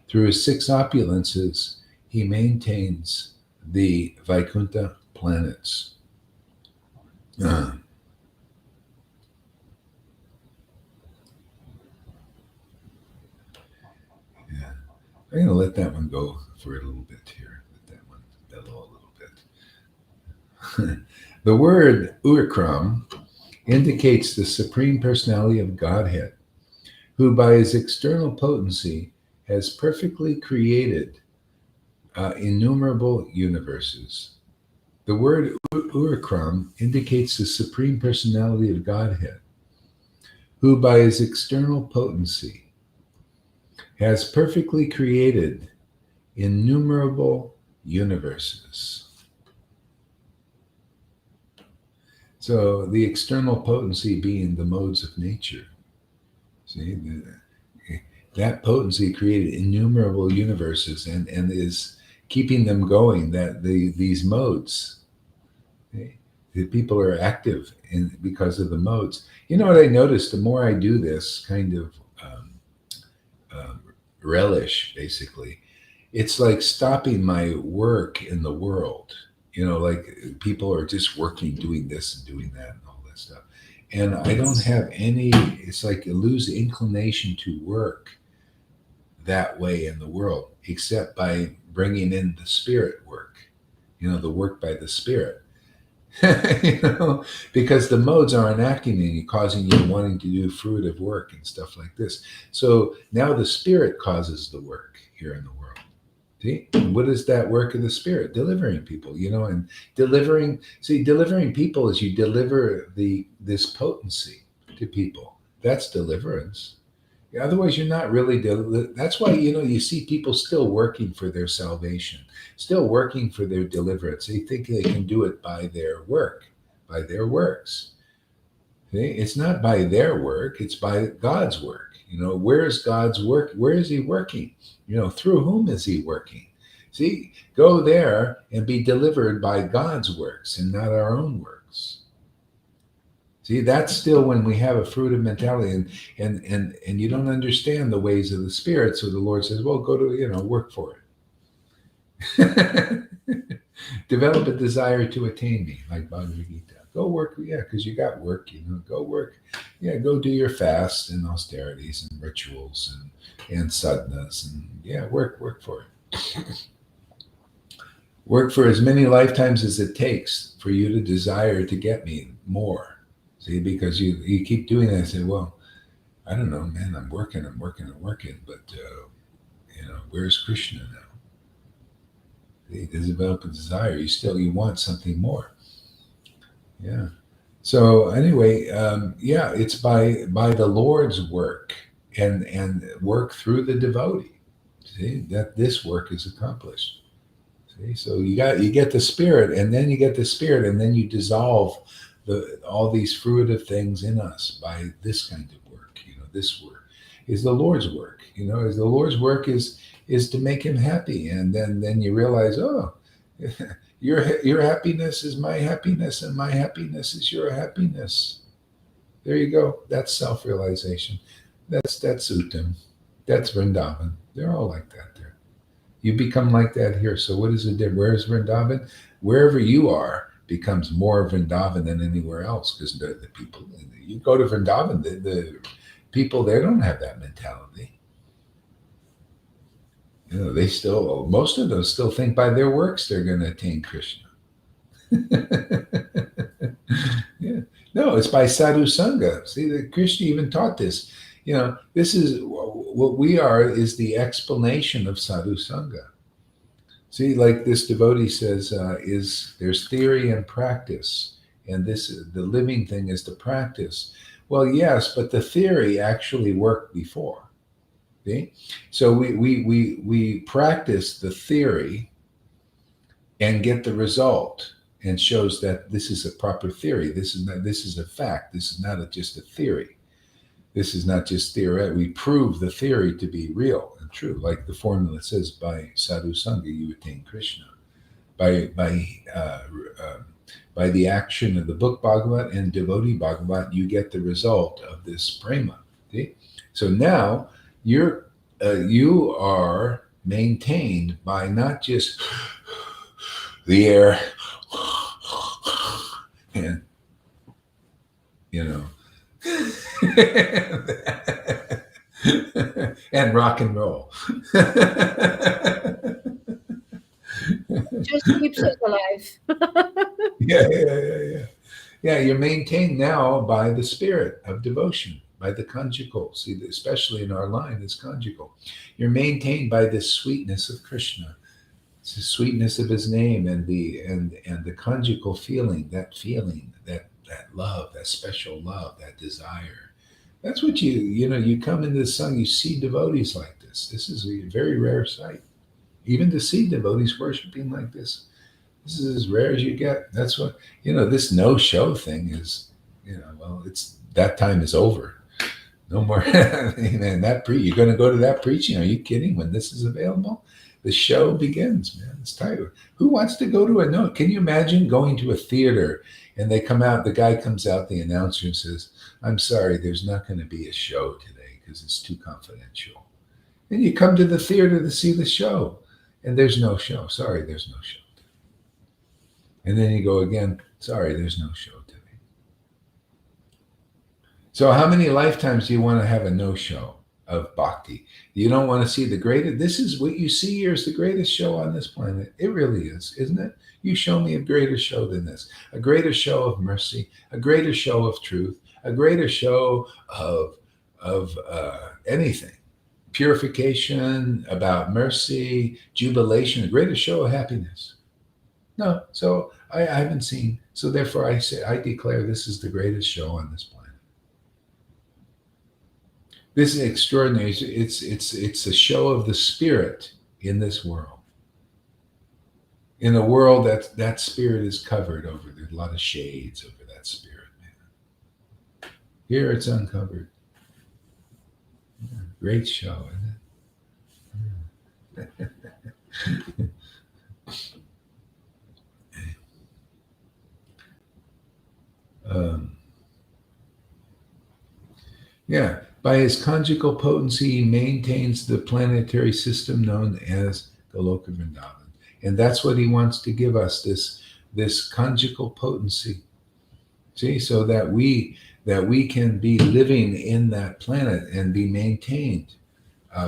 Through his six opulences, he maintains the Vaikuntha planets. Yeah, I'm going to let that one go for a little bit here. Let that one bellow a little bit. The word Urkram indicates the Supreme Personality of Godhead, who by his external potency has perfectly created innumerable universes. The word Urkram indicates the Supreme Personality of Godhead, who by his external potency has perfectly created innumerable universes. So the external potency being the modes of nature. See, that potency created innumerable universes and is keeping them going, that these modes. Okay? The people are active because of the modes. You know what I noticed? The more I do this kind of relish, basically, it's like stopping my work in the world. You know, like people are just working, doing this and doing that and all that stuff. And I don't have any, it's like I lose inclination to work. that way in the world, except by bringing in the spirit work, the work by the spirit. Because the modes are enacting in you, causing you wanting to do fruitive work and stuff like this. So now the spirit causes the work here in the world. See? And what is that work of the spirit? Delivering people, and delivering people is you deliver this potency to people. That's deliverance. Otherwise, you're not really. That's why you see people still working for their salvation, still working for their deliverance. They think they can do it by their work, by their works. See? It's not by their work; it's by God's work. Where's God's work? Where is He working? Through whom is He working? See, go there and be delivered by God's works and not our own works. See, that's still when we have a fruitive mentality and you don't understand the ways of the Spirit. So the Lord says, well, go to, work for it. Develop a desire to attain me, like Bhagavad Gita. Go work, because you got work, go work. Yeah, go do your fasts and austerities and rituals and sadhanas and work for it. Work for as many lifetimes as it takes for you to desire to get me more. See, because you keep doing that and say, well, I don't know, man, I'm working, but, where's Krishna now? See, to develop a desire, you want something more. Yeah. So anyway, it's by the Lord's work and work through the devotee. See, that this work is accomplished. See, so you get the spirit, and then you dissolve all these fruitive things in us by this kind of work. This work is the Lord's work. As the Lord's work is to make Him happy, and then you realize, oh, your happiness is my happiness, and my happiness is your happiness. There you go. That's self-realization. That's Uttam. That's Vrindavan. They're all like that there. You become like that here. So what is it? Where's Vrindavan? Wherever you are becomes more Vrindavan than anywhere else, because the people, you go to Vrindavan, the people there don't have that mentality. They still, most of them still think by their works they're going to attain Krishna. Yeah. No, it's by sadhu sangha. See, the Krishna even taught this. This is what we are, is the explanation of sadhu sangha. See, like this devotee says, there's theory and practice, and the living thing is the practice. Well, yes, but the theory actually worked before. See, so we practice the theory and get the result, and shows that this is a proper theory. This is a fact. This is not just a theory. This is not just theoretic. We prove the theory to be real and true, like the formula says, by sadhu sangha you attain Krishna. By the action of the book Bhagavat and devotee Bhagavat, you get the result of this prema. See? So now you are maintained by not just the air and and rock and roll. Just keeps us alive. Yeah, you're maintained now by the spirit of devotion, by the conjugal. See, especially in our line, it's conjugal. You're maintained by this sweetness of Krishna. It's the sweetness of His name and the conjugal feeling, that love, that special love, that desire. That's what you come into the sangha, you see devotees like this. This is a very rare sight. Even to see devotees worshiping like this. This is as rare as you get. That's what, this no-show thing is, it's, that time is over. No more. And you're going to go to that preaching? Are you kidding? When this is available, the show begins, man. It's tired. Who wants to go to no? Can you imagine going to a theater and they come out, the guy comes out, the announcer, and says, I'm sorry, there's not going to be a show today because it's too confidential. And you come to the theater to see the show, and there's no show. Sorry, there's no show. And then you go again, sorry, there's no show today. So how many lifetimes do you want to have a no-show? of bhakti. You don't want to see the greatest. This is what you see here is the greatest show on this planet. It really is, isn't it? You show me a greater show than this, a greater show of mercy, a greater show of truth, a greater show of anything. Purification, about mercy, jubilation, a greater show of happiness. No, so I haven't seen. So therefore, I say I declare this is the greatest show on this planet. This is extraordinary. It's a show of the spirit in this world. In a world that spirit is covered over. There's a lot of shades over that spirit, man. Here it's uncovered. Yeah, great show, isn't it? Yeah, by his conjugal potency, he maintains the planetary system known as Goloka Vrindavan. And that's what he wants to give us, this conjugal potency. See, so that we can be living in that planet and be maintained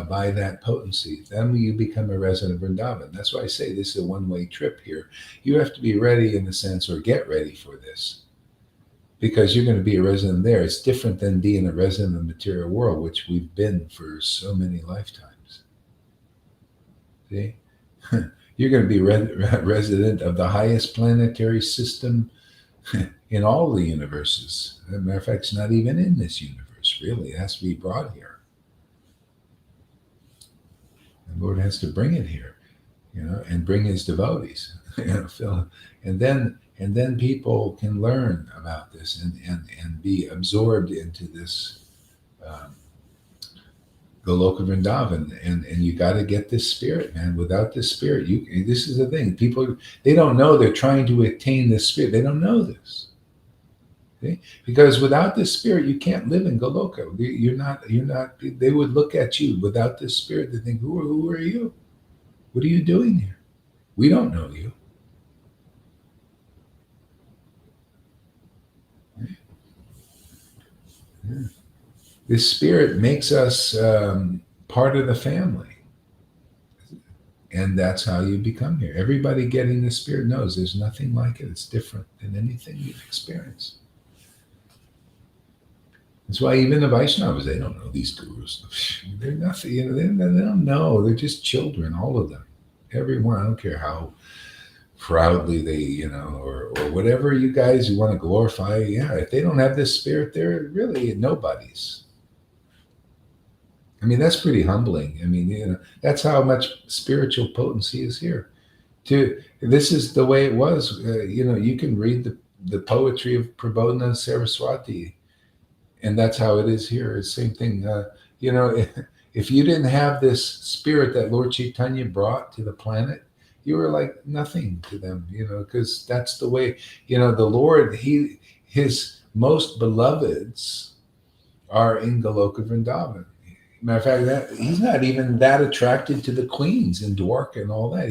by that potency. Then you become a resident of Vrindavan. That's why I say this is a one-way trip here. You have to be ready in the sense, or get ready for this, because you're going to be a resident there. It's different than being a resident of the material world, which we've been for so many lifetimes. See? You're going to be resident of the highest planetary system in all the universes. As a matter of fact, it's not even in this universe, really. It has to be brought here. The Lord has to bring it here, and bring his devotees, and then people can learn about this and be absorbed into this Goloka Vrindavan, and you got to get this spirit, man. Without this spirit, this is the thing. People, they don't know they're trying to attain this spirit. They don't know this. Okay? Because without this spirit, you can't live in Goloka. You're not. They would look at you without this spirit. They think, who are you? What are you doing here? We don't know you. Yeah. This spirit makes us part of the family. And that's how you become here. Everybody getting the spirit knows there's nothing like it. It's different than anything you've experienced. That's why even the Vaishnavas, they don't know these gurus. They're nothing, they don't know. They're just children, all of them. Everyone, I don't care how proudly they, or whatever you guys you want to glorify. Yeah, if they don't have this spirit, they're really nobodies. I mean, that's pretty humbling. I mean, that's how much spiritual potency is here. This is the way it was. You can read the poetry of Prabodhana Saraswati, and that's how it is here. It's the same thing. If you didn't have this spirit that Lord Chaitanya brought to the planet, you were like nothing to them, because that's the way, the Lord, his most beloveds are in Goloka Vrindavan. Matter of fact, that he's not even that attracted to the queens in Dwarka and all that.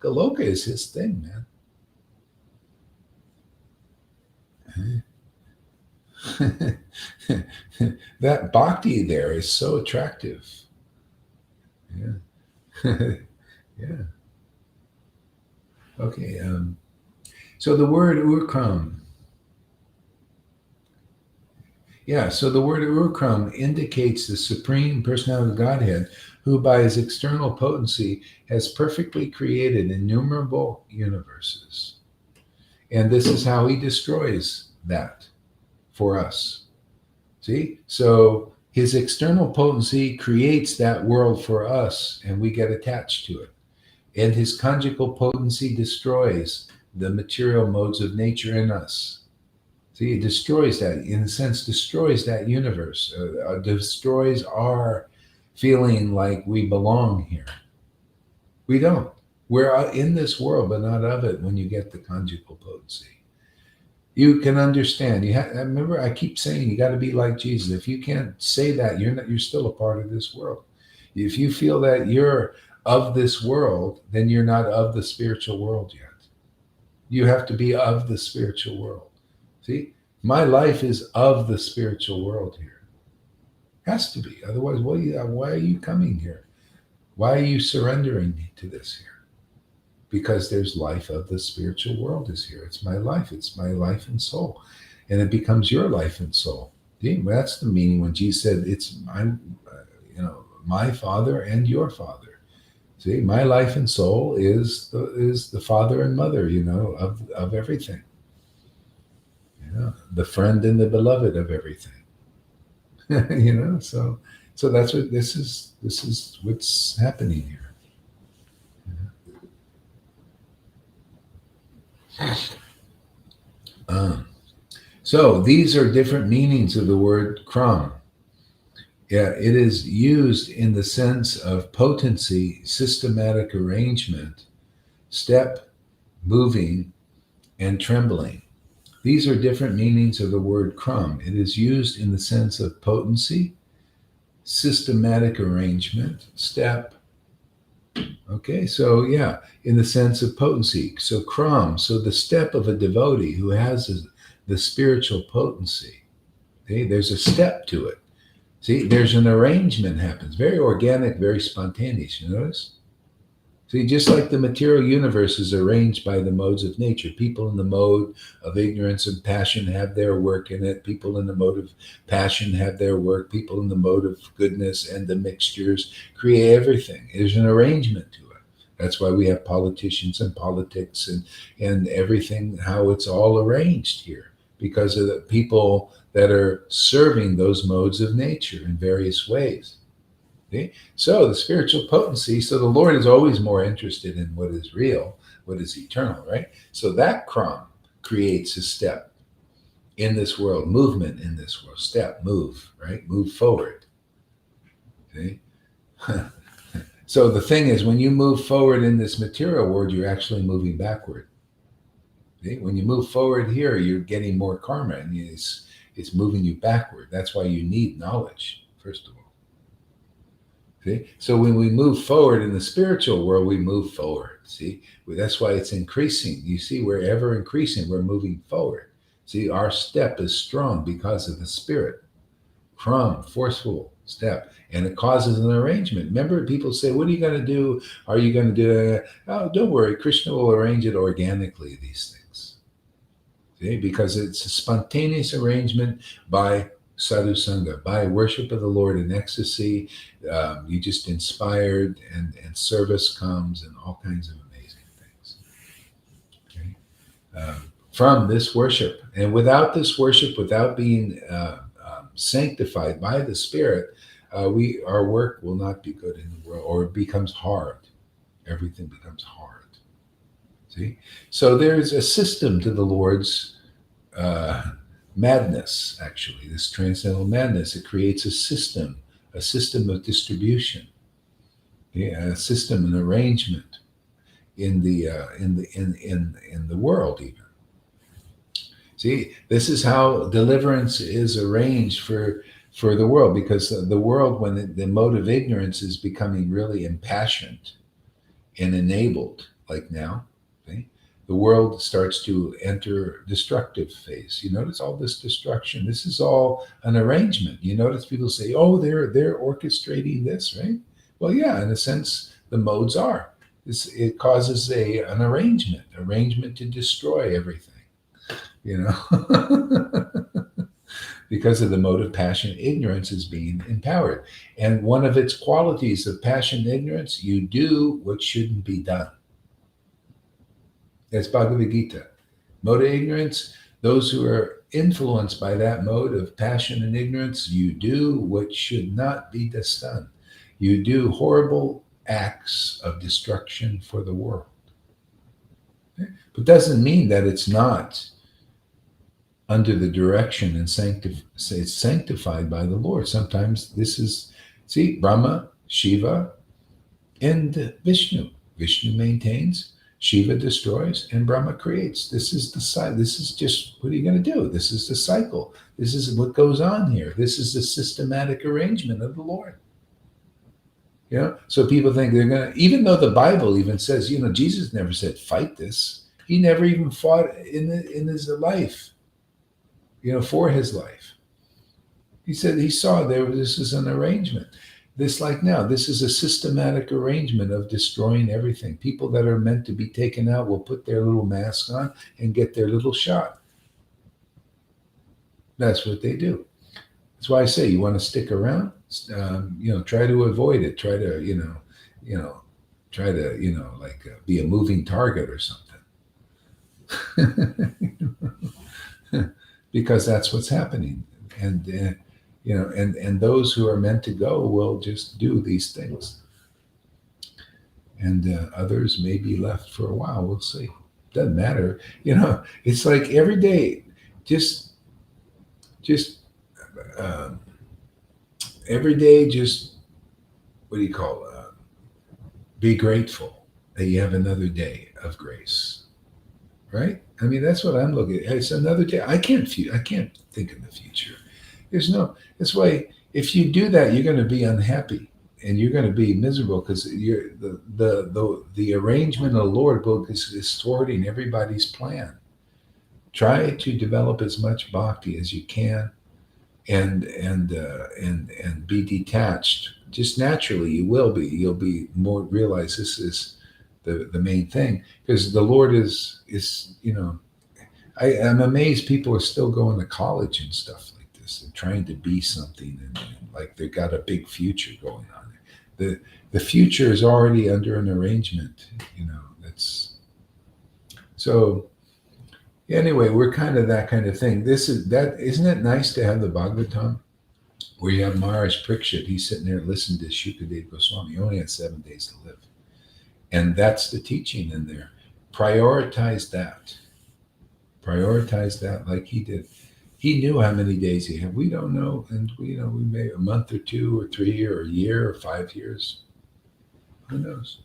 Goloka is his thing, man. That bhakti there is so attractive. Yeah. Yeah. Okay. So the word urkram. Yeah, so the word urkram indicates the Supreme Personality of Godhead, who by his external potency has perfectly created innumerable universes. And this is how he destroys that for us. See? So his external potency creates that world for us, and we get attached to it. And his conjugal potency destroys the material modes of nature in us. See, it destroys that, in a sense, destroys that universe, destroys our feeling like we belong here. We don't. We're in this world, but not of it when you get the conjugal potency. You can understand. Remember, I keep saying you got to be like Jesus. If you can't say that, you're still a part of this world. If you feel that you're of this world, then you're not of the spiritual world yet. You have to be of the spiritual world. See, my life is of the spiritual world here. Has to be. Otherwise, why are you coming here? Why are you surrendering to this here? Because there's life of the spiritual world is here. It's my life. It's my life and soul. And it becomes your life and soul. See, that's the meaning when Jesus said, it's my Father and your Father. See, my life and soul is the father and mother, of everything. The friend and the beloved of everything. So that's what this is what's happening here. So these are different meanings of the word kram. Yeah, it is used in the sense of potency, systematic arrangement, step, moving, and trembling. These are different meanings of the word kram. It is used in the sense of potency, systematic arrangement, step. Okay, so yeah, in the sense of potency. So kram, so the step of a devotee who has the spiritual potency. Okay, there's a step to it. See, there's an arrangement happens. Very organic, very spontaneous, you notice? See, just like the material universe is arranged by the modes of nature. People in the mode of ignorance and passion have their work in it. People in the mode of passion have their work. People in the mode of goodness and the mixtures create everything. There's an arrangement to it. That's why we have politicians and politics and everything, how it's all arranged here. Because of the people that are serving those modes of nature in various ways. Okay? So the spiritual potency, so the Lord is always more interested in what is real, what is eternal, right? So that kram creates a step in this world, movement in this world, step, move, right? Move forward. Okay? So the thing is, when you move forward in this material world, you're actually moving backward. Okay? When you move forward here, you're getting more karma, and it's moving you backward. That's why you need knowledge, first of all. See? So when we move forward in the spiritual world, we move forward. See, that's why it's increasing. You see, we're ever increasing. We're moving forward. See, our step is strong because of the spirit. Kram, forceful step, and it causes an arrangement. Remember, people say, "What are you going to do? Are you going to do it?" Oh, don't worry. Krishna will arrange it organically. These things, see, because it's a spontaneous arrangement by sadhu sangha, by worship of the Lord in ecstasy. You just inspired, and service comes, and all kinds of amazing things. Okay? From this worship, and without this worship, without being sanctified by the Spirit, our work will not be good in the world, or it becomes hard. Everything becomes hard. See, so there's a system to the Lord's madness. Actually, this transcendental madness, it creates a system of distribution, a system, an arrangement in the world even. See, this is how deliverance is arranged for the world, because the world, when the mode of ignorance is becoming really impassioned and enabled, like now, okay, the world starts to enter destructive phase. You notice all this destruction. This is all an arrangement. You notice people say, "Oh, they're orchestrating this," right? Well, yeah, in a sense, the modes are. It causes an arrangement to destroy everything. Because of the mode of passion, ignorance is being empowered. And one of its qualities of passion and ignorance, you do what shouldn't be done. That's Bhagavad Gita. Mode of ignorance, those who are influenced by that mode of passion and ignorance, you do what should not be done. You do horrible acts of destruction for the world. Okay? But doesn't mean that it's not under the direction and it's sanctified by the Lord. Sometimes this is, see, Brahma, Shiva, and Vishnu. Vishnu maintains, Shiva destroys, and Brahma creates. This is the cycle. This is just, what are you going to do? This is the cycle. This is what goes on here. This is the systematic arrangement of the Lord. So people think they're going to, even though the Bible even says, Jesus never said fight this. He never even fought in his life. For his life. He said he saw this is an arrangement. This, like now, this is a systematic arrangement of destroying everything. People that are meant to be taken out will put their little mask on and get their little shot. That's what they do. That's why I say you want to stick around. Try to avoid it. Try to, try to, be a moving target or something. Because that's what's happening. And and those who are meant to go will just do these things. And others may be left for a while. We'll see. Doesn't matter. It's like every day, just every day, just what do you call it? Be grateful that you have another day of grace, right? I mean, that's what I'm looking at. It's another day. I can't think of the future. That's why if you do that, you're going to be unhappy and you're going to be miserable because the arrangement of the Lord book is thwarting everybody's plan. Try to develop as much bhakti as you can and be detached. Just naturally, you'll be more realize this is the main thing because the Lord is I'm amazed people are still going to college and stuff like this and trying to be something and like they've got a big future going on. The future is already under an arrangement, that's so anyway, we're kind of that kind of thing. Isn't it nice to have the Bhagavatam where you have Maharaj Parikshit, he's sitting there listening to Shukadeva Goswami. He only had 7 days to live. And that's the teaching in there. Prioritize that like he did. He knew how many days he had. We don't know. And we may a month or 2 or 3 or a year or 5 years. Who knows?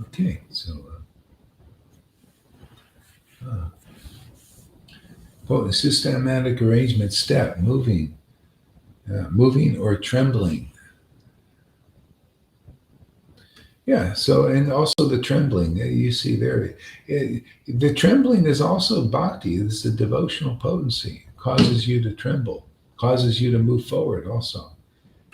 Okay, so systematic arrangement step, moving or trembling. Yeah, so and also the trembling you see there, the trembling is also bhakti. It's a devotional potency. It causes you to tremble, causes you to move forward. Also,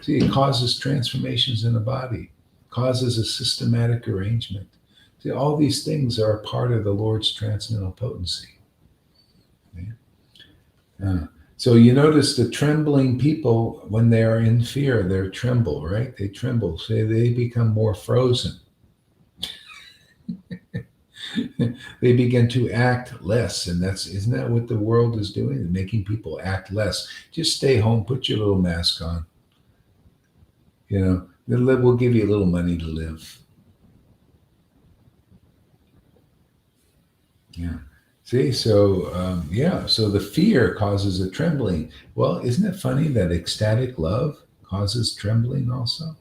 see, it causes transformations in the body. Causes a systematic arrangement. See, all these things are a part of the Lord's transcendental potency. Okay? So you notice the trembling people, when they are in fear, they tremble, right? They tremble. So they become more frozen. They begin to act less. And isn't that what the world is doing? They're making people act less. Just stay home, put your little mask on. We'll give you a little money to live. Yeah. See, so so the fear causes a trembling. Well, isn't it funny that ecstatic love causes trembling also?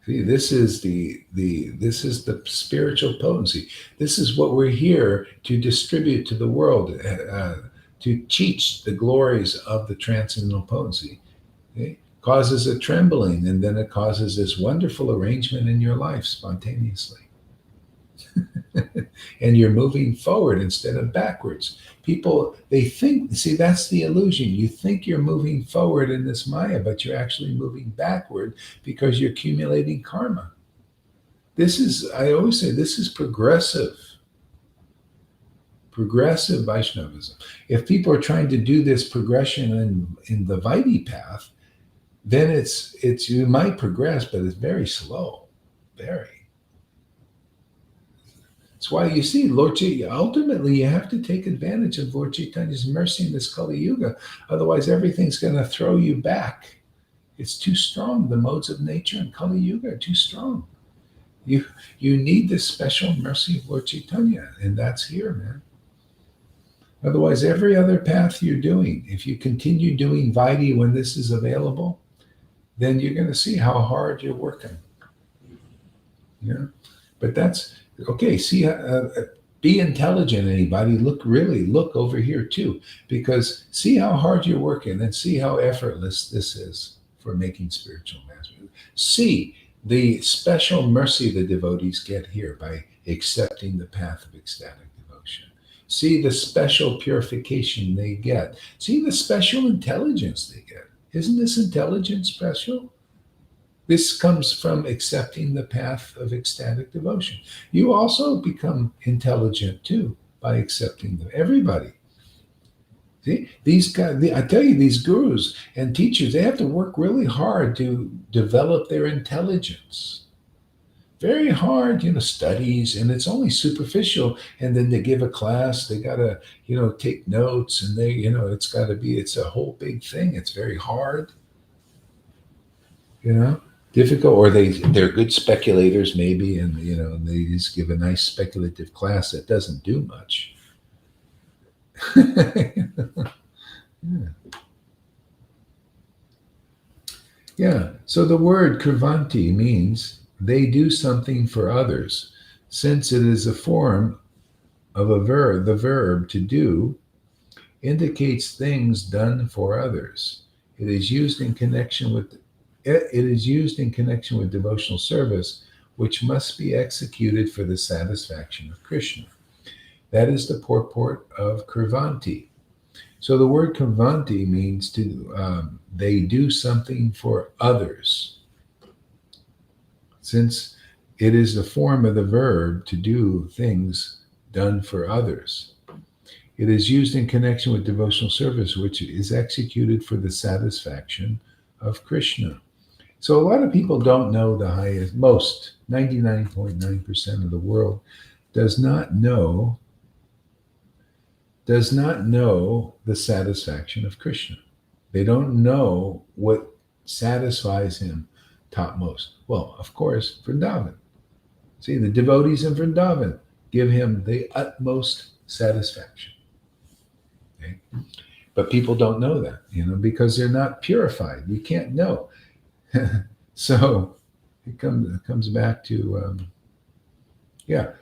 See, this is the spiritual potency. This is what we're here to distribute to the world, to teach the glories of the transcendental potency. Okay? Causes a trembling, and then it causes this wonderful arrangement in your life spontaneously. And you're moving forward instead of backwards. People, they think, see, that's the illusion. You think you're moving forward in this Maya, but you're actually moving backward because you're accumulating karma. I always say, this is progressive Vaishnavism. If people are trying to do this progression in the Vaidhi path, then you might progress, but it's very slow, very. That's why you see Lord Chaitanya, ultimately you have to take advantage of Lord Chaitanya's mercy in this Kali Yuga. Otherwise, everything's going to throw you back. It's too strong. The modes of nature in Kali Yuga are too strong. You need this special mercy of Lord Chaitanya, and that's here, man. Otherwise, every other path you're doing, if you continue doing Vaidhi when this is available, then you're going to see how hard you're working. Yeah, but that's okay. See, be intelligent. Anybody, look over here too, because see how hard you're working, and see how effortless this is for making spiritual advancement. C, the special mercy the devotees get here by accepting the path of ecstatic devotion. See the special purification they get. See the special intelligence they get. Isn't this intelligence special? This comes from accepting the path of ecstatic devotion. You also become intelligent too by accepting them. Everybody. See, these guys, I tell you, these gurus and teachers, they have to work really hard to develop their intelligence. Very hard, studies, and it's only superficial. And then they give a class, they gotta, take notes, and they, it's a whole big thing. It's very hard, difficult. Or they're good speculators maybe, and and they just give a nice speculative class that doesn't do much. Yeah. So the word krivanti means they do something for others, since it is a form of a verb. The verb to do indicates things done for others. It is used in connection with devotional service, which must be executed for the satisfaction of Krishna. That is the purport of krivanti. So the word krivanti means they do something for others. Since it is the form of the verb to do things done for others. It is used in connection with devotional service, which is executed for the satisfaction of Krishna. So a lot of people don't know the highest, 99.9% of the world does not know the satisfaction of Krishna. They don't know what satisfies him topmost. Well, of course, Vrindavan. See, the devotees in Vrindavan give him the utmost satisfaction. Okay? But people don't know that, because they're not purified. You can't know. So it comes back to,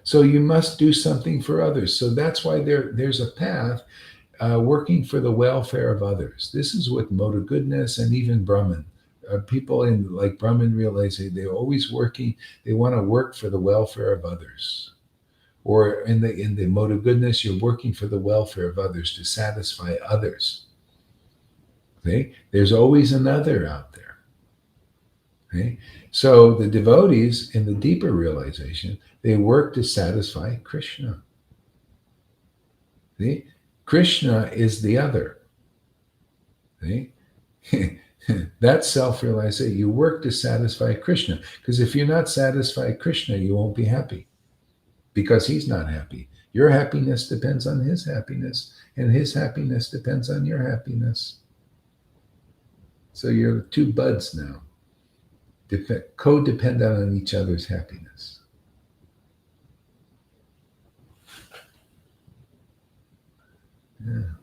so you must do something for others. So that's why there's a path working for the welfare of others. This is what Moda Goodness and even Brahman. People in like Brahman realize they're always working. They want to work for the welfare of others. Or in the mode of goodness, you're working for the welfare of others to satisfy others. Okay? There's always another out there. Okay? So the devotees in the deeper realization, they work to satisfy Krishna. See? Krishna is the other. See? That's self-realization. You work to satisfy Krishna. Because if you're not satisfied Krishna, you won't be happy. Because he's not happy. Your happiness depends on his happiness. And his happiness depends on your happiness. So you're two buds now. Codependent on each other's happiness. Yeah.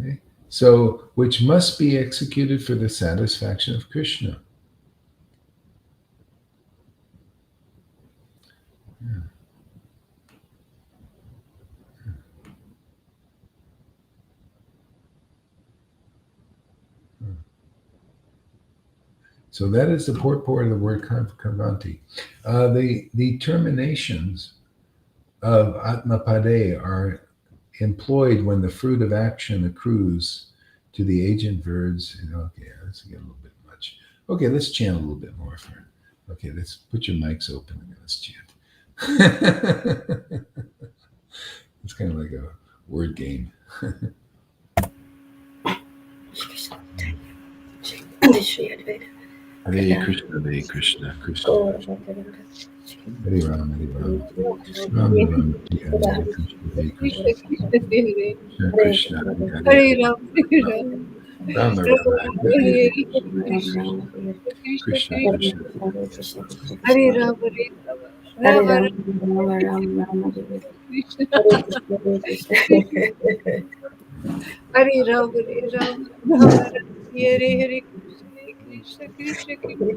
Okay. So, which must be executed for the satisfaction of Krishna. Yeah. So that is the purport of the word krivanti. The terminations of atmapade are employed when the fruit of action accrues to the agent verbs. Okay, let's get a little bit much. Okay, let's chant a little bit more. Okay, let's put your mics open and let's chant. It's kind of like a word game. Hare Krishna, Hare Krishna, Krishna. Hare Ram, Hare Ram. Ram, Ram, Hare Krishna, Hare Krishna. Krishna, Hare Ram, Hare Ram. Ram, Ram, Hare Krishna. Krishna, Krishna. Hare Ram, Hare Ram. Ram, Ram, Krishna. Hare Ram, Hare Ram. Ram, Ram, Hare Krishna, Krishna, Krishna.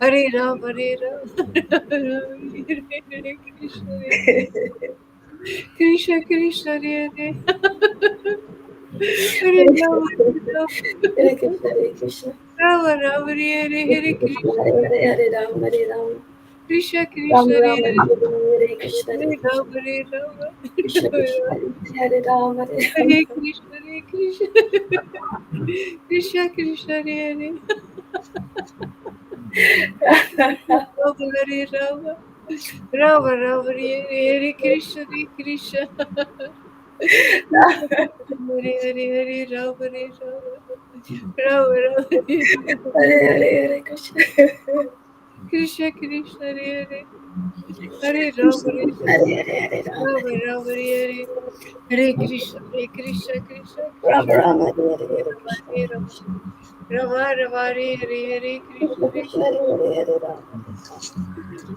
Hare Ram, Hare Ram. Hare Krishna, Krishna, Krishna, Hare Hare. Hare Rama, Hare Krishna, Hare Krishna. Rama Rama, Hare Hare Krishna, Krishna, Hare Hare, Hare Ram, Hare Ram. Krishna Ram Krishna, Ram, Hare Hare Hare, Hare Krishna, Hare Hare Krishna. Rama, Hare Rama, Krishna Krishna, Hare Hare, Ram, Hare Ram. Hare Krishna, Hare Krishna, Krishna Krishna, Hare Hare, Rama Hare Rama, Rama Rama, Hare Hare Krishna, Hare Krishna, Hare Hare, Hare Rama, Hare Rama, Rama Rama, Hare Hare, Hare Krishna. Krishna Krishna, Hare Hare, Hare Rama, Krishna Hare Krishna, Hare Hare, Hare Ram. Rama Rama, Hare Hare, Hare Krishna, Hare Krishna, Krishna Ram Krishna, Ram, Hare Hare, Hare Krishna, Hare Hare Rama, Krishna. Rama Rama, Hare Hare, Hare Krishna, Krishna Hare Krishna, Hare Hare, Hare Ram.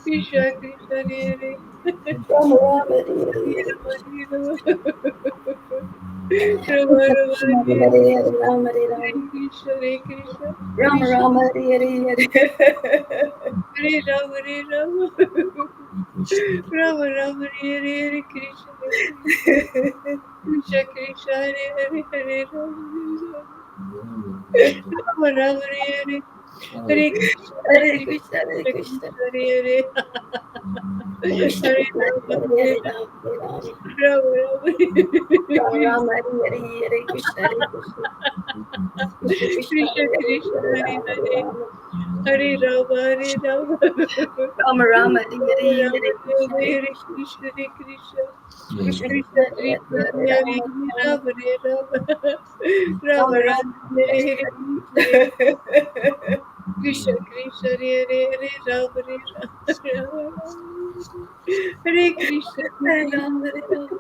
Krishna Krishna, Hare Hare, Ram Ram, Hare Hare, Hare Hare Rama, Krishna. Hare Rama, Rama Krishna Rama, Krishna, Hare Hare Hare, Hare, Ram, Hare Ram. Hare Krishna, Hare Krishna, Ram Krishna Ram, Hare Hare, Hare. Hare Rama, Hare Rama, Rama Rama, Hare Hare, Hare Krishna, Hare Krishna, Krishna Krishna, Hare Hare, Hare Rama, Rama Rama, Hare Hare, Hare Krishna, Hare Hare Krishna, Krishna, Hare Krishna. Hare Hare, Krishna Hare Krishna, Rama, Hare Hare Hare, Ram, Hare Ram. Rama Rama, Ram Ram, Hare Hare, Hare Krishna, Hare Krishna. Krishna Krishna, Krishna Hare Hare, Krishna, Hare Hare Ram, Hare Hare, Ram. Hare Rama, Hare Rama, Ram Ram, Hare Hare, Rama Hare Krishna, Hare Hare Hare, Krishna. Krishna Hare Krishna, Krishna Krishna Krishna, Hare Krishna, Hare, Hare Hare Hare, Ram, Hare Ram. Rama Hare Rama, Ram Rama Ram, Rama, Hare Hare Hare, Hare, Krishna Hare Krishna Krishna, Hare Hare, Hare Rama, Hare Rama, Hare Krishna, Hare Ram, Hare Ram.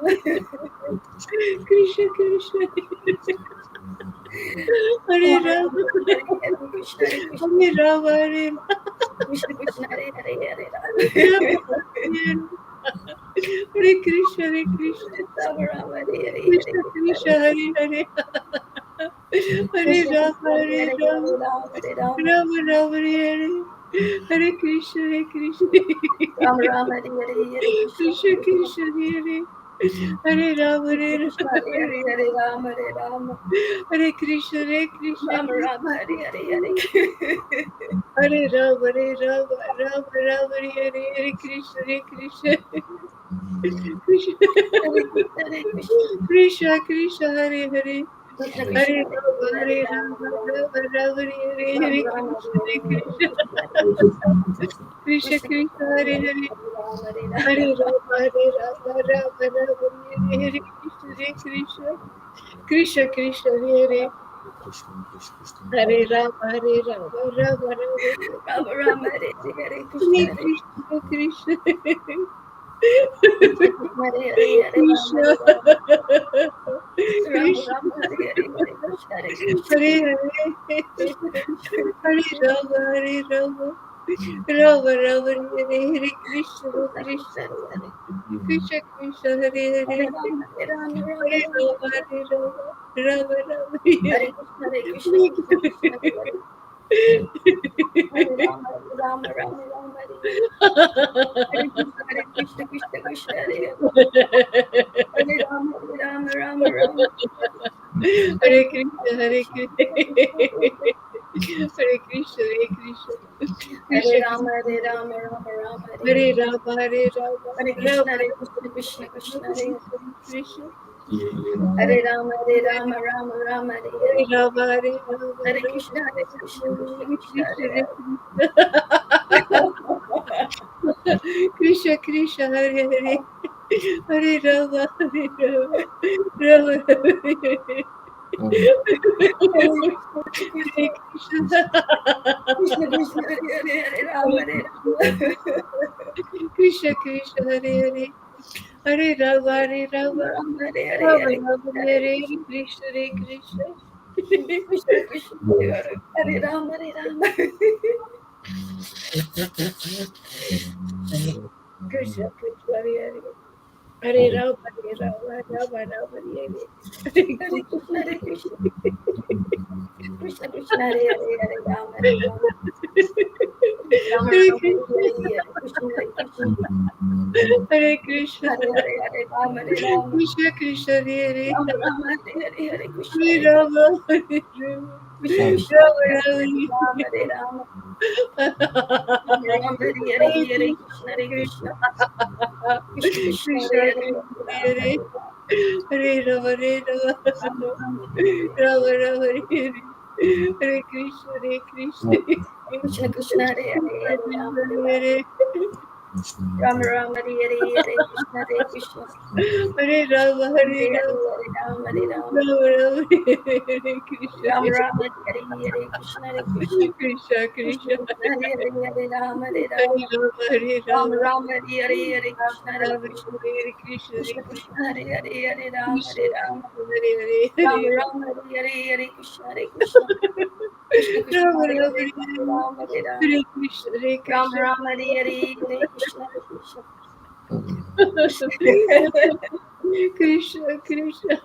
Krishna Krishna, Hare Ram Ram, Rama, Hare Hare, Krishna, Hare Krishna. Hare Rama, Hare Krishna Krishna, Hare Hare, Hare Ram. Hare Krishna, Hare Krishna, Ram Ram, Hare Hare, Hare Krishna Krishna, Krishna, Hare Hare, Hare Krishna Rama, Krishna, Hare Hare Hare, Rama, Hare Ram, Hare Ram. Rama Rama, Hare Hare, Hare Krishna, Hare Krishna, Ram Ram, Hare Hare, Hare Krishna, Krishna Hare Krishna. Krishna, Hare Hare, Hare Rama, Hare Krishna, Rama, Hare Hare, Hare Ram, Hare Ram. Hare Krishna, Hare Krishna, Ram Ram, Hare Hare, Hare. Hare Rama, Hare Rama, Rama Rama, Hare Hare, Hare Krishna, Hare Krishna, Krishna Hare Krishna, Hare Krishna. Krishna Krishna, Hare Hare, Krishna Hare Krishna, Hare Rama, Hare, Hare Hare Ram, Rama, Hare Ram. Rama Rama, Hare Hare, Ram Hare Ram, Hare Krishna, Hare, Hare Hare Krishna, Krishna, Hare Krishna Krishna, Krishna, Krishna, Hare Hare Hare, Hare, Hare Ram, Hare Ram. Hare Rama, Hare Rama, Rama Rama, Hare Hare, Krishna, Hare Krishna, Krishna Krishna, Hare Hare, Hare Rama, Hare Rama, Rama Rama, Ram Ram, Hare Hare, Hare Krishna, Hare Hare Krishna, Krishna Krishna, Krishna, Hare Hare, Hare Ram, Krishna, Hare Ram. Ram Krishna, Ram, Hare Hare, Hare Krishna, Hare Krishna. Hare Hare, Krishna Krishna, Hare Hare Krishna. Rama, Hare Rama, Rama Rama, Hare Hare, Krishna, Krishna Krishna, Krishna, Hare Hare. Krishna Krishna, Hare Hare, Hare Ram, Hare Ram, Ram Hare Ram, Rama, Hare Rama, Rama Rama, Hare Hare Krishna, Hare Krishna, Krishna Krishna, Hare Hare. Hare Ram, Hare Ram, Ram Ram, Hare Hare. Hare Krishna, Krishna Krishna, Hare Hare. Hare Ram, Ram Ram, Hare Hare Krishna, Krishna, Hare Krishna Krishna, Krishna, Hare Hare. Hare Krishna, Hare Krishna, Hare Krishna Ram, Krishna, Hare Ram, Ram Ram, Hare Hare Hare. Rama, Hare Rama, Hare Rama Krishna, Hare Rama, Krishna, Krishna Krishna, Hare Hare. Krishna, Hare Ram, Hare Ram, Ram Ram, Hare Hare Hare. Rama, Hare Rama, Hare Rama Krishna, Hare Krishna, Krishna Hare Krishna, Krishna, Hare Hare Hare. Krishna, Krishna, Hare Hare, Hare Rama, Hare Rama, Rama Rama, Hare Hare Krishna, Hare Krishna, Krishna, Krishna Krishna, Hare Hare, Hare Ram, Hare Ram. Krishna, Krishna, Hare Hare, Hare Rama, Hare Rama, Ram, Hare Hare, Rama Hare Rama, Krishna, Hare Hare Krishna. Krishna, Hare Krishna, Krishna Krishna, Hare Ram, Hare Ram. Krishna, Krishna, Hare Hare, Hare Rama, Hare Rama, Rama Rama, Hare Hare. Hare Krishna, Hare Krishna. Krishna Krishna, Hare Hare, Hare Rama, Hare Rama. Rama Hare Rama, Hare Hare, Hare Krishna, Hare Krishna. Hare Krishna, Hare Hare, Hare Rama, Hare Rama. Krishna Krishna, Hare Hare. Rama Rama, Hare Hare, Hare Krishna, Hare Hare Rama, Hare Rama, Krishna Krishna, Rama Hare Rama, Hare Rama. Rama Rama, Hare Hare, Hare Hare Krishna, Hare Krishna. Krishna Krishna, Krishna, Hare Hare, Krishna, Hare Rama, Hare Hare Hare Rama, Hare Rama, Rama. Rama Rama, Hare Hare. Rama Rama, Hare Hare. Hare Krishna, Hare Krishna, Krishna Krishna, Hare Hare, Hare Rama, Hare Rama. Hare Rama Rama, Hare Hare, Hare Krishna, Hare Krishna. Hare Rama, Hare Hare Hare, Rama, Hare Rama, Hare Rama. Rama Rama, Hare Krishna, Rama Rama, Hare Hare, Hare Krishna, Hare Krishna. Krishna, Krishna Krishna, Krishna, Hare Hare, Hare Rama, Hare Hare Rama. Rama, Hare Rama Rama, Rama, Hare Hare, Hare Krishna, Rama Hare Rama, Krishna. Hare Krishna, Krishna Hare Krishna, Krishna, Hare Hare, Hare Rama, Krishna, Hare Rama. Krishna, Hare Hare, Rama Hare Rama, Hare Hare, Hare Krishna, Hare Krishna. Krishna Krishna, Rama Hare Rama, Hare, Hare Rama, Hare Rama. Hare Krishna, Hare Rama Krishna. Rama, Hare Hare, Hare Krishna, Hare Krishna. Krishna, Krishna,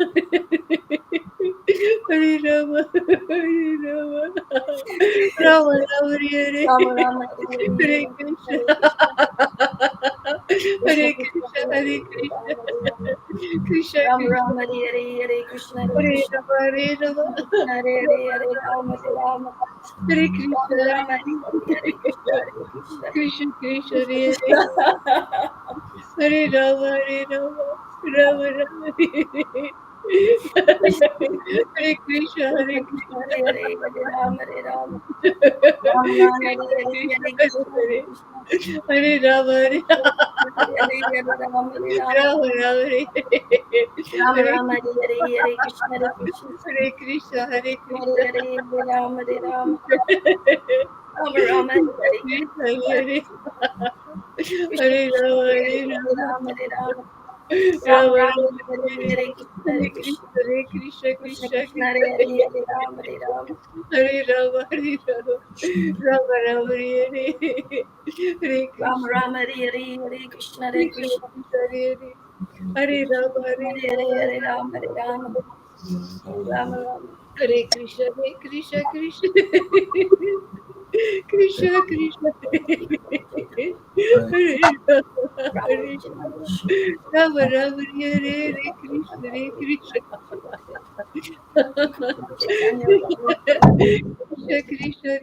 Hare Rama, Hare Rama, Rama Rama, Hare Rama Rama, Hare Hare, Hare Hare Krishna, Krishna, Hare Krishna. Krishna Hare Krishna, Krishna, Hare Hare Hare, Hare Krishna, Rama, Hare Rama. Krishna, Rama Krishna, Rama, Hare Hare, Hare Krishna, Hare Hare Krishna. Rama, Hare Rama, Krishna Krishna, Hare Hare, Hare Rama, Hare Rama. Hare Krishna, Rama Hare Rama, Hare Hare, Hare Krishna, Hare Krishna. Krishna, Krishna, Krishna Hare Krishna. Hare Rama, Hare Rama, Rama Rama, Hare Krishna, Hare Krishna Krishna, Krishna, Hare Hare, Hare Rama, Hare Rama. Rama Rama, Hare Krishna, Hare, Hare Krishna, Hare Krishna, Krishna. Hare Rama, Hare Hare Hare, Hare Rama, Hare Rama. Rama, Rama, Hare Rama Hare Rama, Hare Hare, Hare Krishna, Hare Krishna. Hare Krishna, Hare Hare Krishna, Hare, Hare Rama, Hare Rama. Krishna, Rama Rama, Hare Hare, Hare Krishna, Krishna, Hare Hare Krishna. Krishna Hare Krishna, Rama, Hare Hare Hare, Hare Rama, Rama, Hare Rama. Rama Rama Rama, Rama, Hare Hare, Hare Krishna, Hare Hare Krishna. Krishna, Hare Krishna, Krishna Krishna Krishna, Hare Krishna, Hare, Hare Rama, Hare Rama. Hare Rama, Hare Rama, Rama Rama, Hare Hare Rama Krishna, Rama, Hare Hare, Hare Krishna, Hare Krishna Krishna. Krishna, Hare Rama, Hare Hare Hare, Rama, Hare Rama, Hare Rama. Rama Rama. Hare Krishna, Hare Krishna, Krishna Krishna Krishna, Hare Rama, Rama Hare Krishna, Rama, Rama, Hare Hare Krishna, Hare Krishna, Chaitanya, Krishna Krishna,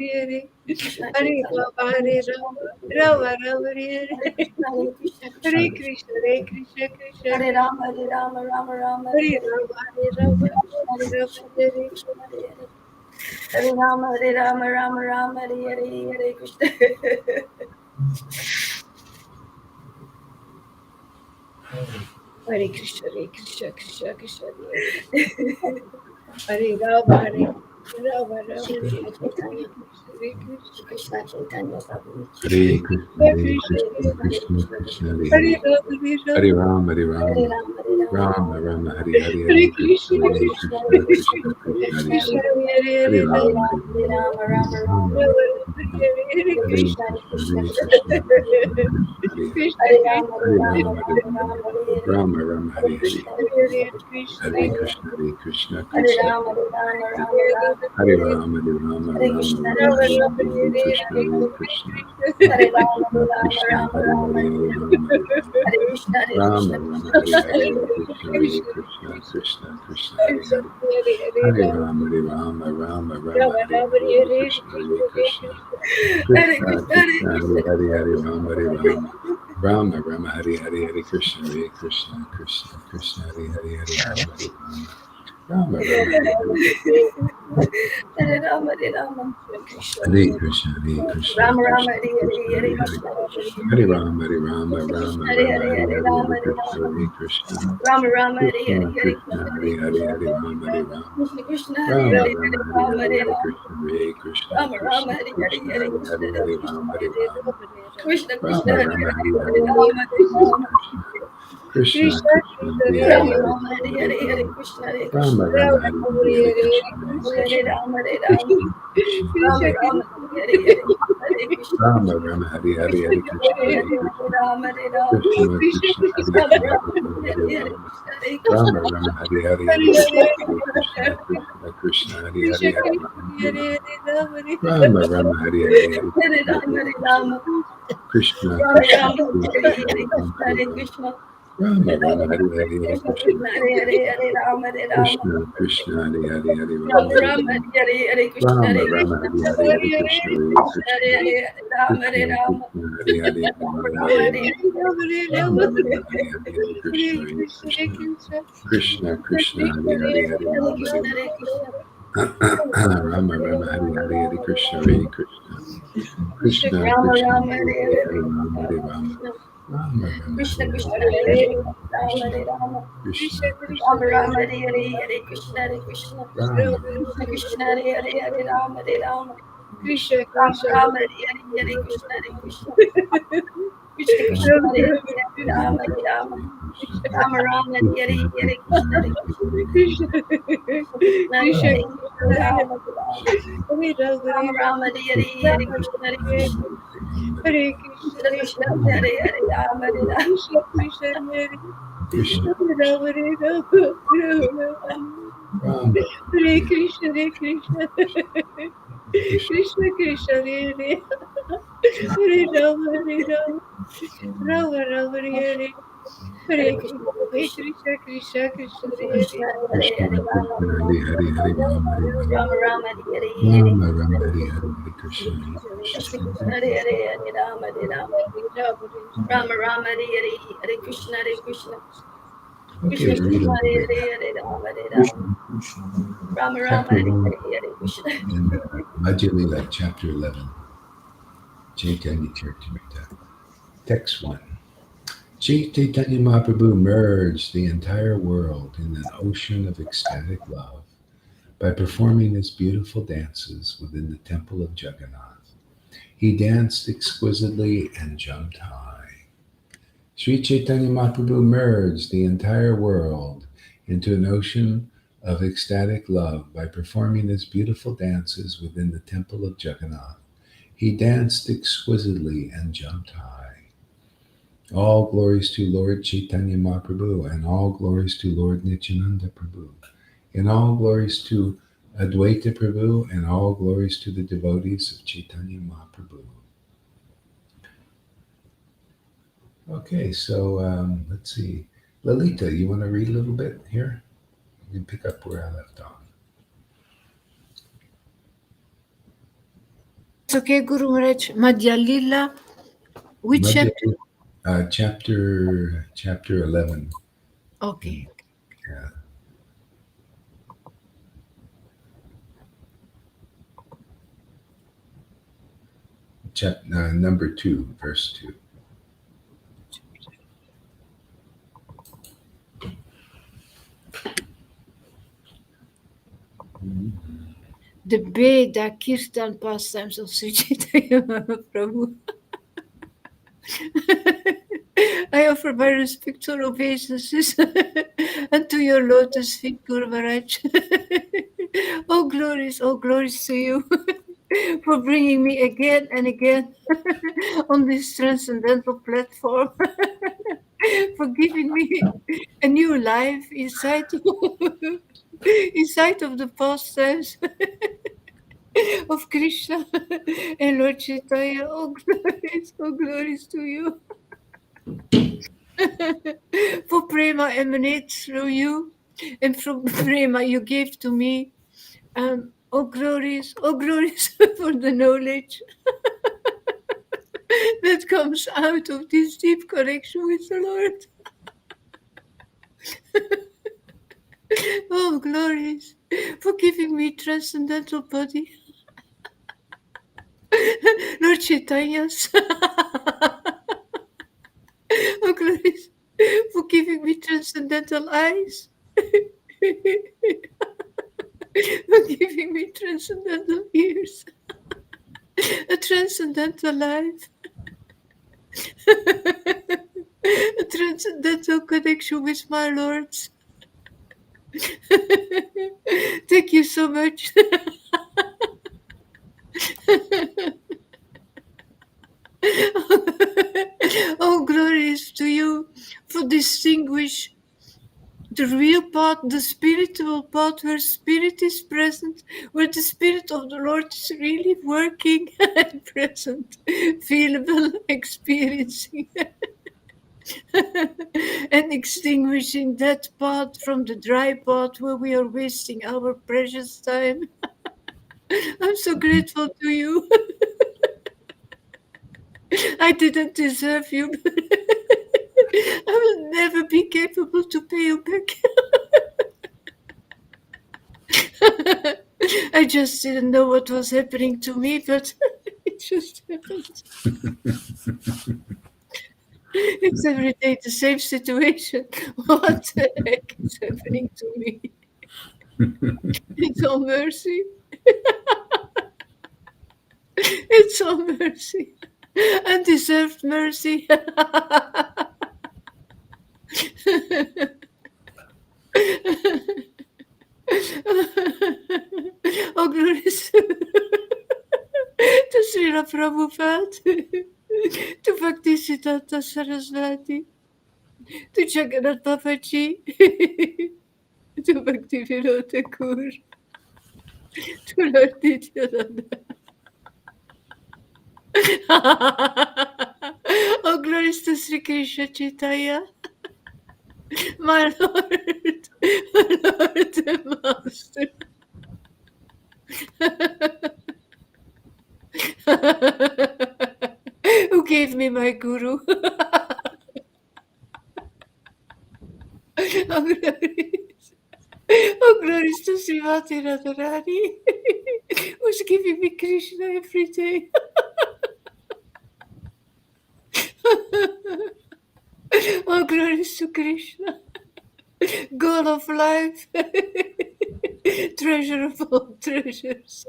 Hare Krishna Hare Chaitanya, Rama, Hare Rama, Rama Rama, Hare Hare Krishna, Hare Krishna, Krishna Hare Krishna. Krishna, Hare Krishna, Krishna Hare Krishna, Rama, Hare Rama, Rama Rama, Hare Hare Hare. Rama, Hare Rama, Hare Rama Krishna, Hare Krishna, Hare Hare. Hare Rama, Hare Rama, Rama Rama, Hare Hare, Hare Krishna. Hare Krishna, Hare Krishna, Krishna Krishna, Hare Rama, Hare Rama, Rama Shri Hare Krishna Chaitanya, Hare Shri Krishna Chaitanya Prabhu Hare Nityananda, Krishna, Hare Hare Krishna, Krishna, Hare Krishna Krishna, Krishna, Krishna Hare Hare Hare. Krishna, Rama, Hare Hare Rama, Ram, Hare Hare Ram, Rama, Hare Rama, Rama Rama Rama, Rama, Hare Hare, Hare Hare Krishna, Krishna, Hare Hare Krishna, Krishna, Hare Hare Krishna, Krishna Krishna, Hare Krishna, Hare Krishna, Krishna Hare. Hare Hare Hare, Hare Hare Ram, Rama, Hare Hare Ram, Rama, Hare Rama Ram, Rama, Hare Rama, Krishna, Hare Hare Hare Krishna, Krishna, Hare Krishna, Krishna, Hare Krishna Krishna, Krishna, Hare Krishna Hare. Krishna, Hare Hare. Krishna Hare Rama, Krishna, Hare Hare Rama, Ram, Hare Rama Ram, Rama, Hare Hare. Rama Rama, Hare Hare Hare. Krishna, Hare Krishna, Hare Krishna Krishna, Krishna, Hare Hare Hare Hare. Krishna, Hare Krishna, Hare Krishna Rama, Hare Krishna, Rama, Hare Hare. Rama Rama, Hare Hare Hare. Ram, Hare Rama, Hare Rama Krishna, Hare Rama, Hare Krishna, Hare, Krishna Hare Krishna, Krishna, Hare Hare Hare. Krishna. Hare Hare Rama, Krishna, Hare Rama, Krishna, Rama Hare Rama, Hare, Hare Hare Hare. Ram, Hare Ram. Hare Krishna, Hare Krishna, Rama Rama, Krishna Hare Krishna, Hare, Hare Hare Hare. Krishna, Hare Krishna, Krishna Krishna, Hare Hare. Hare Rama, Hare Rama, Rama Rama, Hare Hare, Hare Krishna, Hare Krishna. Hare Krishna Krishna, Hare Krishna, Krishna, Hare Hare, Krishna Hare Krishna, Rama, Hare Hare Hare. Rama. Rama Rama, Hare Hare, Hare Krishna, Hare Krishna, Krishna Krishna, Hare Hare, Hare Rama, Hare Rama. Rama Rama, Hare Hare. Hare Rama, Hare Rama. Hare Krishna, Hare Krishna, Rama Rama, Krishna Hare Hare, Krishna, Hare Hare Hare. Krishna, Hare Krishna. Hare Rama, Hare Rama, Krishna Rama Krishna, Hare Rama, Hare, Hare Hare Hare, Rama, Hare Hare Krishna, Rama. Hare Krishna. Rama Rama, Hare Hare, Krishna Hare Krishna, Krishna, Hare Hare Hare, Krishna. Hare Rama, Hare Rama. Krishna Krishna, Hare Rama Hare, Rama, Hare Hare Rama, Hare, Hare Hare Rama. Krishna, Hare Krishna, Rama Rama, Krishna Hare Hare, Krishna, Hare Hare Krishna, Hare, Hare Hare Krishna. Rama, Hare Rama. Krishna Krishna, Rama Hare Rama, Hare, Hare Hare Hare, Hare Rama, Hare Krishna, Hare Rama. Krishna. Krishna, Krishna, Krishna, Krishna, Hare Hare Hare, Hare Hare, Rama, Hare Hare Hare, Hare Rama, Krishna, Hare Rama, Krishna, Rama, Rama, Hare Rama, Hare, Hare Hare Hare, Krishna, Hare Hare Krishna, Rama, Hare Rama, Krishna, Krishna, Rama Krishna, Rama, Krishna, Hare Hare Krishna, Hare Rama, Krishna, Rama, Hare Hare, Krishna Hare Krishna, Krishna, Hare Hare Hare Krishna, Rama, Hare Rama, Krishna, Krishna, Krishna, Hare Krishna, Rama Hare, Rama, Hare Hare Hare, Hare Rama, Krishna, Hare Rama, Krishna, Rama, Hare Hare, Hare Hare Krishna, Hare, Hare Krishna, Krishna, Krishna, Hare Krishna, Hare, Krishna, Rama, Hare Hare, Rama, Hare Rama, Rama, Hare Hare, Hare Hare Krishna, Rama, Hare Hare Krishna, Rama, Krishna, Rama Krishna, Rama, Hare Hare Krishna, Hare Rama, Krishna, Hare Hare Rama, Krishna, Rama, Rama, Hare Hare, Hare Krishna Krishna, Krishna, Hare Hare Hare Rama, Hare Rama, Krishna, Krishna, Hare Hare, Hare Rama, Rama Hare Rama, Rama, Hare Hare Krishna, Rama, Hare Rama, Krishna, Hare Hare, Hare Krishna, Hare Krishna Krishna, Hare Hare Rama, Hare Krishna, Rama, Krishna, Hare Hare, Hare Rama Rama, Rama, Hare Hare Rama, Hare Rama, Rama, Hare Hare, Hare Krishna, Hare Krishna, Krishna, Krishna, Hare Hare, Hare Hare Rama, Hare Krishna, Hare Krishna, Rama, Rama, Rama, Hare Hare, Hare Krishna, Hare Krishna, Krishna, Rama Krishna, Rama, Hare Hare Hare, Hare Hare Rama, Hare Rama, Krishna, Rama, Rama, Krishna Hare Krishna, Hare, Hare Hare Hare Krishna, Rama, Krishna, Hare Rama, Krishna, Rama Krishna, Rama, Hare Hare Hare Krishna, Hare Krishna, Rama, Krishna Rama, Krishna, Hare Hare Hare Rama, Hare Rama, Krishna, Rama Krishna, Rama, Hare Hare Hare Krishna, Hare Krishna, Krishna Rama, Krishna, Rama, Hare Rama, Hare Hare Rama, Hare Krishna, Rama, Hare Krishna, Rama Rama, Hare Hare Krishna, Hare Krishna, Krishna, Hare Hare Krishna, Krishna, Krishna Hare Krishna, Hare Krishna, Rama, Hare Rama, Hare Rama, Rama Hare Rama, Rama, Hare Hare Hare Krishna, Hare Krishna, Hare Krishna, Krishna Hare Krishna, Hare Hare Rama, Hare Rama, Krishna, Krishna, Hare Krishna, Hare Rama, Hare Rama, Rama, Rama, Hare Krishna, Hare Krishna, Krishna, Krishna, Krishna, Hare Hare Rama, Hare Rama, Rama, Rama, Hare Hare Hare Krishna, Hare Krishna, Krishna, Krishna, Krishna, Krishna Hare Krishna, Hare Krishna, Hare Rama, Krishna, Hare Hare Rama, Hare, Hare Rama, Hare Rama, Rama Rama, Hare Hare Rama, Krishna, Rama, Hare Hare Hare, Krishna, Hare Krishna, Hare Krishna Krishna, Krishna, Hare Hare, Hare Rama, Hare Rama, Rama Rama, Hare Hare, Hare Krishna, Hare Krishna, Okay, Krishna we'll read a Krishna, little Hare bit. Hare, Hare Rama, Hare Rama, Rama Rama, Chapter Hare 1 Hare, Hare Krishna. in Madhya Lila, Chapter 11, Chaitanya Charitamrita. Text 1. Chaitanya Mahaprabhu merged the entire world in an ocean of ecstatic love by performing his beautiful dances within the temple of Jagannath. He danced exquisitely and jumped high. Sri Chaitanya Mahaprabhu merged the entire world into an ocean of ecstatic love by performing his beautiful dances within the temple of Jagannath. He danced exquisitely and jumped high. All glories to Lord Chaitanya Mahaprabhu, and all glories to Lord Nityananda Prabhu, and all glories to Advaita Prabhu, and all glories to the devotees of Chaitanya Mahaprabhu. Okay, so let's see. Lalita, you want to read a little bit here? You can pick up where I left off. It's okay, Guru Maharaj. Madhya Lila. Which Madhya, chapter? chapter 11. Okay. Yeah, number 2, verse 2. The Veda Kirtan pastimes of Sri Chaitanya Mahaprabhu. I offer my respectful obeisances unto your lotus feet, Guru Maharaj. Oh glories to you for bringing me again and again on this transcendental platform, for giving me a new life inside of the pastimes of Krishna and Lord Chaitanya. Oh glories to you. For prema emanates through you, and from prema you gave to me. Oh glories for the knowledge that comes out of this deep connection with the Lord. Oh glories for giving me transcendental body, Lord Chaitanya's. Oh glories for giving me transcendental eyes. For giving me transcendental ears, a transcendental life, a transcendental connection with my lords. Thank you so much. Oh, glories to you for distinguish the real part, the spiritual part, where spirit is present, where the spirit of the Lord is really working and present, feelable, experiencing, and extinguishing that part from the dry part where we are wasting our precious time. I'm so grateful to you. I didn't deserve you, but I will never be capable to pay you back. I just didn't know what was happening to me, but it just happened. It's every day the same situation. What the heck is happening to me? It's all mercy. It's all mercy. Undeserved mercy. Oh, glories to Srila Prabhupada, to Bhaktisiddhanta Saraswati, to Jagannath Babaji, to Bhakti Vinod Thakur, to Lord Nityananda. Oh, glories to Sri Krishna Chaitanya, my Lord, my Lord and Master. Who gave me my guru? Oh, glories. Oh, glories to Srimati Radharani, who's giving me Krishna every day. Oh, glories to Krishna, goal of life, treasure of all treasures.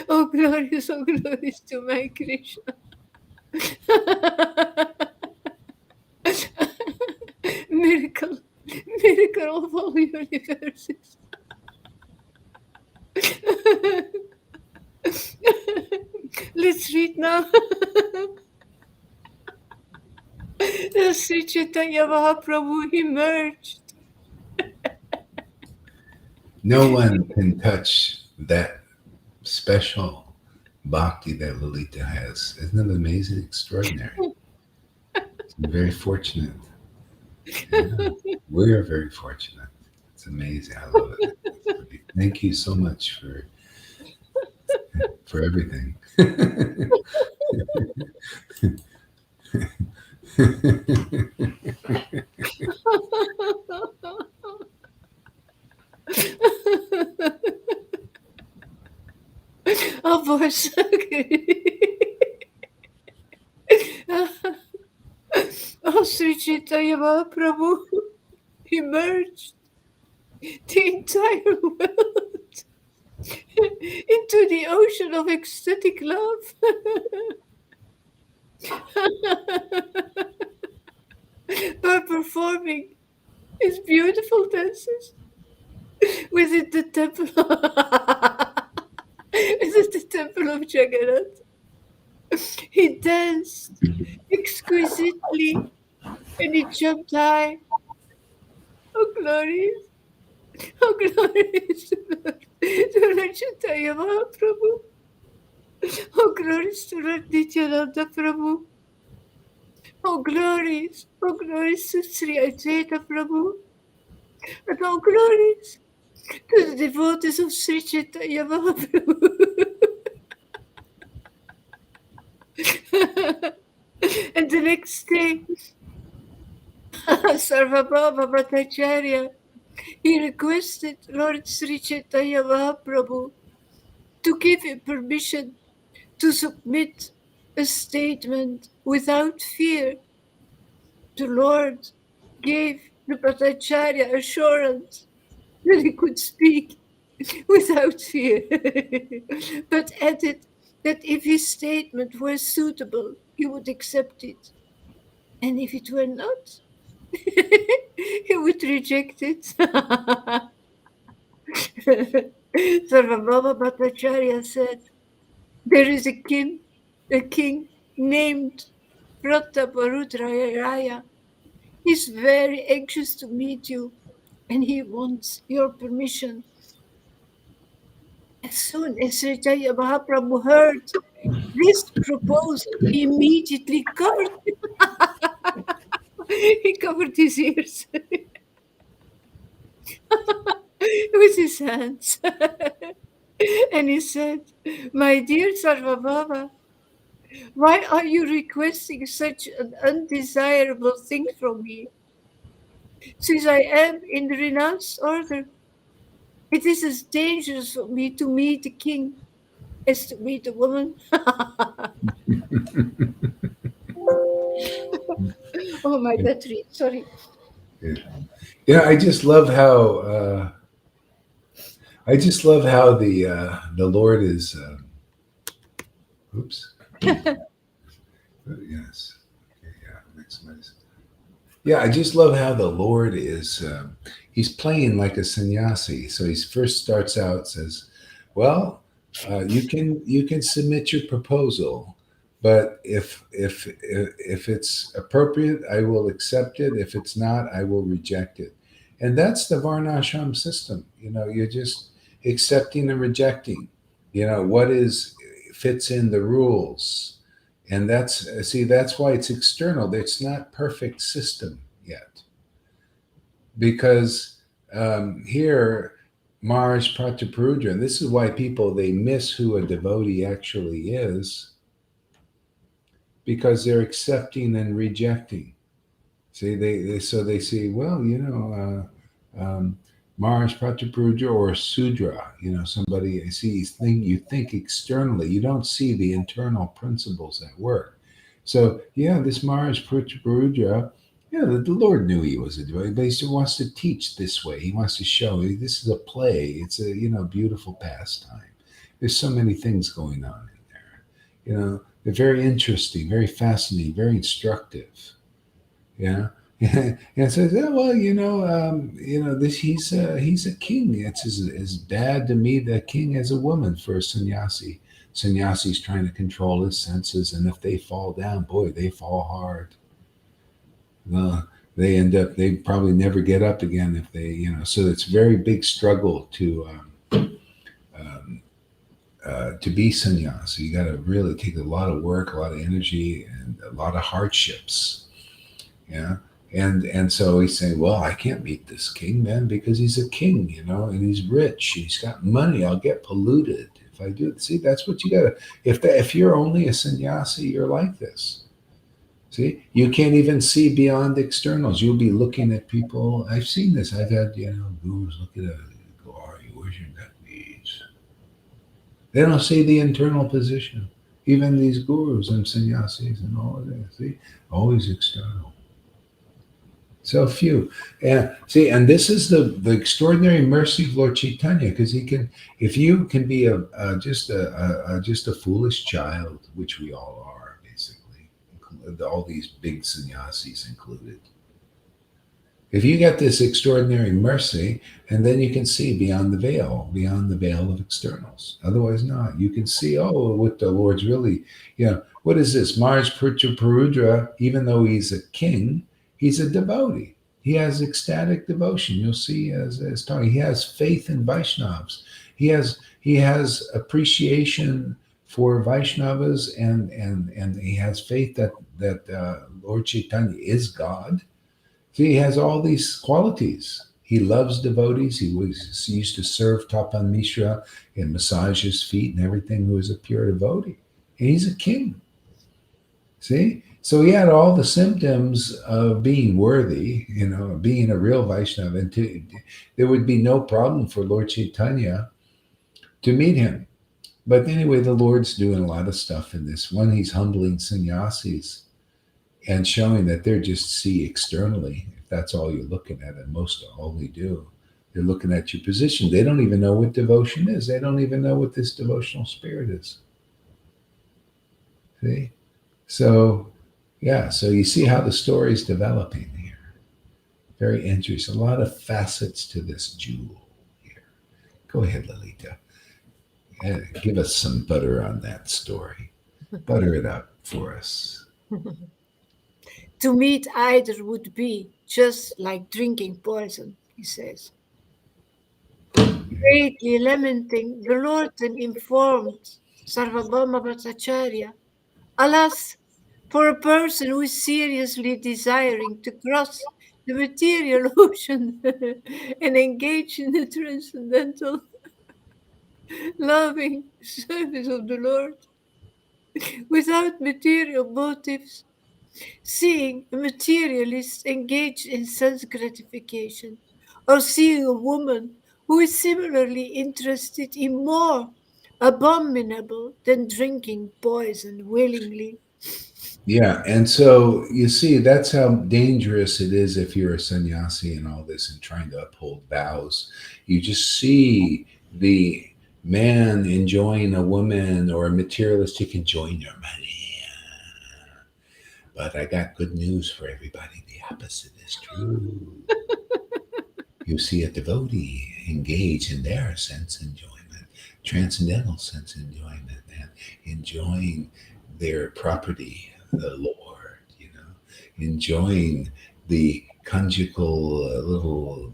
Oh, glories to my Krishna. Miracle, miracle of all universes. Let's read now. Sri Chaitanya Mahaprabhu emerged. No one can touch that special bhakti that Lolita has. Isn't it amazing? Extraordinary. I'm very fortunate. Yeah, we are very fortunate. It's amazing. I love it. Thank you so much for everything. Oh, voice. Oh, Sri Chaitanya Mahaprabhu emerged the entire world into the ocean of ecstatic love. By performing his beautiful dances within the temple, within the temple of Jagannath. He danced exquisitely and he jumped high. Oh, glories! Oh, glories to Lord Chaitanya Mahaprabhu! Oh, glories to Lord Nityananda Prabhu! Oh, glories to Sri Advaita Prabhu! And all glories to the devotees of Sri Chaitanya Mahaprabhu! And the next day, Sarvabhauma Bhattacharya, he requested Lord Sri Chaitanya Mahaprabhu to give him permission to submit a statement without fear. The Lord gave the Bhattacharya assurance that he could speak without fear, but added that if his statement were suitable he would accept it. And if it were not, he would reject it. Sarvabhauma Bhattacharya said, there is a king named Prataparudraya. He's very anxious to meet you and he wants your permission. As soon as Sri Chaitanya Mahaprabhu heard this proposal, he immediately covered he covered his ears with his hands. And he said, my dear Sarvabhauma, why are you requesting such an undesirable thing from me? Since I am in the renounced order, it is as dangerous for me to meet a king as to meet a woman. Oh, my battery, sorry. Yeah, I just love how the Lord is. Oops. Yes. Okay, yeah. Maximize. Yeah, I just love how the Lord is. He's playing like a sannyasi. So he first starts out says, "Well, you can submit your proposal, but if it's appropriate, I will accept it. If it's not, I will reject it." And that's the varnashram system. You're just accepting and rejecting. What is fits in the rules. And that's why it's external. It's not perfect system yet, because here Mars Prataparudra. This is why people they miss who a devotee actually is, because they're accepting and rejecting. See, they say, well, Mars Prataparudra or Sudra. Somebody you think externally, you don't see the internal principles at work. So yeah, this Mars Prataparudra, yeah, the Lord knew he was a devotee, but he still wants to teach this way. He wants to show this is a play. It's a beautiful pastime. There's so many things going on in there. They're very interesting, very fascinating, very instructive. Yeah. And says, yeah, well, this he's a king. It's as bad to me the king as a woman for a sannyasi. Sannyasi's trying to control his senses, and if they fall down, boy, they fall hard. Well, they probably never get up again if they, So it's a very big struggle to be sannyasi. You got to really take a lot of work, a lot of energy, and a lot of hardships. Yeah. And so he's saying, well, I can't meet this king, man, because he's a king, and he's rich. He's got money. I'll get polluted if I do it. See, that's what you got to, if you're only a sannyasi, you're like this. See, you can't even see beyond externals. You'll be looking at people. I've seen this. I've had, gurus look at go, are you wishing that needs? They don't see the internal position. Even these gurus and sannyasis and all of that. See, always external. So few. And see, and this is the extraordinary mercy of Lord Chaitanya, because he can, if you can be just a foolish child, which we all are, basically, all these big sannyasis included. If you get this extraordinary mercy, and then you can see beyond the veil of externals. Otherwise not. You can see, what the Lord's really, what is this? Mars Prataparudra, even though he's a king, he's a devotee. He has ecstatic devotion. You'll see as talking. He has faith in Vaishnavas. He has appreciation for Vaishnavas, and he has faith that Lord Chaitanya is God. See, he has all these qualities. He loves devotees. He used to serve Tapan Mishra and massage his feet and everything, who was a pure devotee. And he's a king. See? So he had all the symptoms of being worthy, being a real Vaishnava. And there would be no problem for Lord Chaitanya to meet him. But anyway, the Lord's doing a lot of stuff in this. One, he's humbling sannyasis and showing that they're just see externally. If that's all you're looking at, and most of all they do, they're looking at your position. They don't even know what devotion is. They don't even know what this devotional spirit is. See? So, yeah, so you see how the story is developing here. Very interesting. A lot of facets to this jewel here. Go ahead, Lolita. Give us some butter on that story. Butter it up for us. To meet either would be just like drinking poison, he says. Greatly lamenting, the Lord then informed Sarvabhauma Bhattacharya, alas, for a person who is seriously desiring to cross the material ocean and engage in the transcendental loving service of the Lord without material motives, seeing a materialist engaged in sense gratification, or seeing a woman who is similarly interested in more abominable than drinking poison willingly. Yeah, and so you see, that's how dangerous it is if you're a sannyasi and all this and trying to uphold vows. You just see the man enjoying a woman or a materialistic enjoying your money. But I got good news for everybody. The opposite is true. You see a devotee engage in their sense enjoyment, transcendental sense enjoyment, and enjoying their property, the Lord, enjoying the conjugal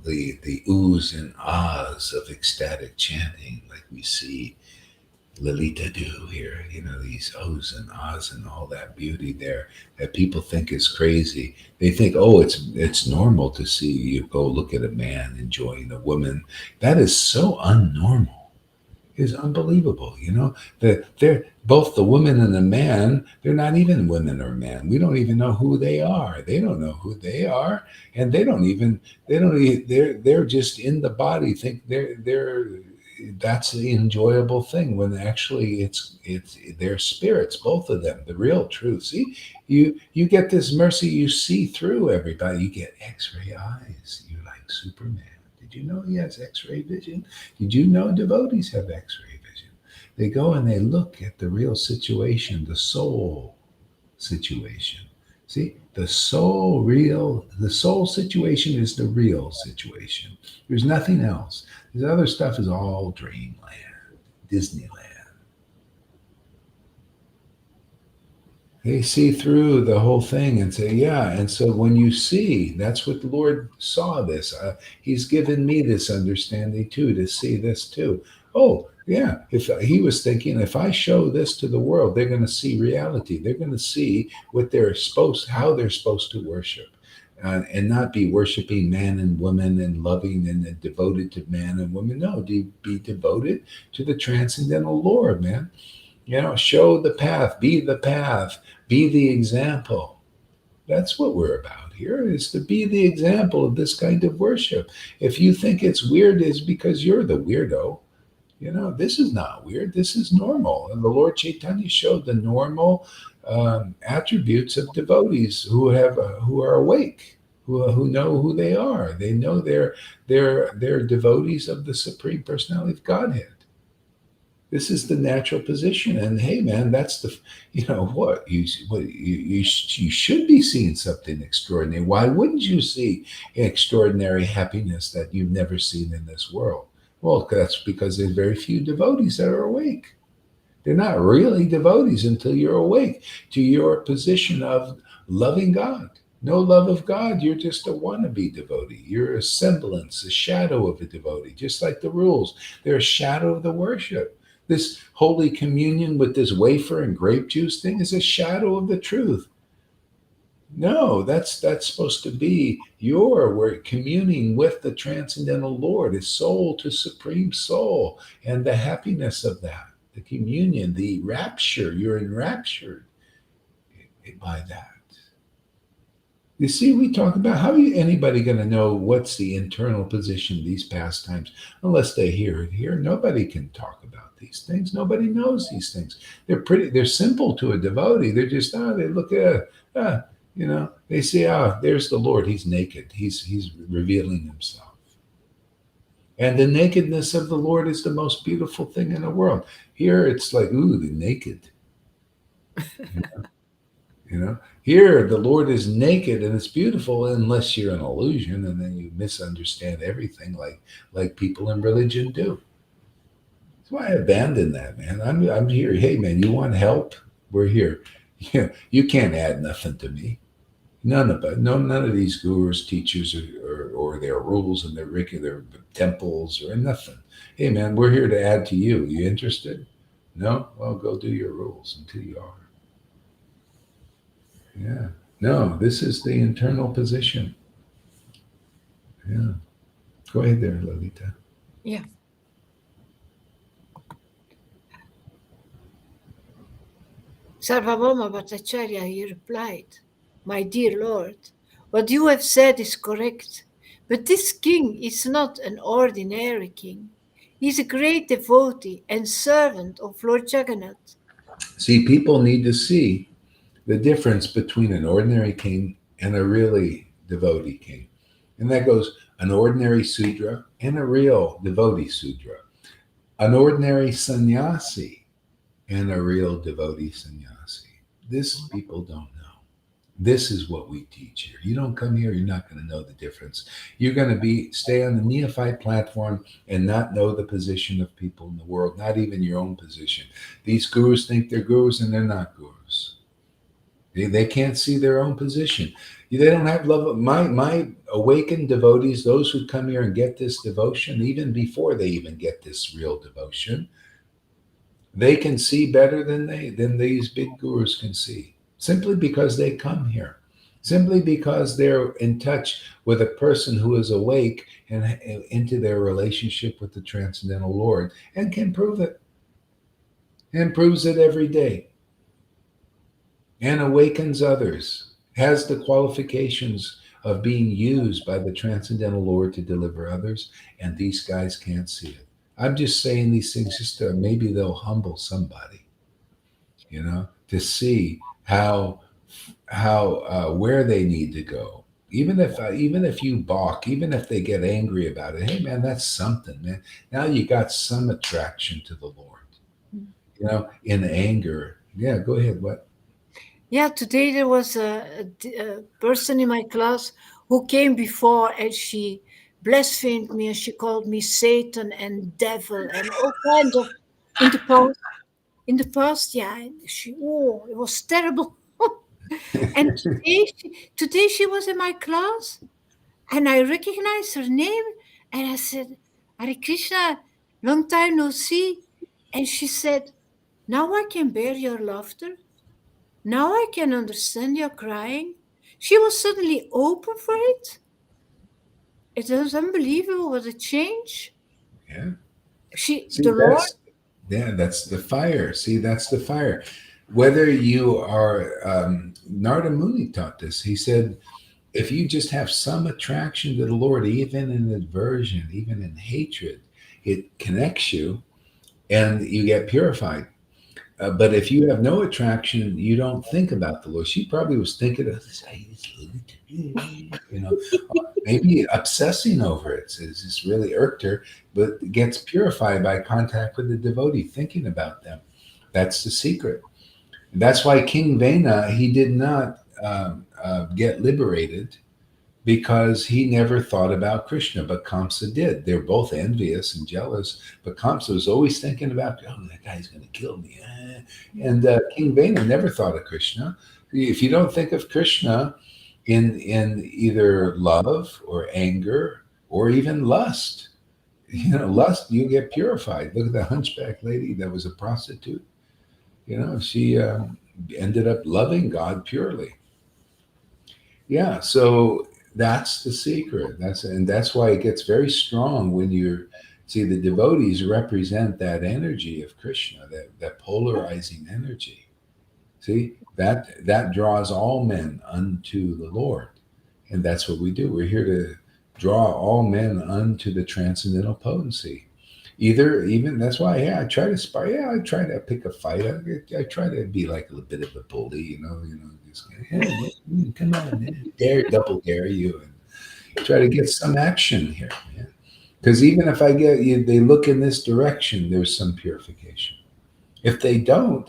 the oohs and ahs of ecstatic chanting, like we see Lolita do here, these ohs and ahs and all that beauty there that people think is crazy. They think, oh, it's normal to see you go look at a man enjoying a woman. That is so unnormal. It is unbelievable, that they're both the woman and the man, they're not even women or men. We don't even know who they are. They don't know who they are, and they're just in the body, think they're that's the enjoyable thing when actually it's their spirits, both of them, the real truth. See, you get this mercy, you see through everybody. You get x-ray eyes, you're like Superman. Did you know he has x-ray vision? Did you know devotees have x-ray vision? They go and they look at the real situation, the soul situation. See, the soul situation is the real situation. There's nothing else. This other stuff is all dreamland, Disneyland. They see through the whole thing and say, yeah. And so when you see, that's what the Lord saw this. He's given me this understanding too, to see this too. Oh, yeah. If he was thinking, if I show this to the world, they're going to see reality. They're going to see how they're supposed to worship. And not be worshiping man and woman and loving and devoted to man and woman. No, be devoted to the transcendental Lord, man. Show the path, be the example. That's what we're about here, is to be the example of this kind of worship. If you think it's weird, it's because you're the weirdo. This is not weird. This is normal. And the Lord Chaitanya showed the normal attributes of devotees who are awake, who know who they are. They know they're devotees of the Supreme Personality of Godhead. This is the natural position, and hey, man, that's you should be seeing something extraordinary. Why wouldn't you see extraordinary happiness that you've never seen in this world? Well, that's because there's very few devotees that are awake. They're not really devotees until you're awake to your position of loving God. No love of God, you're just a wannabe devotee. You're a semblance, a shadow of a devotee, just like the rules. They're a shadow of the worship. This Holy Communion with this wafer and grape juice thing is a shadow of the truth. No, that's supposed to be we're communing with the transcendental Lord, his soul to supreme soul, and the happiness of that, the communion, the rapture. You're enraptured by that. You see, we talk about how anybody going to know what's the internal position of these pastimes unless they hear it here. Nobody can talk about these things. Nobody knows these things. They're simple to a devotee. They're just, they look at, they say, there's the Lord. He's naked. He's revealing himself. And the nakedness of the Lord is the most beautiful thing in the world. Here it's like, ooh, the naked. You know, here the Lord is naked and it's beautiful unless you're an illusion, and then you misunderstand everything like people in religion do. That's why I abandoned that, man. I'm here. Hey, man, you want help? We're here. Yeah, you can't add nothing to me. None of it. No, none of these gurus, teachers, or their rules and their temples or nothing. Hey, man, we're here to add to you. You interested? No? Well, go do your rules until you are. Yeah. No, this is the internal position. Yeah. Go ahead there, Lolita. Yeah. Sarvabhauma Bhattacharya, he replied, "My dear Lord, what you have said is correct, but this king is not an ordinary king. He is a great devotee and servant of Lord Jagannath." See, people need to see the difference between an ordinary king and a really devotee king. And that goes an ordinary Sudra and a real devotee Sudra, an ordinary sannyasi and a real devotee sannyasi. This people don't know. This is what we teach here. You don't come here, you're not going to know the difference. You're going to stay on the neophyte platform and not know the position of people in the world, not even your own position. These gurus think they're gurus and they're not gurus. They can't see their own position. They don't have love. My awakened devotees, those who come here and get this devotion, even before they even get this real devotion, they can see better than these big gurus can see, simply because they come here, simply because they're in touch with a person who is awake and into their relationship with the Transcendental Lord and can prove it, and proves it every day, and awakens others, has the qualifications of being used by the Transcendental Lord to deliver others, and these guys can't see it. I'm just saying these things just to maybe they'll humble somebody, to see how where they need to go. Even if you balk, even if they get angry about it, hey man, that's something, man. Now you got some attraction to the Lord, in anger. Yeah, go ahead. What? Yeah, today there was a person in my class who came before and she blasphemed me and she called me Satan and devil and all kinds of in the past. In the past, yeah, it was terrible. And today she was in my class and I recognized her name and I said, Hare Krishna, long time no see. And she said, now I can bear your laughter. Now I can understand your crying. She was suddenly open for it. It was unbelievable what a change. Yeah. The See, Lord. that's the fire. See, that's the fire. Whether you are, Narada Muni taught this. He said, if you just have some attraction to the Lord, even in aversion, even in hatred, it connects you and you get purified. But if you have no attraction, you don't think about the Lord. She probably was thinking of this, maybe obsessing over it. It's just really irked her, but gets purified by contact with the devotee, thinking about them. That's the secret. That's why King Vena, he did not get liberated because he never thought about Krishna, but Kamsa did. They're both envious and jealous, but Kamsa was always thinking about, that guy's going to kill me. And King Vena never thought of Krishna. If you don't think of Krishna in either love or anger or even lust, lust, you get purified. Look at the hunchback lady that was a prostitute. She ended up loving God purely. Yeah, so that's the secret. That's why it gets very strong when the devotees represent that energy of Krishna, that polarizing energy. See, that draws all men unto the Lord. And that's what we do. We're here to draw all men unto the transcendental potency. Even that's why, I try to spar. I try to pick a fight. I try to be like a little bit of a bully, just come on, double dare you, and try to get some action here, man. Because even if they look in this direction, there's some purification. If they don't,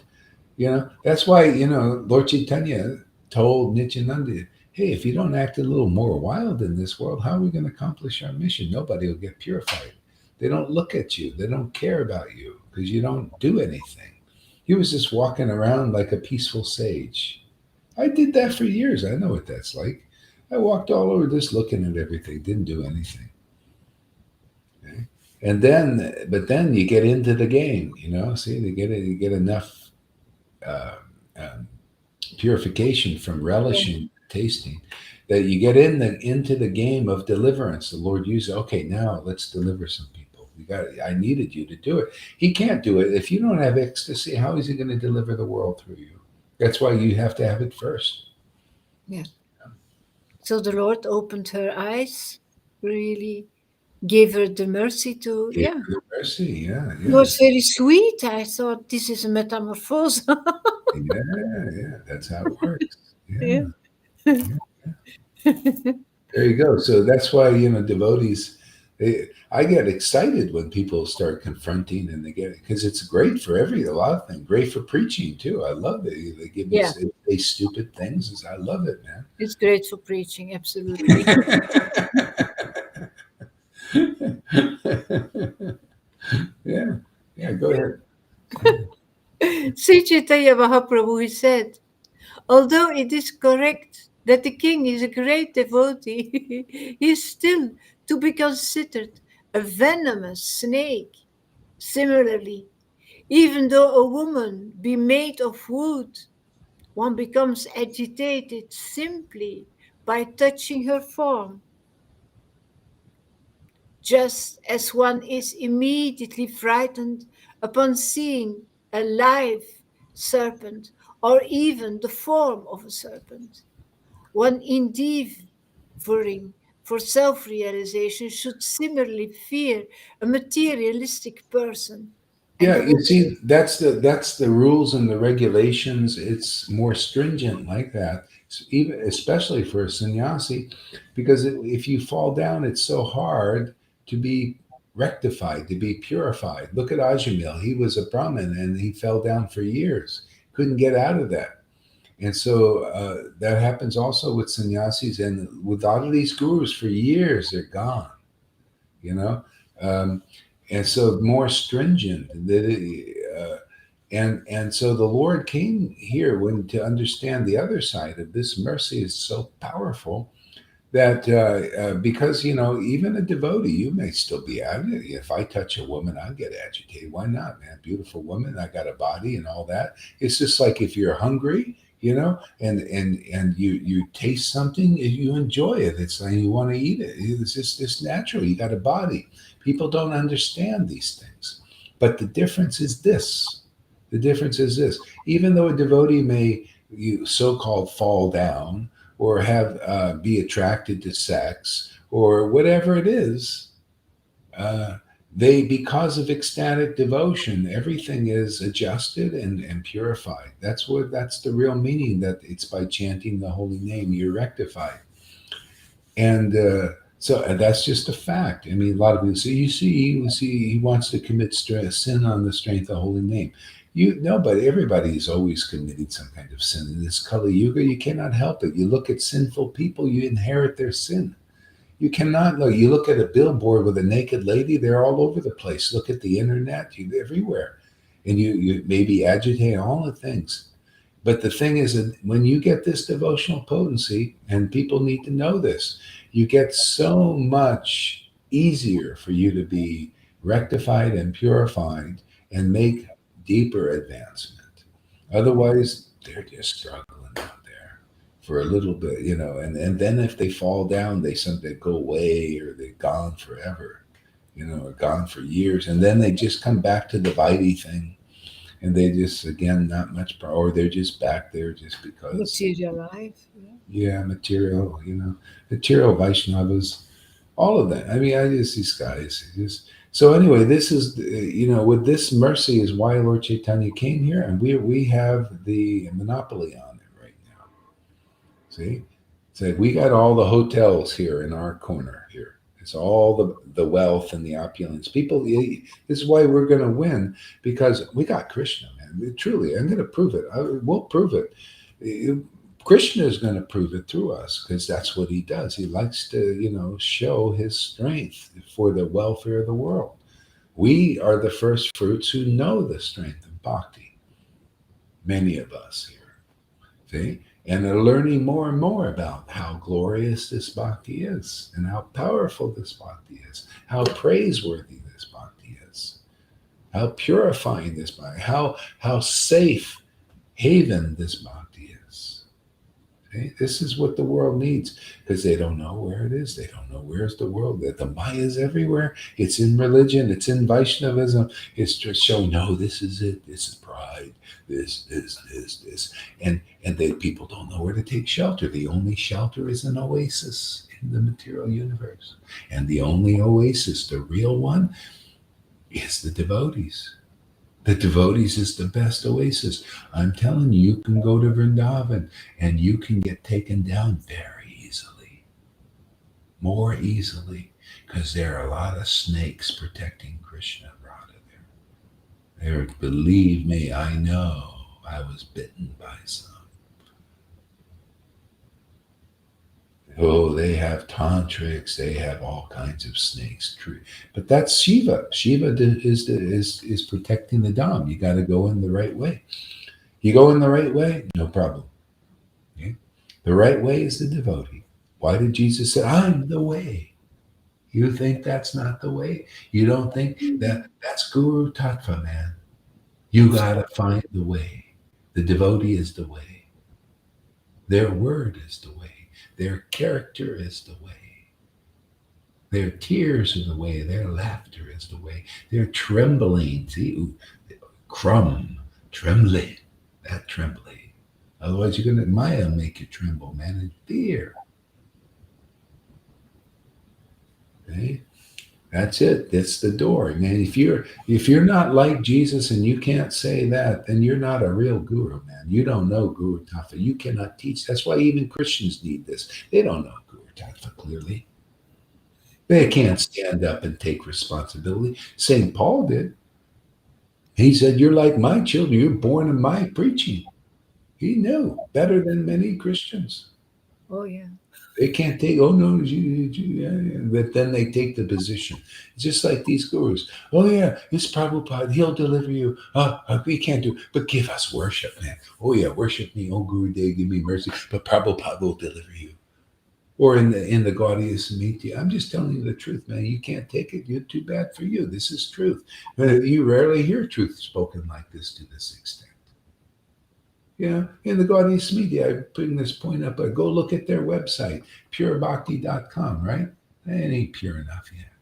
that's why Lord Chaitanya told Nityananda, hey, if you don't act a little more wild in this world, how are we going to accomplish our mission? Nobody will get purified. They don't look at you. They don't care about you because you don't do anything. He was just walking around like a peaceful sage. I did that for years. I know what that's like. I walked all over just looking at everything, didn't do anything. Okay? And then, but then you get into the game, see, you get enough uh, um, purification from relishing, tasting, that you get into the game of deliverance. The Lord uses, okay, now let's deliver some people. I needed you to do it. He can't do it. If you don't have ecstasy, how is he going to deliver the world through you? That's why you have to have it first. Yeah. So the Lord opened her eyes, really gave her the mercy to, Give her the mercy, yeah. It was very sweet. I thought, this is a metamorphose. Yeah, that's how it works. Yeah. There you go. So that's why, devotees, I get excited when people start confronting and they get it because it's great for a lot of things. Great for preaching too. I love it. They give me say stupid things. I love it, man. It's great for preaching, absolutely. Yeah, go ahead. Sri Chaitanya Mahaprabhu, he said, although it is correct that the king is a great devotee, he is still to be considered a venomous snake. Similarly, even though a woman be made of wood, one becomes agitated simply by touching her form, just as one is immediately frightened upon seeing a live serpent or even the form of a serpent. One endeavoring for self-realization should similarly fear a materialistic person. Yeah, you see, that's the rules and the regulations. It's more stringent like that, even especially for a sannyasi, because if you fall down, it's so hard to be rectified, to be purified. Look at Ajamil; he was a Brahmin and he fell down for years, couldn't get out of that. And so that happens also with sannyasis and with a lot of these gurus. For years, they're gone. You know. And so more stringent. And so the Lord came here to understand the other side of this. Mercy is so powerful that because even a devotee, you may still be at it. If I touch a woman, I get agitated. Why not, man? Beautiful woman, I got a body and all that. It's just like if you're hungry, and you taste something, you enjoy it. It's like you want to eat it. It's just natural. You got a body. People don't understand these things. But the difference is this. The difference is this. Even though a devotee may so-called fall down or have be attracted to sex or whatever it is, because of ecstatic devotion, everything is adjusted and purified. That's the real meaning, that it's by chanting the holy name you're rectified. And so that's just a fact. I mean, a lot of people say, you see, he wants to commit sin on the strength of the holy name. But everybody's always committing some kind of sin. In this Kali Yuga, you cannot help it. You look at sinful people, you inherit their sin. You cannot look. You look at a billboard with a naked lady, they're all over the place. Look at the internet, everywhere. And you maybe agitate all the things. But the thing is that when you get this devotional potency, and people need to know this, you get so much easier for you to be rectified and purified and make deeper advancement. Otherwise, they're just struggling out there for a little bit, and then if they fall down, they go away, or they're gone forever, or gone for years. And then they just come back to the Vaidhi thing. And they just, again, not much power, or they're just back there just because. Material life. Yeah, material, material Vaishnavas, all of that. I mean, these guys, so anyway, this is, with this mercy is why Lord Chaitanya came here, and we have the monopoly on it right now. See? It's like we got all the hotels here in our corner here. It's all the wealth and the opulence. People, this is why we're going to win, because we got Krishna, man. Truly, I'm going to prove it. We'll prove it. Krishna is going to prove it through us because that's what he does. He likes to, show his strength for the welfare of the world. We are the first fruits who know the strength of bhakti. Many of us here. See? And are learning more and more about how glorious this bhakti is and how powerful this bhakti is, how praiseworthy this bhakti is, how purifying this bhakti, how safe haven this bhakti is. Okay? This is what the world needs because they don't know where it is. They don't know where's the world. That the Maya is everywhere. It's in religion. It's in Vaishnavism. It's just showing, no, this is it. This is pride. This. And people don't know where to take shelter. The only shelter is an oasis in the material universe. And the only oasis, the real one, is the devotees. The devotees is the best oasis. I'm telling you, you can go to Vrindavan and you can get taken down very easily. More easily. Because there are a lot of snakes protecting Krishna and Radha there. Believe me, I know. I was bitten by some. Oh, they have tantrics. They have all kinds of snakes. But that's Shiva. Shiva is protecting the Dham. You got to go in the right way. You go in the right way, no problem. Okay? The right way is the devotee. Why did Jesus say, I'm the way? You think that's not the way? You don't think that's Guru Tattva, man. You got to find the way. The devotee is the way. Their word is the way. Their character is the way. Their tears are the way. Their laughter is the way. Their trembling, see, trembling, that trembling. Otherwise, you're going to, Maya make you tremble, man, in fear. Okay? That's it. That's the door, man. If you're not like Jesus and you can't say that, then you're not a real guru, man. You don't know Guru Tattva. You cannot teach. That's why even Christians need this. They don't know Guru Tattva clearly. They can't stand up and take responsibility. St. Paul did. He said, "You're like my children. You're born in my preaching." He knew better than many Christians. Oh, yeah. They can't take, oh no, but then they take the position. It's just like these gurus. Oh yeah, it's Prabhupada, he'll deliver you. We can't do it, but give us worship, man. Oh yeah, worship me, oh Guru Dev, give me mercy, but Prabhupada will deliver you. Or in the Gaudiya Samiti, I'm just telling you the truth, man. You can't take it. You're too bad for you. This is truth. You rarely hear truth spoken like this to this extent. Yeah, in the Gaudiya Samiti, I'm putting this point up. Go look at their website, purebhakti.com, right? It ain't pure enough yet.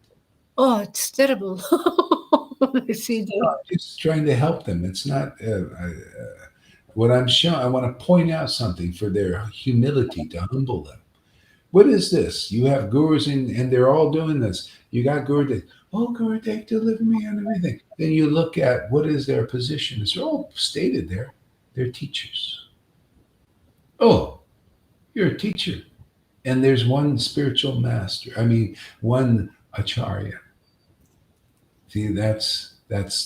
Oh, it's terrible. I see that. I'm just trying to help them. It's not what I'm showing. I want to point out something for their humility to humble them. What is this? You have gurus and they're all doing this. You got Guru Dev. Oh, Guru Dev, deliver me and everything. Then you look at what is their position. It's all stated there. They're teachers. Oh, you're a teacher. And there's one spiritual master. One acharya. See, that's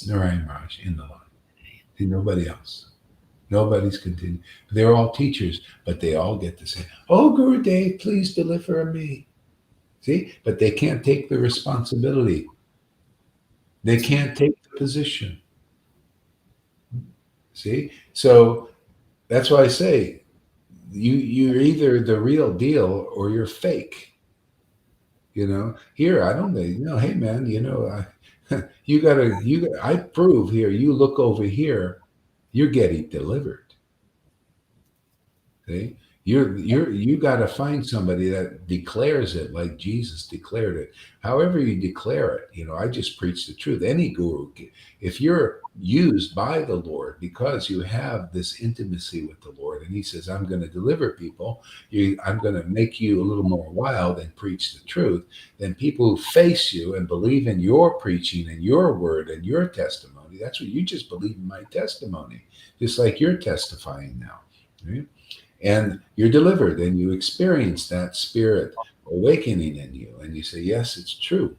Narayan Raj in the line. See, nobody else. Nobody's continuing. They're all teachers, but they all get to say, oh, Guru Dev, please deliver me. See, but they can't take the responsibility. They can't take the position. See, so that's why I say you're either the real deal or you're fake. Here I don't know. Hey man, I prove here. You look over here, you're getting delivered. See, you got to find somebody that declares it like Jesus declared it. However you declare it, I just preach the truth. Any guru, if you're used by the Lord because you have this intimacy with the Lord, and He says, "I'm going to deliver people. I'm going to make you a little more wild and preach the truth." Then people who face you and believe in your preaching and your word and your testimony, that's what you just believe in my testimony, just like you're testifying now. Right? And you're delivered and you experience that spirit awakening in you. And you say, yes, it's true.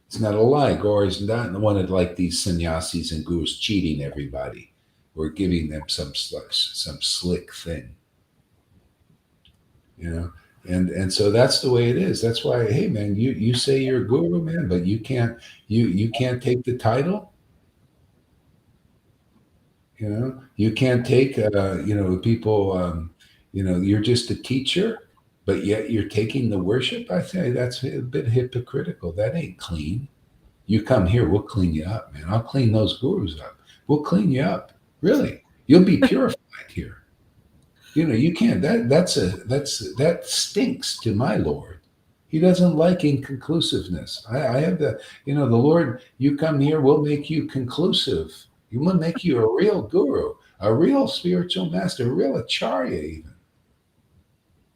It's not a lie. Gaur is not one of like these sannyasis and gurus cheating everybody or giving them some slick thing. you know. And so that's the way it is. That's why, hey man, you say you're a guru, man, but you can't take the title. You know, you can't take people. You're just a teacher, but yet you're taking the worship. I say that's a bit hypocritical. That ain't clean. You come here, we'll clean you up, man. I'll clean those gurus up. We'll clean you up. Really, you'll be purified here. You can't. That stinks to my Lord. He doesn't like inconclusiveness. I have the Lord. You come here, we'll make you conclusive. We will make you a real guru, a real spiritual master, a real acharya. Even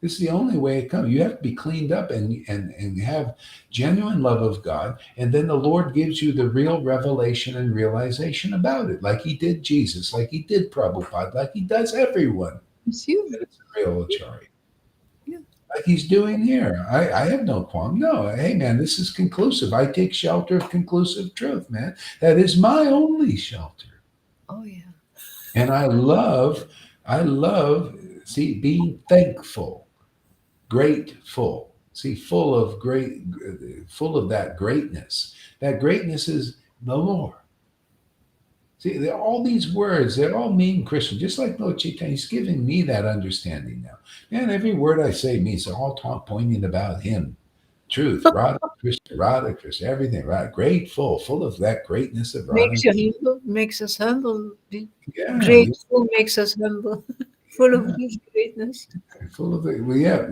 this is the only way it comes. You have to be cleaned up and have genuine love of God, and then the Lord gives you the real revelation and realization about it, like He did Jesus, like He did Prabhupada, like He does everyone. It's you. It's a real acharya. Yeah. Like He's doing here. I have no qualm. No, hey man, this is conclusive. I take shelter of conclusive truth, man. That is my only shelter. Oh yeah. And I love, being thankful, grateful. See, full of that greatness. That greatness is the Lord. See, all these words, they all mean Christian, just like Lord Chaitanya. He's giving me that understanding now. Man, every word I say means they're all pointing about Him. Truth, Radha Krishna, everything, right? Grateful, full of that greatness of Radha. Makes us humble. Yeah, Grateful makes us humble. Full of His greatness. Full of it. Well, yeah,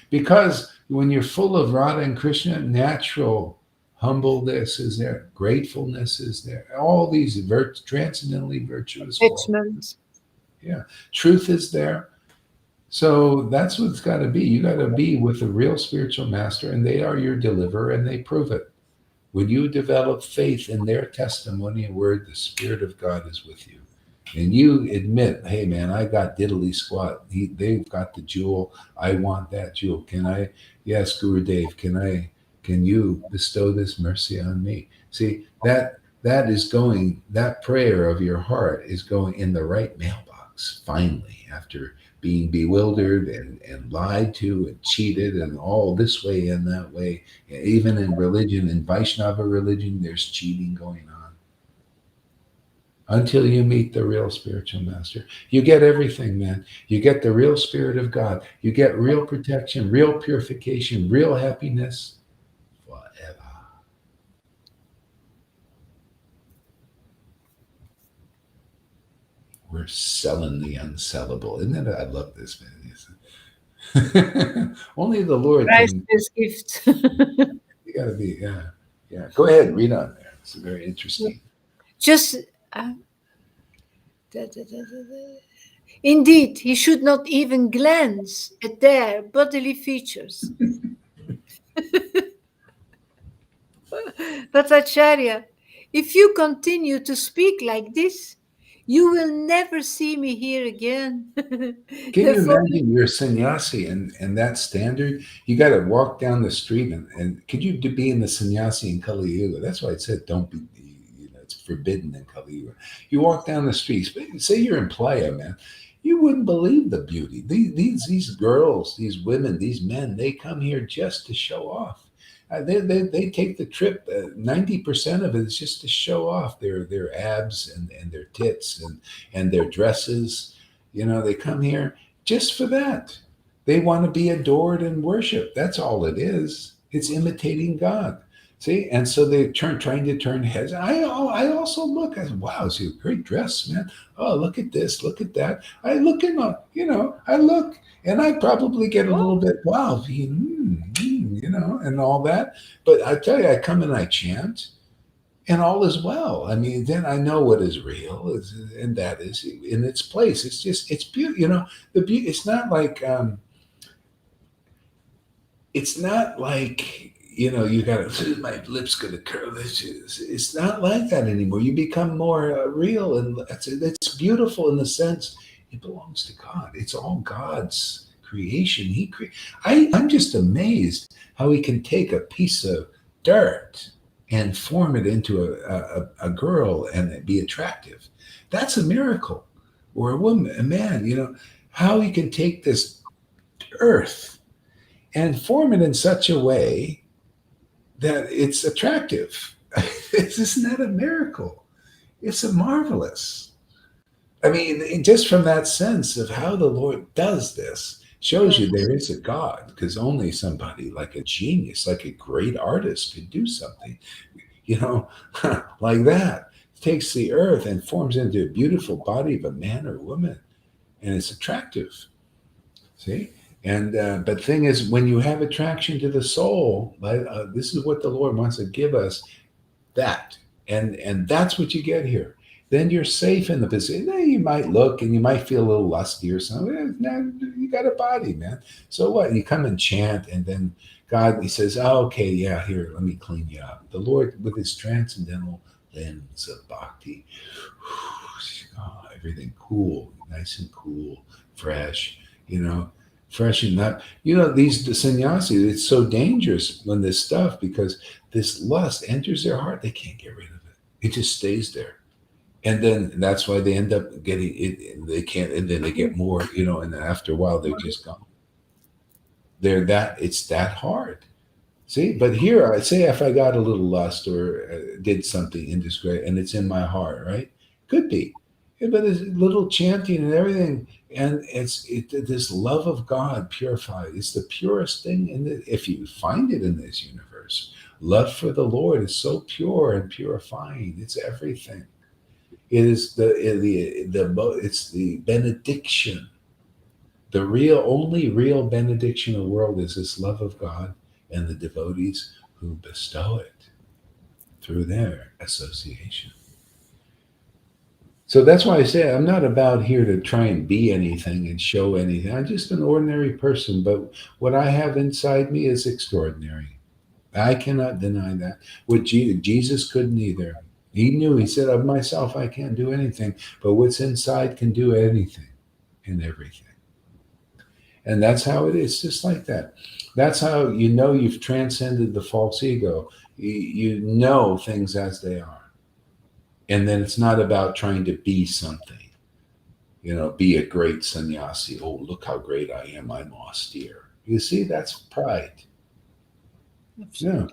because when you're full of Radha and Krishna, natural humbleness is there, gratefulness is there, all these transcendently virtuous qualities. Yeah, truth is there. So that's what it's got to be. You got to be with a real spiritual master, and they are your deliverer, and they prove it. When you develop faith in their testimony and word, the Spirit of God is with you. And you admit, hey man, I got diddly squat. They've got the jewel. I want that jewel. Yes, Gurudev, can you bestow this mercy on me? See, that prayer of your heart is going in the right mailbox, finally, after being bewildered and lied to and cheated and all this way and that way. Even in religion, in Vaishnava religion, there's cheating going on. Until you meet the real spiritual master, you get everything, man. You get the real Spirit of God. You get real protection, real purification, real happiness forever. We're selling the unsellable. Isn't it? I love this, man. Only the Lord can. Priceless gift. You got to be, yeah. Go ahead, read on there. It's very interesting. Just indeed, he should not even glance at their bodily features. But Acharya, if you continue to speak like this, you will never see me here again. Can you imagine you're a sannyasi and that standard? You got to walk down the street and could you be in the sannyasi in Kali Yuga? That's why it said don't be, it's forbidden in Kali Yuga. You walk down the streets, say you're in Playa, man. You wouldn't believe the beauty. These girls, these women, these men, they come here just to show off. They take the trip. 90% of it is just to show off their abs and their tits and their dresses. They come here just for that. They want to be adored and worshipped. That's all it is. It's imitating God. See, and so they're trying to turn heads. I also look. I said, wow, it's a great dress, man. Oh, look at this, look at that. I look I look, and I probably get a little bit, wow, and all that. But I tell you, I come and I chant, and all is well. I mean, then I know what is real, and that is in its place. It's beautiful. The beauty. It's not like. It's not like. You got to, my lips going to curl. It's not like that anymore. You become more real, and it's beautiful in the sense it belongs to God. It's all God's creation. I'm just amazed how He can take a piece of dirt and form it into a girl and be attractive. That's a miracle. Or a woman, a man. How He can take this earth and form it in such a way that it's attractive. Isn't that a miracle? It's a marvelous. I mean, just from that sense of how the Lord does this shows you there is a God, because only somebody like a genius, like a great artist could do something, like that. Takes the earth and forms into a beautiful body of a man or woman, and it's attractive. See? And but thing is, when you have attraction to the soul, this is what the Lord wants to give us, that, and that's what you get here. Then you're safe in the position. Now, you might look and you might feel a little lusty or something. Now you got a body, man. So what? You come and chant, and then God, He says, "Oh, okay, yeah, here, let me clean you up." The Lord, with His transcendental lens of bhakti, everything cool, nice and cool, fresh, fresh and not, the sannyasi, it's so dangerous when this stuff, because this lust enters their heart, they can't get rid of it. It just stays there. And then that's why they end up getting it. They can't, and then they get more, and then after a while, they're just gone. It's that hard. See, but here, I say if I got a little lust or did something indiscreet and it's in my heart, right? Could be. Yeah, but there's little chanting and everything. And this love of God purified. It's the purest thing if you find it in this universe. Love for the Lord is so pure and purifying. It's everything. It is it's the benediction. The only real benediction of the world is this love of God and the devotees who bestow it through their association. So that's why I say I'm not about here to try and be anything and show anything. I'm just an ordinary person, but what I have inside me is extraordinary. I cannot deny that. What Jesus couldn't either. He knew, he said, of myself, I can't do anything, but what's inside can do anything and everything. And that's how it is, just like that. That's how you've transcended the false ego. You know things as they are. And then it's not about trying to be something, be a great sannyasi. Oh, look how great I am. I'm austere. You see, that's pride. No.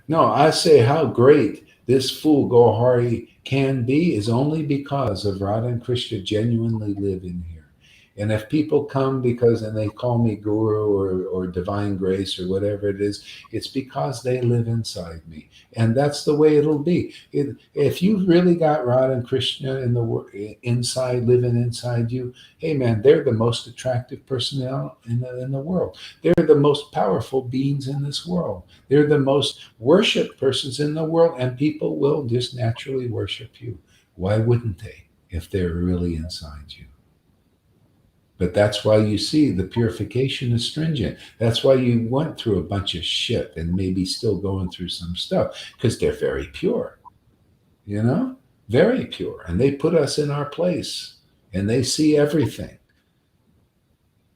No, I say how great this fool Gohari can be is only because of Radha and Krishna genuinely live in here. And if people come and they call me guru or divine grace or whatever it is, it's because they live inside me. And that's the way it'll be. If you've really got Radha and Krishna living inside you, hey man, they're the most attractive personnel in the world. They're the most powerful beings in this world. They're the most worshipped persons in the world, and people will just naturally worship you. Why wouldn't they if they're really inside you? But that's why you see the purification is stringent. That's why you went through a bunch of shit and maybe still going through some stuff, because they're very pure, very pure. And they put us in our place and they see everything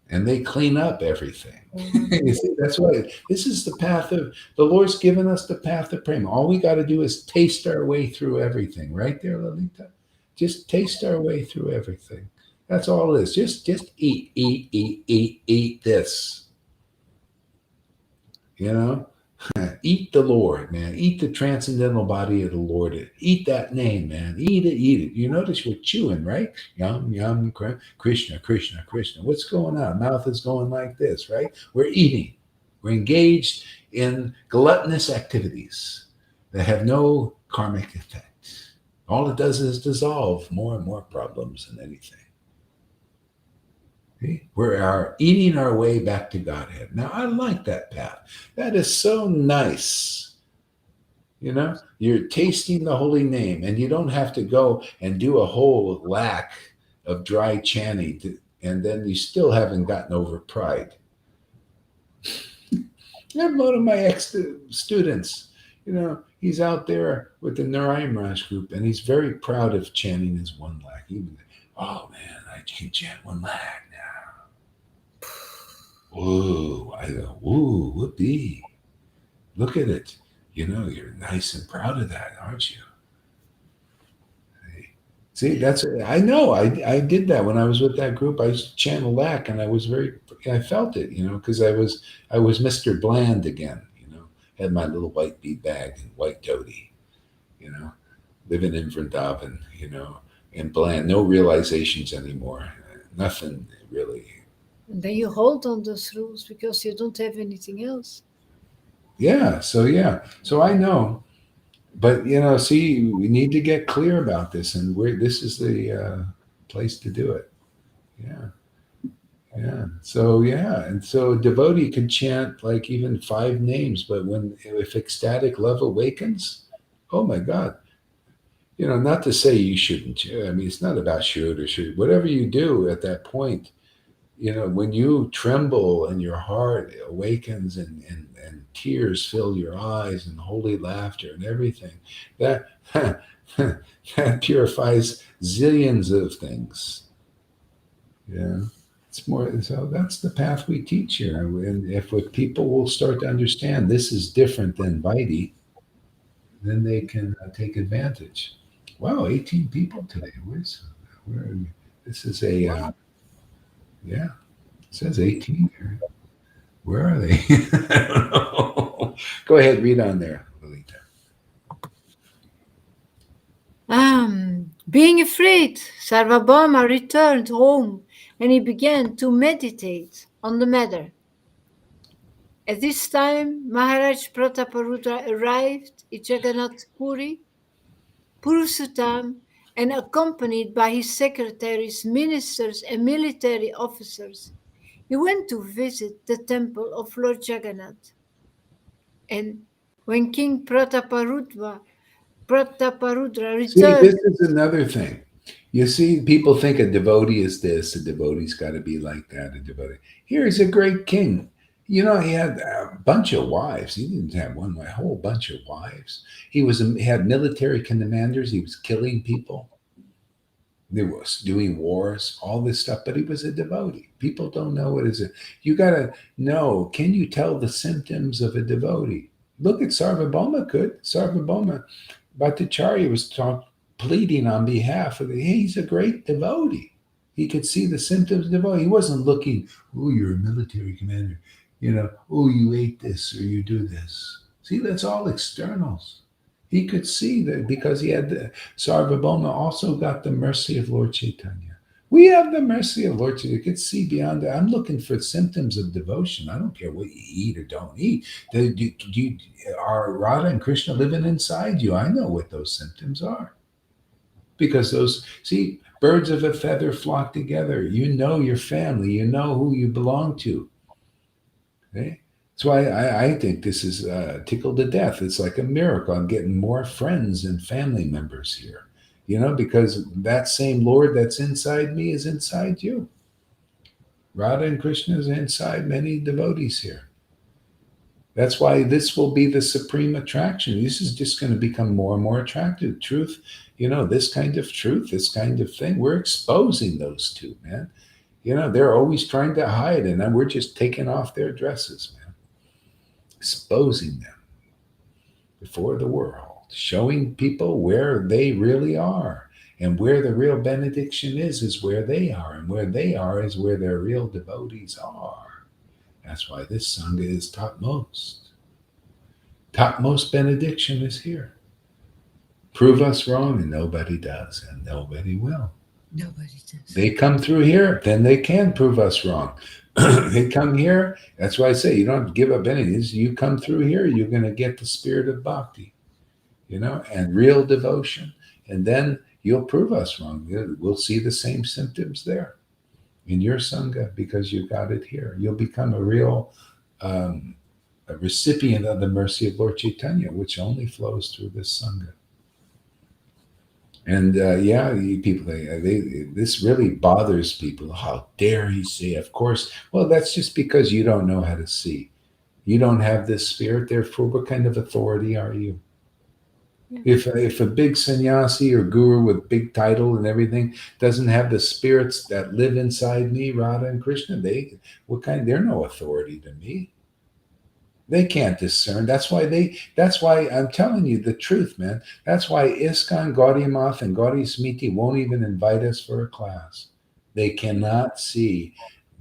and they clean up everything. You see, that's why this is the path of the Lord's given us, the path of prema. All we got to do is taste our way through everything. Right there, Lalita? Just taste our way through everything. That's all it is. Just eat this. Eat the Lord, man. Eat the transcendental body of the Lord. Eat that name, man. Eat it. You notice we're chewing, right? Yum, yum, Krishna, Krishna, Krishna. What's going on? Mouth is going like this, right? We're eating. We're engaged in gluttonous activities that have no karmic effect. All it does is dissolve more and more problems than anything. We're eating our way back to Godhead. Now, I like that path. That is so nice. You're tasting the holy name, and you don't have to go and do a whole lack of dry chanting, and then you still haven't gotten over pride. I have one of my ex-students, he's out there with the Narayan Raj group, and he's very proud of chanting his one lakh. Oh, man, I can chant one lakh. Whoa, I go, whoa, whoopee. Look at it. You're nice and proud of that, aren't you? See, that's I know. I did that when I was with that group. I used to chant Lack, and I felt it, because I was Mr. Bland again, had my little white bead bag and white dhoti, you know, living in Vrindavan, and bland, no realizations anymore, nothing really. And then you hold on those rules because you don't have anything else. Yeah. So I know, but see, we need to get clear about this, and this is the place to do it. Yeah. Yeah. So yeah, and so a devotee could chant like even 5 names, but if ecstatic love awakens, oh my God. Not to say you shouldn't. I mean, it's not about should or should. Whatever you do at that point, when you tremble and your heart awakens and tears fill your eyes and holy laughter and everything, that that purifies zillions of things. Yeah. It's more so that's the path we teach here. And if people will start to understand this is different than Vaidhi, then they can take advantage. Wow, 18 people today. Where this is a yeah, it says 18 here. Where are they? I don't know. Go ahead, read on there, Lolita. Being afraid, Sarvabhauma returned home and he began to meditate on the matter. At this time, Maharaj Prataparudra arrived in Jagannath Puri, Purushottam, and accompanied by his secretaries, ministers, and military officers, he went to visit the temple of Lord Jagannath. And when King Prataparudra See, returned, this is another thing. You see, people think a devotee is this, a devotee's got to be like that, a devotee. Here he's a great king. He had a bunch of wives. He didn't have one, a whole bunch of wives. He had military commanders. He was killing people. He was doing wars, all this stuff, but he was a devotee. People don't know what is it. You got to know, can you tell the symptoms of a devotee? Look at Sarvabhauma could. Sarvabhauma Bhattacharya was pleading on behalf of he's a great devotee. He could see the symptoms of devotee. He wasn't looking, oh, you're a military commander. Oh, you ate this or you do this. See, that's all externals. He could see that because he had Sarvabhauma also got the mercy of Lord Chaitanya. We have the mercy of Lord Chaitanya. You could see beyond that. I'm looking for symptoms of devotion. I don't care what you eat or don't eat. Are Radha and Krishna living inside you? I know what those symptoms are. Because birds of a feather flock together. You know your family. You know who you belong to. Okay? That's why I think this is tickled to death. It's like a miracle. I'm getting more friends and family members here, because that same Lord that's inside me is inside you. Radha and Krishna is inside many devotees here. That's why this will be the supreme attraction. This is just going to become more and more attractive. Truth, this kind of truth, this kind of thing. We're exposing those two, man. They're always trying to hide, and then we're just taking off their dresses, man. Exposing them before the world, showing people where they really are. And where the real benediction is where they are. And where they are is where their real devotees are. That's why this Sangha is topmost. Topmost benediction is here. Prove us wrong, and nobody does, and nobody will. nobody does. They come through here, then they can prove us wrong. They come here. That's why I say you don't have to give up anything. You come through here, you're going to get the spirit of bhakti, and real devotion. And then you'll prove us wrong. We'll see the same symptoms there in your Sangha because you got it here. You'll become a real a recipient of the mercy of Lord Chaitanya, which only flows through this Sangha. And people, this really bothers people. How dare he say? Of course. Well, that's just because you don't know how to see. You don't have this spirit. Therefore, what kind of authority are you? Yeah. If a big sannyasi or guru with big title and everything doesn't have the spirits that live inside me, Radha and Krishna, they're no authority to me. They can't discern. That's why I'm telling you the truth, man. That's why ISKCON, Gaudiya Math, and Gaudiya Smiti won't even invite us for a class. They cannot see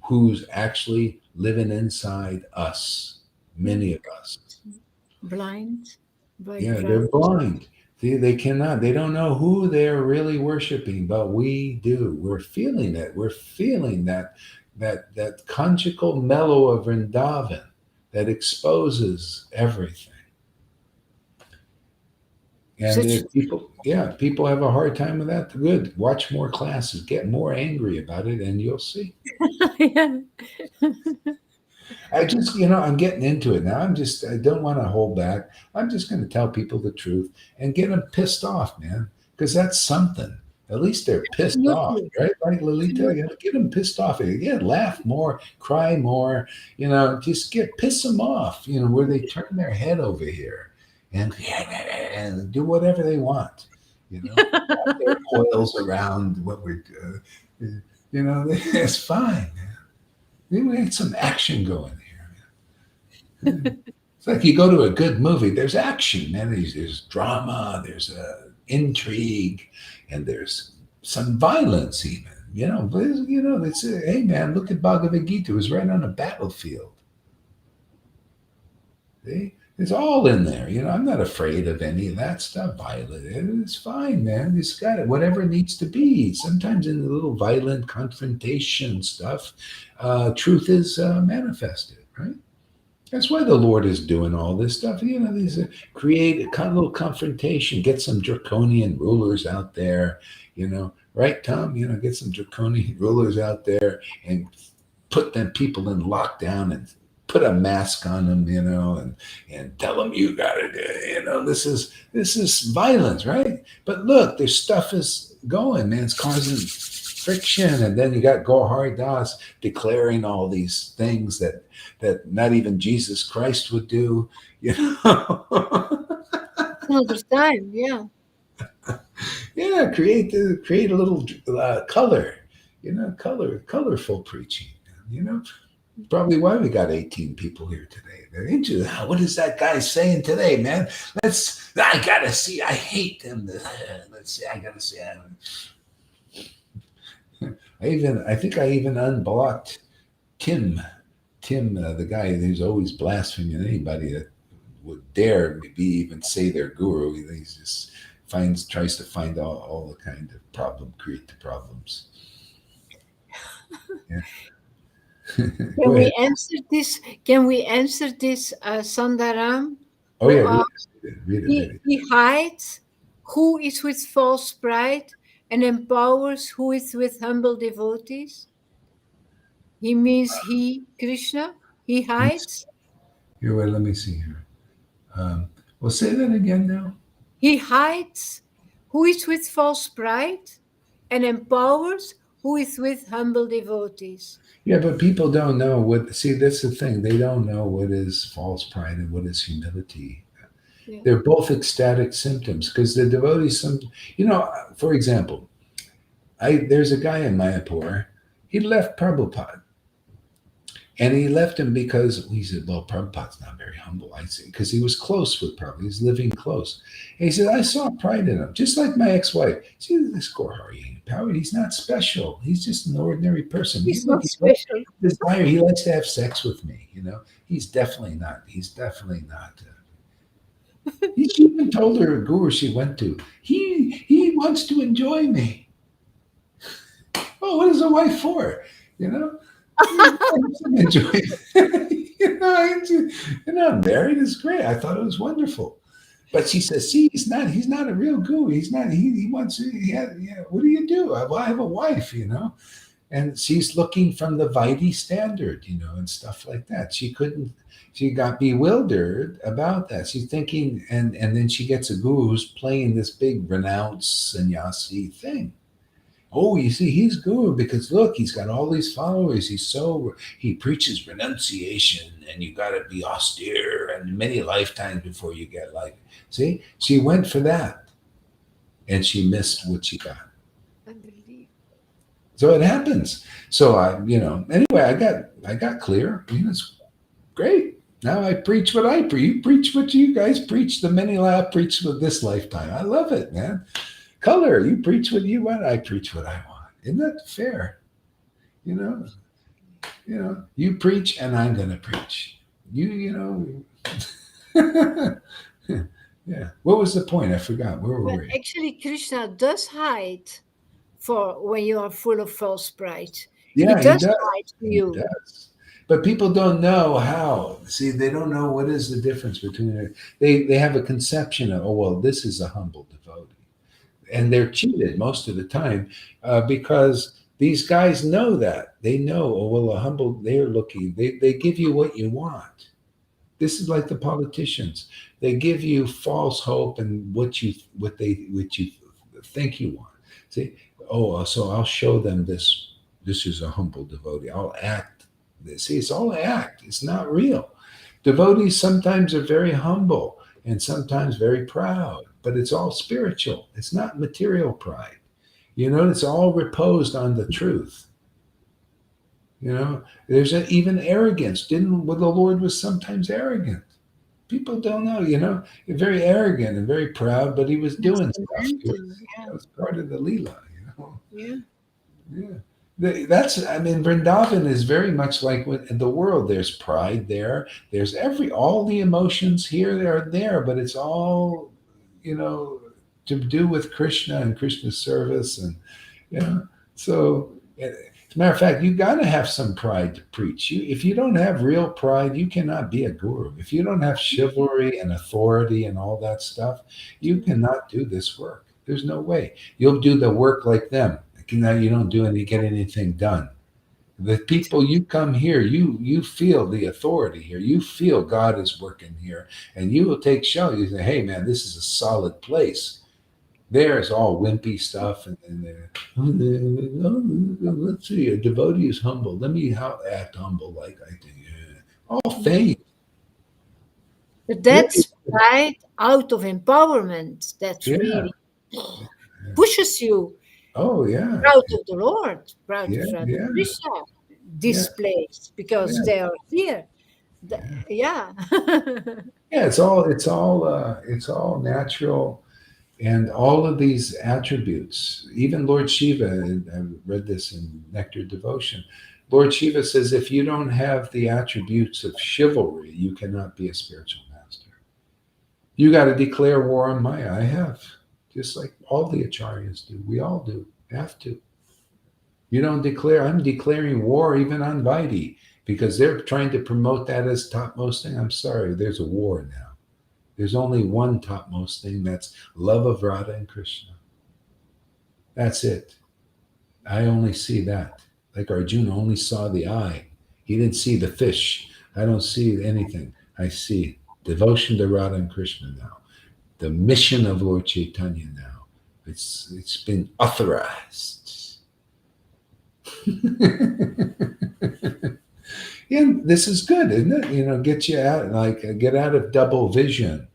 who's actually living inside us, many of us. Blind. Yeah, they're blind. See, they cannot, they don't know who they're really worshiping, but we do. We're feeling it. We're feeling that conjugal mellow of Vrindavan that exposes everything. And if people, yeah, people have a hard time with that. Good. Watch more classes, get more angry about it, and you'll see. Yeah. I just, I'm getting into it now. I don't want to hold back. I'm just going to tell people the truth and get them pissed off, man, because that's something. At least they're pissed off, Absolutely. right? Right, Lolita? Get them pissed off. Yeah, laugh more, cry more, just piss them off, where they turn their head over here and do whatever they want, wrap their coils around what we're doing. It's fine, man. We need some action going here. It's like you go to a good movie. There's action, man. There's drama. There's intrigue, and there's some violence, even. But it's hey, man, look at Bhagavad Gita. It was right on a battlefield. See? It's all in there. I'm not afraid of any of that stuff. Violent. It's fine, man. It's got it. Whatever it needs to be. Sometimes in the little violent confrontation stuff, truth is manifested, right? That's why the Lord is doing all this stuff. These create a kind of little confrontation, get some draconian rulers out there, right, Tom? Get some draconian rulers out there and put them people in lockdown and put a mask on them, and tell them you got to do, this is violence, right? But look, their stuff is going, man. It's causing friction, and then you got Gohar Das declaring all these things that not even Jesus Christ would do, Another time, yeah. Yeah, create a little color, colorful preaching, Probably why we got 18 people here today. They're into what is that guy saying today, man? I gotta see. I hate him. Let's see. I gotta see. I think I even unblocked Tim, the guy who's always blaspheming anybody that would dare maybe even say they're guru. He just tries to find all the kind of create the problems. Yeah. Can we answer this? Can we answer this, Sandaram? Oh yeah, read it. He hides who is with false pride and empowers who is with humble devotees. He means Krishna. He hides. Here, wait, let me see here. Well, say that again now. He hides who is with false pride and empowers who is with humble devotees. Yeah, but people don't know what. See, that's the thing. They don't know what is false pride and what is humility. Yeah. They're both ecstatic symptoms because the devotees. For example, there's a guy in Mayapur. He left Prabhupada. And he left him because he said, well, Prabhupada's not very humble. I see, because he was close with Prabhupada. He's living close. And he said, I saw pride in him, just like my ex-wife. See, this Gohari Power, he's not special. He's just an ordinary person. He's not special. He likes to have sex with me, He's definitely not. He even told her a guru she went to, he wants to enjoy me. Oh, what is a wife for? Enjoy. I'm married. It's great. I thought it was wonderful. But she says, see, he's not a real guru. He's not, he wants, what do you do? I have a wife, and she's looking from the Vaidhi standard, and stuff like that. She got bewildered about that. She's thinking, and then she gets a guru who's playing this big renounce sannyasi thing. Oh, you see, he's guru because look, he's got all these followers. He preaches renunciation, and you got to be austere and many lifetimes before you get life. See, she went for that, and she missed what she got. So it happens. So anyway, I got clear. It's great. Now I preach what I preach. You preach what you guys preach. The many I preach with this lifetime. I love it, man. Color, you preach what you want. I preach what I want. Isn't that fair? You know, you preach and I'm going to preach. Yeah. What was the point? I forgot. Where were But we? actually, Krishna does hide for when you are full of false pride. He Yeah, he does does. hide to He you. does. But people don't know how. See, they don't know what is the difference between it. They have a conception of, oh, well, this is a humble devotee. And they're cheated most of the time because these guys know that. They know, oh, well, a humble, they're looking, they give you what you want. This is like the politicians. They give you false hope and what you think you want. See, oh, so I'll show them this. This is a humble devotee. I'll act. See, it's all act. It's not real. Devotees sometimes are very humble and sometimes very proud, but it's all spiritual. It's not material pride. It's all reposed on the truth. There's even arrogance. Didn't well, the Lord was sometimes arrogant. People don't know, very arrogant and very proud, but he was doing stuff. Yeah, That was part of the Leela. yeah. Yeah. I mean, Vrindavan is very much like in the world. There's pride there. There's all the emotions here, they are there, but it's all, you know, to do with Krishna and Krishna's service. And, so as a matter of fact, you got to have some pride to preach. If you don't have real pride, you cannot be a guru. If you don't have chivalry and authority and all that stuff, you cannot do this work. There's no way. You'll do the work like them. Now you don't get anything done. The people you come here, you feel the authority here. You feel God is working here, and you will take shelter. You say, "Hey, man, this is a solid place." There's all wimpy stuff, and let's see, a devotee is humble. Let me act humble like I do. Yeah. All fake. But that's pride out of empowerment. That's Yeah. really pushes you Oh yeah. proud of the Lord, proud Yeah. of Yeah. Krishna, this place, because Yeah. they are here. Yeah. Yeah. It's all natural. And all of these attributes, even Lord Shiva, and I read this in Nectar Devotion, Lord Shiva says, if you don't have the attributes of chivalry, you cannot be a spiritual master. You got to declare war on Maya. I have, just like all the acharyas do. We all do, have to. You don't declare, I'm declaring war even on Vaidhi because they're trying to promote that as topmost thing. I'm sorry, there's a war now. There's only one topmost thing, that's love of Radha and Krishna. That's it. I only see that. Like Arjuna only saw the eye. He didn't see the fish. I don't see anything. I see devotion to Radha and Krishna now. The mission of Lord Chaitanya now. It's been authorized. Yeah, this is good, isn't it? Get you out, get out of double vision.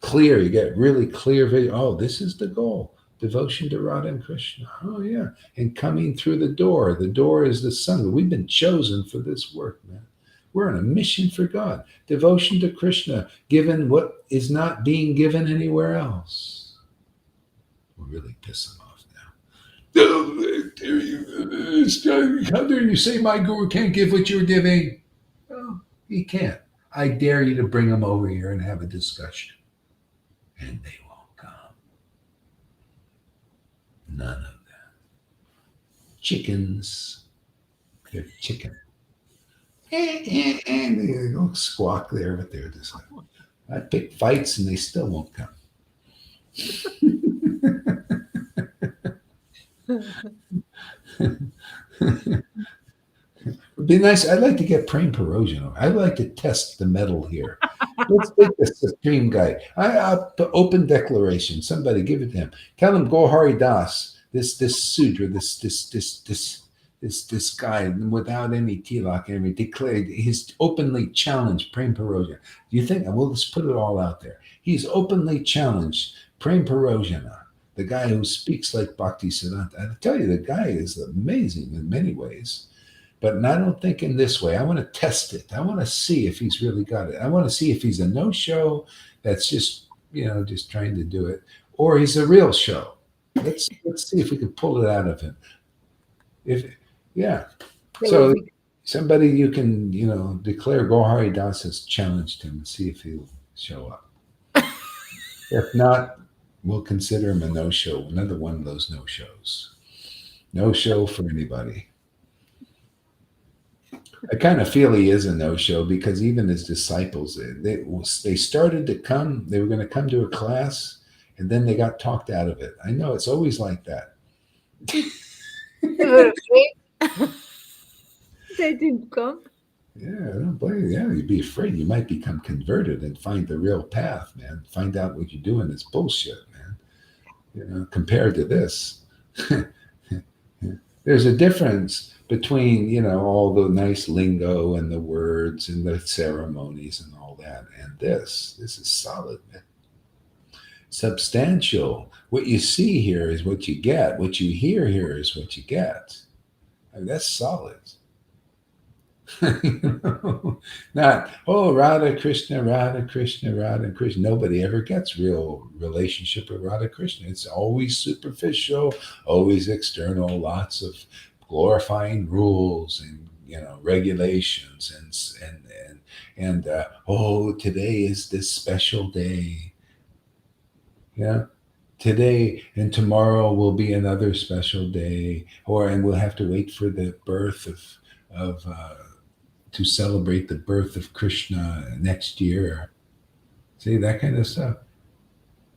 Clear. You get really clear vision. Oh, this is the goal. Devotion to Radha and Krishna. Oh, yeah. And coming through the door. The door is the sun. We've been chosen for this work, man. We're on a mission for God. Devotion to Krishna, given what is not being given anywhere else. We're really pissing off now. How dare you say my guru can't give what you're giving? Oh, he can't. I dare you to bring them over here and have a discussion. And they won't come. None of that. Chickens. They're chicken. And they go squawk there, but they're just like, I pick fights and they still won't come. It'd be nice. I'd like to get Prem Parojan. I'd like to test the metal here. Let's take the Supreme guy. The open declaration. Somebody give it to him. Tell him Gohari Das, this Sudra, this guy without any tilak and everything, declared he's openly challenged Prem Parojan. Do you think? Well, let's put it all out there. He's openly challenged Prem Parojana, the guy who speaks like Bhakti Siddhanta. I tell you, the guy is amazing in many ways. But I don't think in this way. I want to test it. I want to see if he's really got it. I want to see if he's a no-show that's just, just trying to do it, or he's a real show. Let's see if we can pull it out of him. So somebody you can, declare Gohari Das has challenged him and see if he'll show up. If not, we'll consider him a no-show. Another one of those no-shows. No show for anybody. I kind of feel he is a no-show because even his disciples, they started to come. They were going to come to a class, and then they got talked out of it. I know it's always like that. They were afraid. They didn't come. Yeah, I don't blame you. Yeah, you'd be afraid. You might become converted and find the real path, man. Find out what you're doing is bullshit, man. Compared to this. There's a difference between, all the nice lingo and the words and the ceremonies and all that. And this is solid, man. Substantial. What you see here is what you get. What you hear here is what you get. I mean, that's solid. Not, Radha Krishna, Radha Krishna, Radha Krishna. Nobody ever gets real relationship with Radha Krishna. It's always superficial, always external, lots of glorifying rules and regulations and today is this special day. Yeah. Today and tomorrow will be another special day, and we'll have to wait for the birth of to celebrate the birth of Krishna next year. See, that kind of stuff.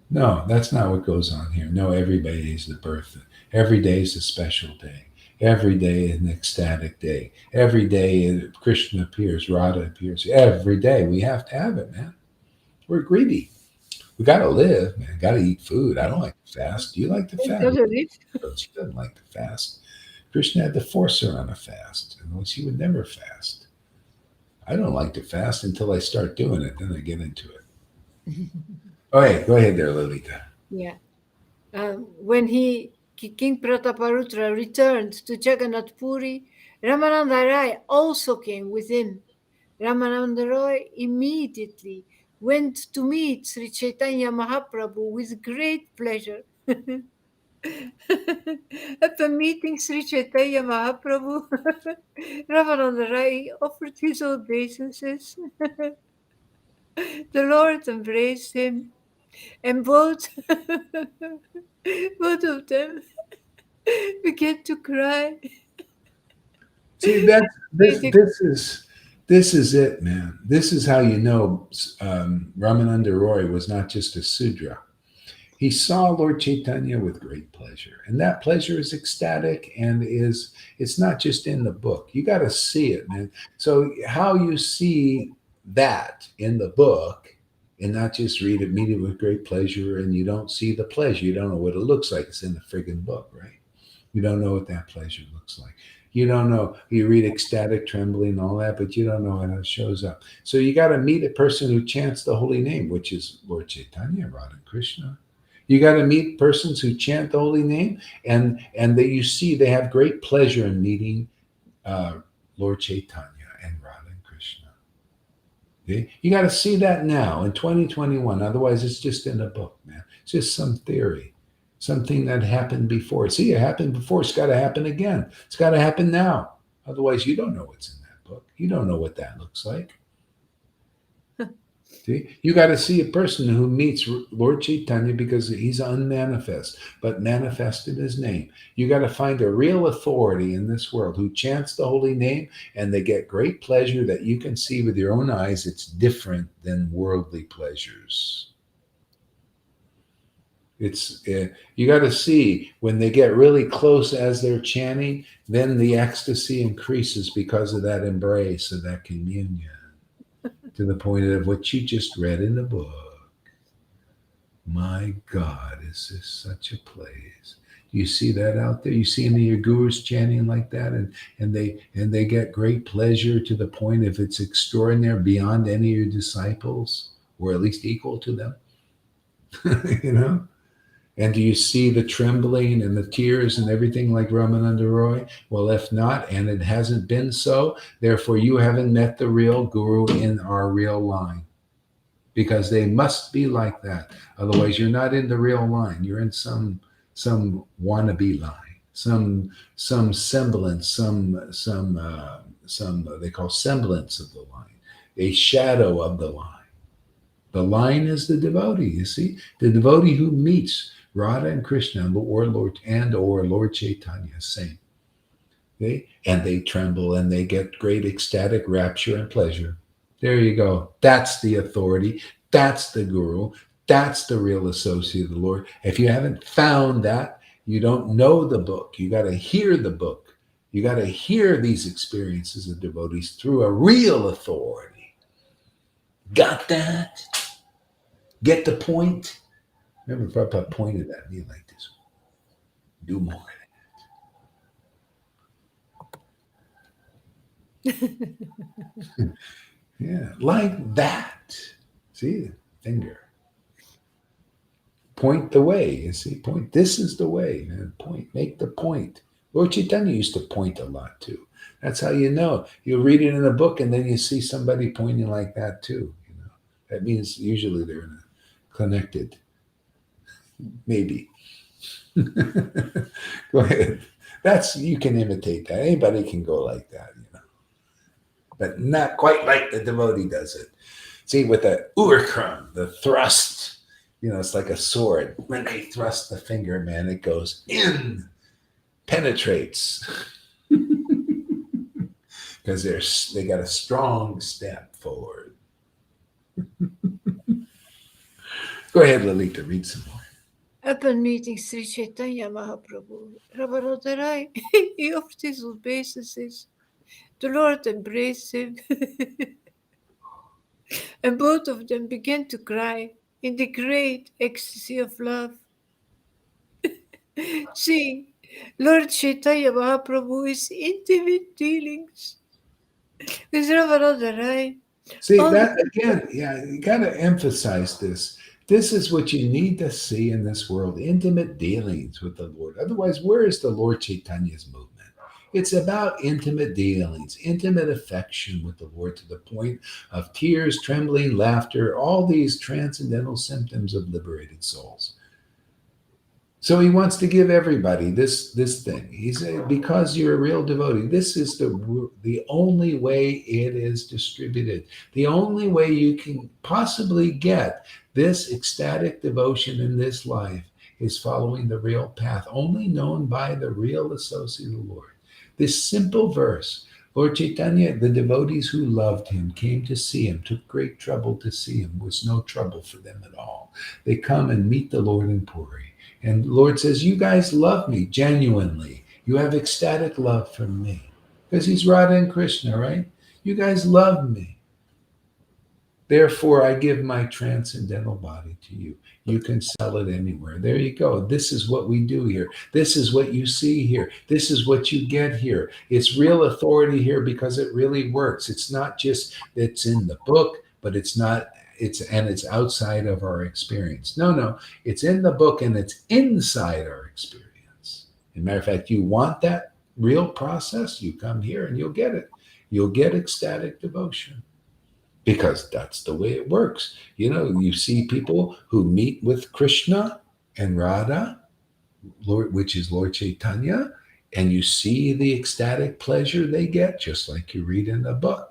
No, that's not what goes on here. No, every day is the birth. Every day is a special day. Every day is an ecstatic day. Every day Krishna appears, Radha appears. Every day we have to have it, man. We're greedy. We got to live, man. Got to eat food. I don't like to fast. Do you like to fast? She doesn't like to fast. Krishna had to force her on a fast. She would never fast. I don't like to fast until I start doing it. Then I get into it. Okay, go ahead there, Lalita. Yeah. When King Prataparudra returned to Jagannath Puri, Ramananda Rai also came with him. Ramananda Rai immediately went to meet Sri Chaitanya Mahaprabhu with great pleasure. After meeting Sri Chaitanya Mahaprabhu, Ramananda Rai offered his obeisances. The Lord embraced him, and both of them began to cry. See, this is it, man. This is how you know Ramananda Roy was not just a Sudra. He saw Lord Chaitanya with great pleasure. And that pleasure is ecstatic and it's not just in the book. You got to see it, man. So how you see that in the book and not just read it, meet it with great pleasure, and you don't see the pleasure. You don't know what it looks like. It's in the friggin' book, right? You don't know what that pleasure looks like. You don't know. You read ecstatic, trembling, and all that, but you don't know how it shows up. So you got to meet a person who chants the holy name, which is Lord Chaitanya, Radha Krishna. You got to meet persons who chant the holy name, and that you see they have great pleasure in meeting Lord Chaitanya and Radha and Krishna. Okay? You got to see that now in 2021. Otherwise, it's just in a book, man. It's just some theory, something that happened before. See, it happened before. It's got to happen again. It's got to happen now. Otherwise, you don't know what's in that book. You don't know what that looks like. See? You got to see a person who meets Lord Chaitanya because he's unmanifest, but manifest in his name. You got to find a real authority in this world who chants the holy name, and they get great pleasure that you can see with your own eyes. It's different than worldly pleasures. You got to see when they get really close as they're chanting, then the ecstasy increases because of that embrace, of that communion. To the point of what you just read in the book. My God, is this such a place? You see that out there? You see any of your gurus chanting like that, and they get great pleasure to the point if it's extraordinary beyond any of your disciples, or at least equal to them. And do you see the trembling and the tears and everything like Ramananda Roy? Well, if not, and it hasn't been so, therefore you haven't met the real guru in our real line. Because they must be like that. Otherwise, you're not in the real line. You're in some wannabe line, some semblance, some they call semblance of the line, a shadow of the line. The line is the devotee. You see, the devotee who meets Radha and Krishna or Lord Chaitanya, same. Okay? And they tremble and they get great ecstatic rapture and pleasure. There you go. That's the authority. That's the guru. That's the real associate of the Lord. If you haven't found that, you don't know the book. You got to hear the book. You got to hear these experiences of devotees through a real authority. Got that? Get the point? Remember, Prabhupada pointed at me like this. Do more. Yeah, like that. See, finger. Point the way. You see, point. This is the way. Man. Point. Make the point. Lord Chaitanya used to point a lot too. That's how you know. You read it in a book, and then you see somebody pointing like that too. You know, that means usually they're connected. Maybe. Go ahead. That's you can imitate that. Anybody can go like that. You know, but not quite like the devotee does it. See, with the urkram, the thrust, you know, it's like a sword. When they thrust the finger, man, it goes in, penetrates. Because they got a strong step forward. Go ahead, Lalita, read some more. Upon meeting Sri Chaitanya Mahaprabhu, Radharani, he offered his obeisances. The Lord embraced him, and both of them began to cry in the great ecstasy of love. See, Lord Chaitanya Mahaprabhu is intimate dealings with Radharani. See, that again, yeah, you got to emphasize this. This is what you need to see in this world, intimate dealings with the Lord. Otherwise, where is the Lord Chaitanya's movement? It's about intimate dealings, intimate affection with the Lord to the point of tears, trembling, laughter, all these transcendental symptoms of liberated souls. So he wants to give everybody this thing. He said, because you're a real devotee, this is the only way it is distributed. The only way you can possibly get this ecstatic devotion in this life is following the real path, only known by the real associate of the Lord. This simple verse, Lord Chaitanya, the devotees who loved him came to see him, took great trouble to see him, was no trouble for them at all. They come and meet the Lord in Puri. And the Lord says, you guys love me genuinely. You have ecstatic love for me. Because he's Radha and Krishna, right? You guys love me. Therefore, I give my transcendental body to you. You can sell it anywhere. There you go. This is what we do here. This is what you see here. This is what you get here. It's real authority here because it really works. It's not just it's in the book, but it's not. It's outside of our experience. No, it's in the book and it's inside our experience. As a matter of fact, you want that real process, you come here and you'll get it. You'll get ecstatic devotion because that's the way it works. You know, you see people who meet with Krishna and Radha, Lord, which is Lord Chaitanya, and you see the ecstatic pleasure they get, just like you read in the book.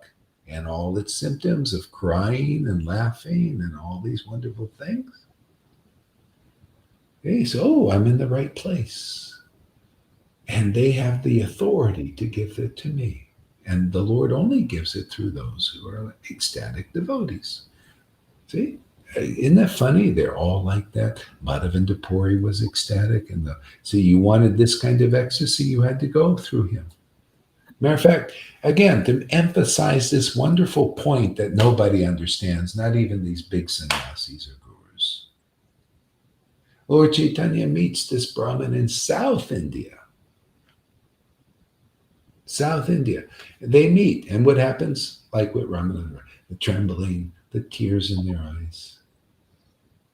And all its symptoms of crying and laughing and all these wonderful things. Hey, so I'm in the right place. And they have the authority to give it to me. And the Lord only gives it through those who are ecstatic devotees. See? Isn't that funny? They're all like that. Madhavendra Puri was ecstatic. And see, you wanted this kind of ecstasy, you had to go through him. Matter of fact, again, to emphasize this wonderful point that nobody understands, not even these big sannyasis or gurus. Lord Chaitanya meets this Brahmin in South India. South India. They meet, and what happens? Like with Ramananda, the trembling, the tears in their eyes,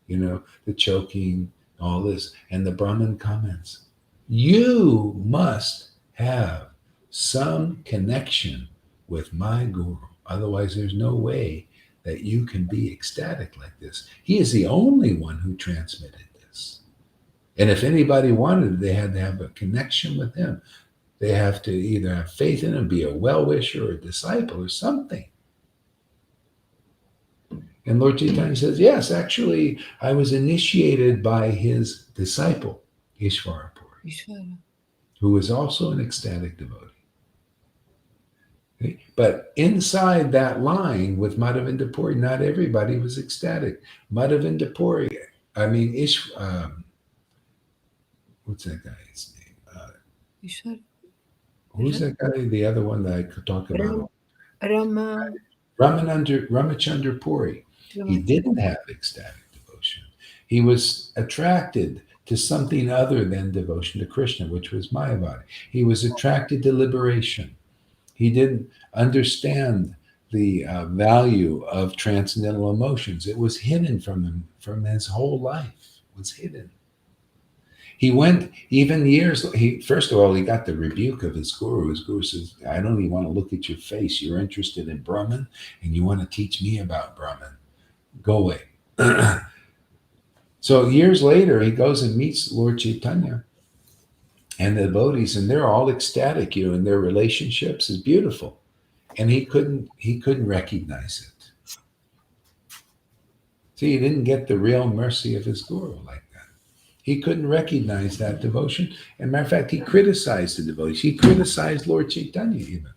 you know, the choking, all this. And the Brahmin comments, you must have some connection with my guru. Otherwise, there's no way that you can be ecstatic like this. He is the only one who transmitted this. And if anybody wanted it, they had to have a connection with him. They have to either have faith in him, be a well-wisher or a disciple or something. And Lord Chaitanya says, yes, actually, I was initiated by his disciple, Ishvarapuri, Ishvara. who was also an ecstatic devotee. Okay? But inside that line with Madhavinda Puri, not everybody was ecstatic. Madhavinda Puri, what's that guy's name? Ishvara. Who's that guy? The other one that I could talk about? Rama. Ramachandra Puri. He didn't have ecstatic devotion. He was attracted to something other than devotion to Krishna, which was Mayavadi. He was attracted to liberation. He didn't understand the value of transcendental emotions. It was hidden from him, from his whole life. It was hidden. He went even years. First of all, he got the rebuke of his guru. His guru says, "I don't even want to look at your face. You're interested in Brahman, and you want to teach me about Brahman. Go away." So years later, he goes and meets Lord Chaitanya and the devotees, and they're all ecstatic. In their relationships is beautiful, and he couldn't recognize it. See, he didn't get the real mercy of his guru like that. He couldn't recognize that devotion. And matter of fact, he criticized the devotees. He criticized Lord Chaitanya even.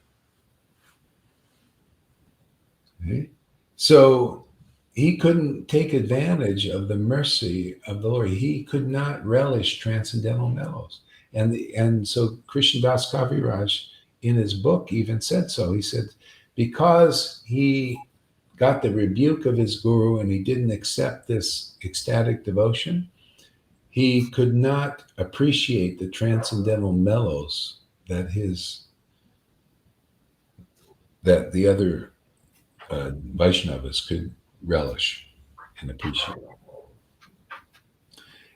Okay? So he couldn't take advantage of the mercy of the Lord. He could not relish transcendental mellows. And so Krishnadas Kaviraj in his book even said so. He said, because he got the rebuke of his guru and he didn't accept this ecstatic devotion, he could not appreciate the transcendental mellows that the other Vaishnavas could relish and appreciate.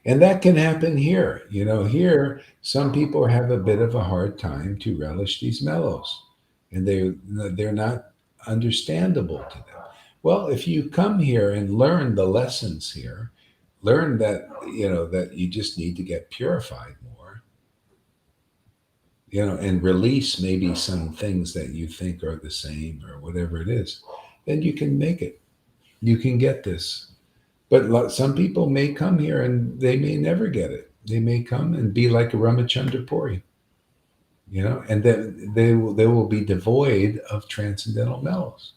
And that can happen here. Here, some people have a bit of a hard time to relish these mellows, and they're not understandable to them. Well, if you come here and learn the lessons here, learn that, that you just need to get purified more, and release maybe some things that you think are the same or whatever it is, then you can make it. You can get this. But some people may come here and they may never get it. They may come and be like a Ramachandra Puri, and then they will be devoid of transcendental mellows.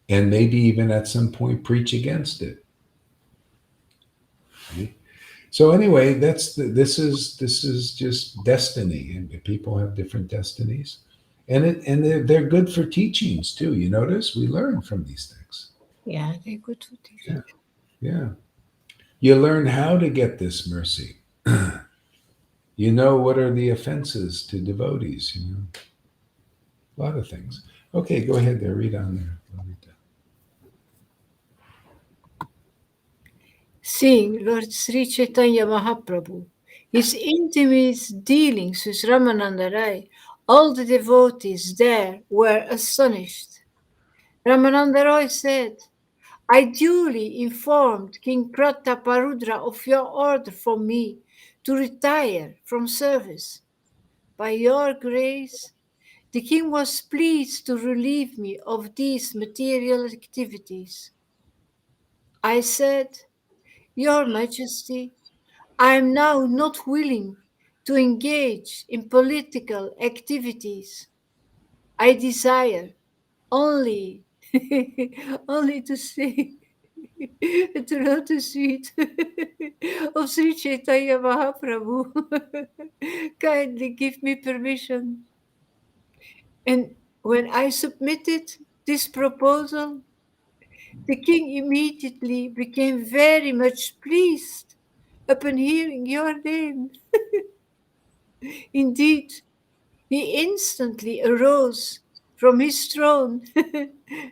And maybe even at some point preach against it. Okay? So anyway, this is just destiny, and people have different destinies, and they're good for teachings too. You notice we learn from these things. Yeah, they're good to teach. Yeah. You learn how to get this mercy. You know what are the offenses to devotees. A lot of things. Okay, go ahead there. Read on there. Seeing Lord Sri Chaitanya Mahaprabhu, his intimate dealings with Ramananda Rai, all the devotees there were astonished. Ramananda Roy said, I duly informed King Prataparudra of your order for me to retire from service. By your grace, the king was pleased to relieve me of these material activities. I said, Your Majesty, I am now not willing to engage in political activities. I desire only to say throughout the suite of Sri Chaitanya Mahaprabhu. Kindly give me permission. And when I submitted this proposal, the king immediately became very much pleased upon hearing your name. Indeed, he instantly arose from his throne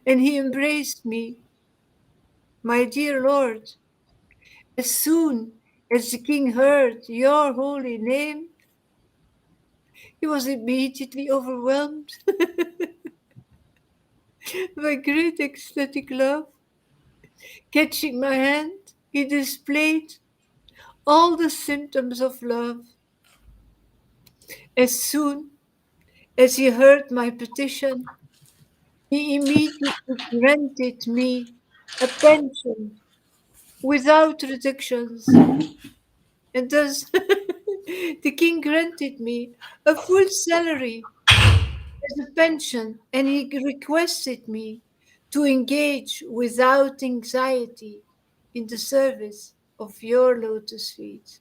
and he embraced me. My dear Lord, As soon as the king heard your holy name, he was immediately overwhelmed by great ecstatic love. Catching my hand, he displayed all the symptoms of love. As soon as he heard my petition, he immediately granted me a pension without reductions. And thus the king granted me a full salary as a pension, and he requested me to engage without anxiety in the service of your lotus feet.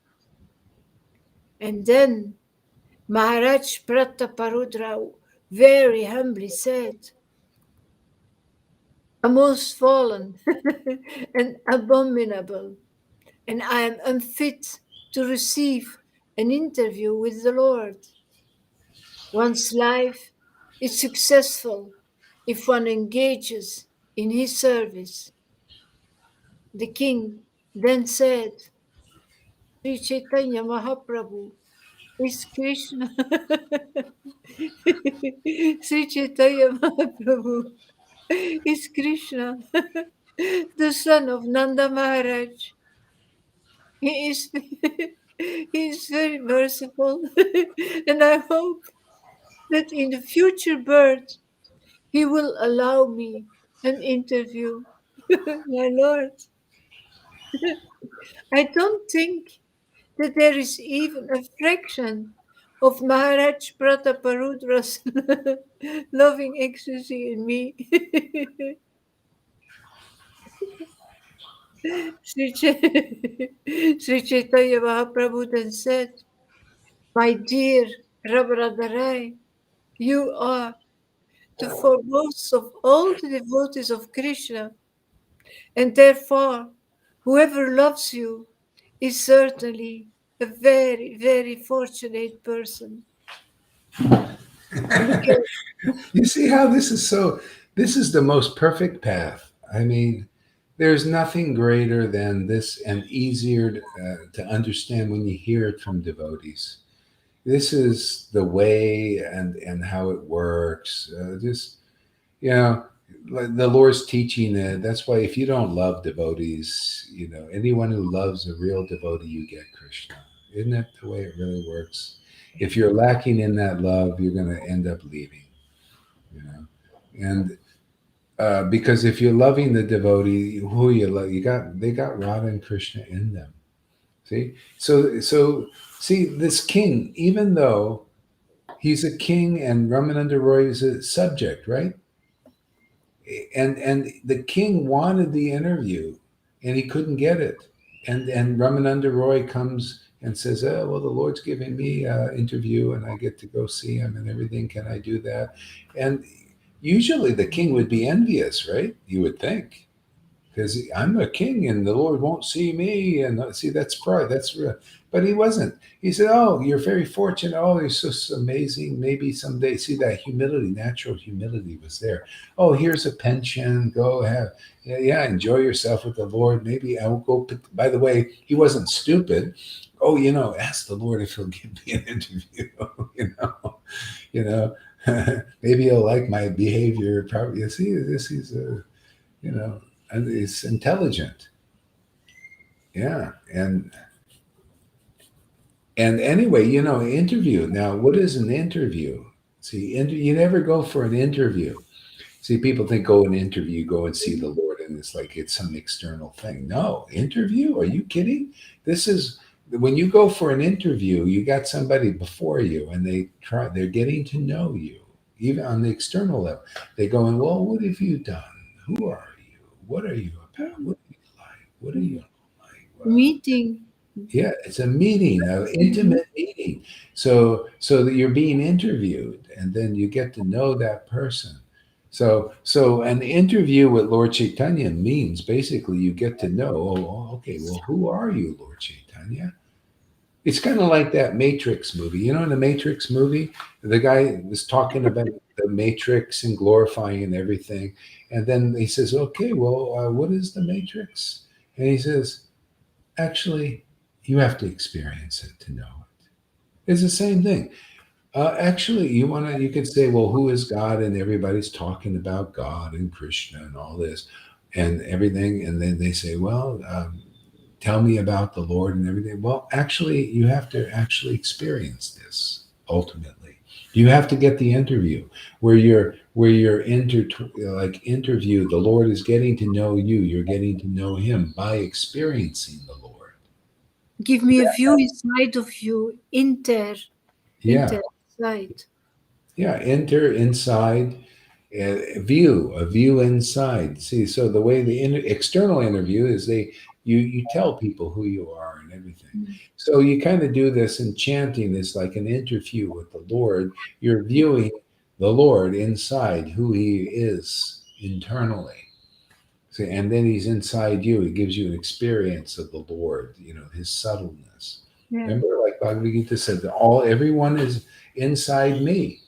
And then Maharaj Prataparudra very humbly said, "A most fallen and abominable, and I am unfit to receive an interview with the Lord. One's life is successful if one engages in his service." The king then said, "Sri Chaitanya Mahaprabhu is Krishna." Sri Chaitanya Mahaprabhu is Krishna, the son of Nanda Maharaj. He is, he is very merciful, and I hope that in the future birth he will allow me an interview. My Lord, I don't think that there is even a fraction of Maharaj Prataparudra's loving ecstasy in me. Sri Chaitanya Mahaprabhu then said, "My dear Rabradharai, you are the foremost of all the devotees of Krishna, and therefore whoever loves you is certainly a very, very fortunate person." Because You see how this is so, this is the most perfect path. I mean, there's nothing greater than this and easier to understand when you hear it from devotees. This is the way and how it works. Just, you know, like the Lord's teaching it. That's why if you don't love devotees, you know, anyone who loves a real devotee, you get Krishna. Isn't that the way it really works? If you're lacking in that love, you're going to end up leaving, you know. And because if you're loving the devotee, who you love, they got Radha and Krishna in them. See, so see this king, even though he's a king and Ramananda Roy is a subject, right? And the king wanted the interview, and he couldn't get it. And Ramananda Roy comes and says, "Oh, well, the Lord's giving me an interview, and I get to go see him and everything. Can I do that?" And usually the king would be envious, right? You would think, because I'm a king and the Lord won't see me. And see, that's pride. That's real. But he wasn't. He said, "Oh, you're very fortunate. Oh, you're so amazing. Maybe someday." See, that humility, natural humility was there. "Oh, here's a pension. Go have, yeah, enjoy yourself with the Lord. Maybe I will go." By the way, he wasn't stupid. "Oh, ask the Lord if he'll give me an interview." you know, maybe he'll like my behavior. Probably, you see, he's a, and it's intelligent. Yeah. And anyway, interview. Now, what is an interview? See, you never go for an interview. See, people think, go an interview, go and see the Lord, and it's like it's some external thing. No, interview? Are you kidding? This is when you go for an interview, you got somebody before you, and they're getting to know you, even on the external level. They going, "Well, what have you done? Who are you? What are you about? What are you like? What are you like?" Well, meeting. yeah, it's a meeting, an intimate meeting. So that you're being interviewed, and then you get to know that person. So an interview with Lord Chaitanya means basically you get to know, okay, well, who are you, Lord Chaitanya? It's kind of like that Matrix movie. In the Matrix movie, the guy was talking about the Matrix and glorifying and everything. And then he says, "Okay, well, what is the Matrix?" And he says, Actually, you have to experience it to know it. It's the same thing. Actually, you could say, well, who is God? And everybody's talking about God and Krishna and all this and everything. And then they say, well, tell me about the Lord and everything. Well, actually, you have to actually experience this ultimately. You have to get the interview like interview. The Lord is getting to know you. You're getting to know Him by experiencing the Lord. Give me a view inside of you, Yeah, side. yeah. Enter inside. A view inside. See, so the way the external interview is you tell people who you are and everything. Mm. So you kind of do this in chanting is like an interview with the Lord. You're viewing the Lord inside who He is internally. See, and then He's inside you. He gives you an experience of the Lord. His subtleness. Yeah. Remember, like Bhagavad Gita said, that everyone is inside me,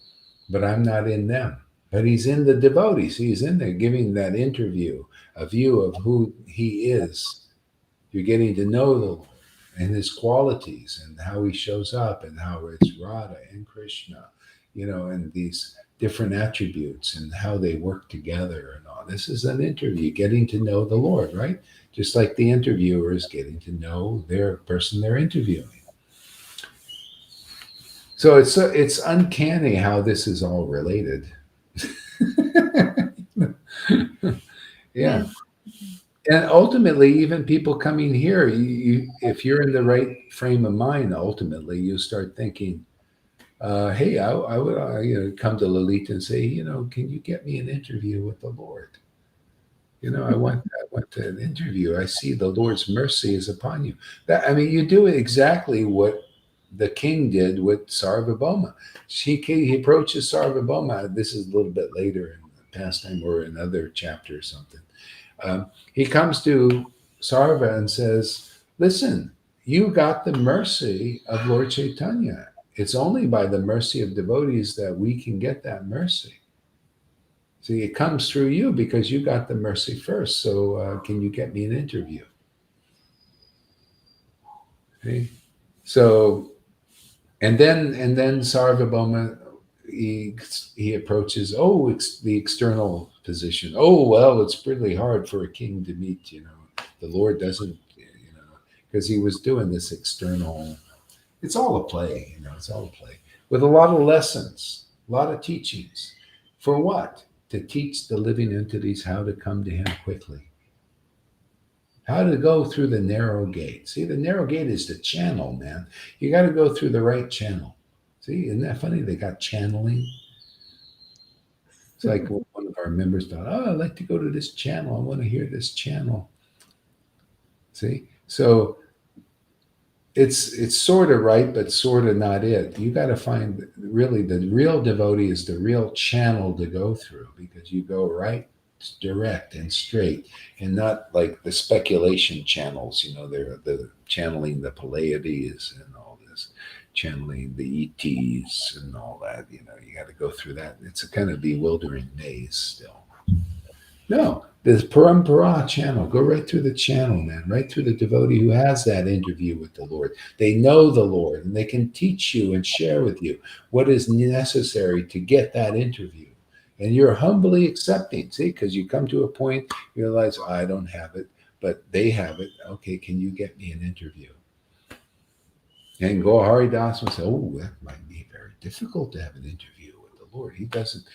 but I'm not in them. But He's in the devotees. He's in there giving that interview, a view of who He is. You're getting to know the Lord and His qualities and how He shows up and how it's Radha and Krishna, and these different attributes and how they work together and all. This is an interview, getting to know the Lord, right? Just like the interviewer is getting to know their person they're interviewing. So it's uncanny how this is all related. Yeah. And ultimately, even people coming here, if you're in the right frame of mind, ultimately you start thinking, "Hey, I would, come to Lolita and say, can you get me an interview with the Lord? I want an interview. I see the Lord's mercy is upon you." You do exactly what the king did with Sarvabhauma. He approaches Sarvabhauma. This is a little bit later in the pastime or another chapter or something. He comes to Sarva and says, listen, you got the mercy of Lord Chaitanya. It's only by the mercy of devotees that we can get that mercy. See, it comes through you because you got the mercy first. So can you get me an interview? See? So, and then Sarvabhauma, he approaches, it's the external position. Oh, well, it's really hard for a king to meet, the Lord doesn't, because he was doing this external, it's all a play, it's all a play with a lot of lessons, a lot of teachings. For what? To teach the living entities how to come to Him quickly, how to go through the narrow gate. See, the narrow gate is the channel, man. You got to go through the right channel. See, isn't that funny? They got channeling. It's like one of our members thought, I'd like to go to this channel. I want to hear this channel. See? So it's sort of right, but sort of not it. You got to find really the real devotee is the real channel to go through because you go right, direct and straight, and not like the speculation channels. They're the channeling the Pleiades and all this, channeling the ETs and all that. You got to go through that. It's a kind of bewildering maze still. No, this Parampara channel. Go right through the channel, man. Right through the devotee who has that interview with the Lord. They know the Lord and they can teach you and share with you what is necessary to get that interview. And you're humbly accepting, see, because you come to a point, you realize, I don't have it, but they have it. Okay, can you get me an interview? And Gohari Das will say, that might be very difficult to have an interview with the Lord. He doesn't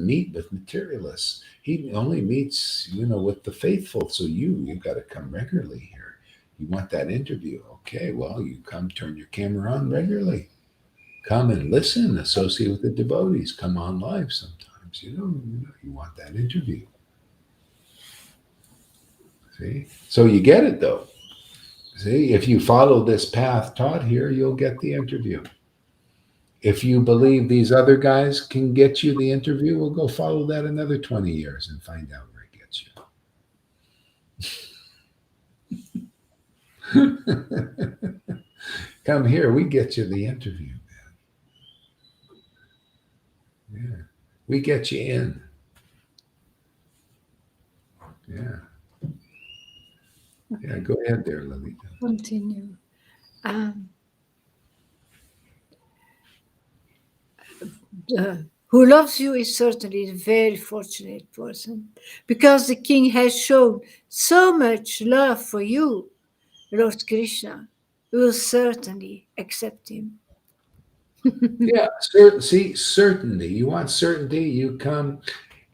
meet with materialists. He only meets, with the faithful. So you got to come regularly here. You want that interview. Okay, well, you come, turn your camera on regularly. Come and listen, associate with the devotees. Come on live sometimes. You want that interview. See? So you get it though. See, if you follow this path taught here, you'll get the interview. If you believe these other guys can get you the interview, we'll go follow that another 20 years and find out where it gets you. Come here, we get you the interview, man. Yeah. We get you in. Yeah. Yeah, go ahead there, Lalita. Continue. Who loves you is certainly a very fortunate person, because the king has shown so much love for you, Lord Krishna. Will certainly accept him. Yeah, certainty. You want certainty, you come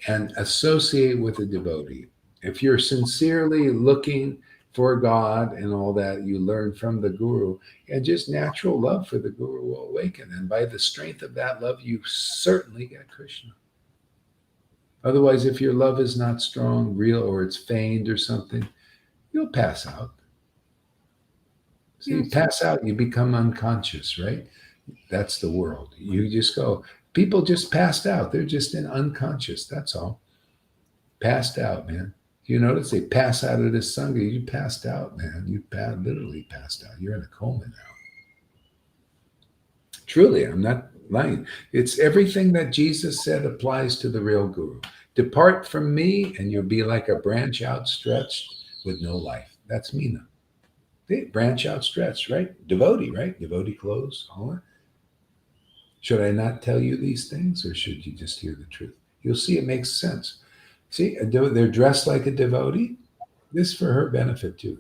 and associate with a devotee. If you're sincerely looking for God and all that, you learn from the guru, and just natural love for the guru will awaken. And by the strength of that love, you certainly get Krishna. Otherwise, if your love is not strong, real, or it's feigned or something, you'll pass out. So you Yes. pass out, you become unconscious, right? That's the world. You just go, people just passed out. They're just in unconscious. That's all. Passed out, man. You notice they pass out of this sangha. You passed out, man. You literally passed out. You're in a coma now. Truly, I'm not lying. It's everything that Jesus said applies to the real guru. Depart from me, and you'll be like a branch outstretched with no life. That's Meena. They branch outstretched, right? Devotee, right? Devotee clothes, all that. Should I not tell you these things, or should you just hear the truth? You'll see it makes sense. See, they're dressed like a devotee. This for her benefit too.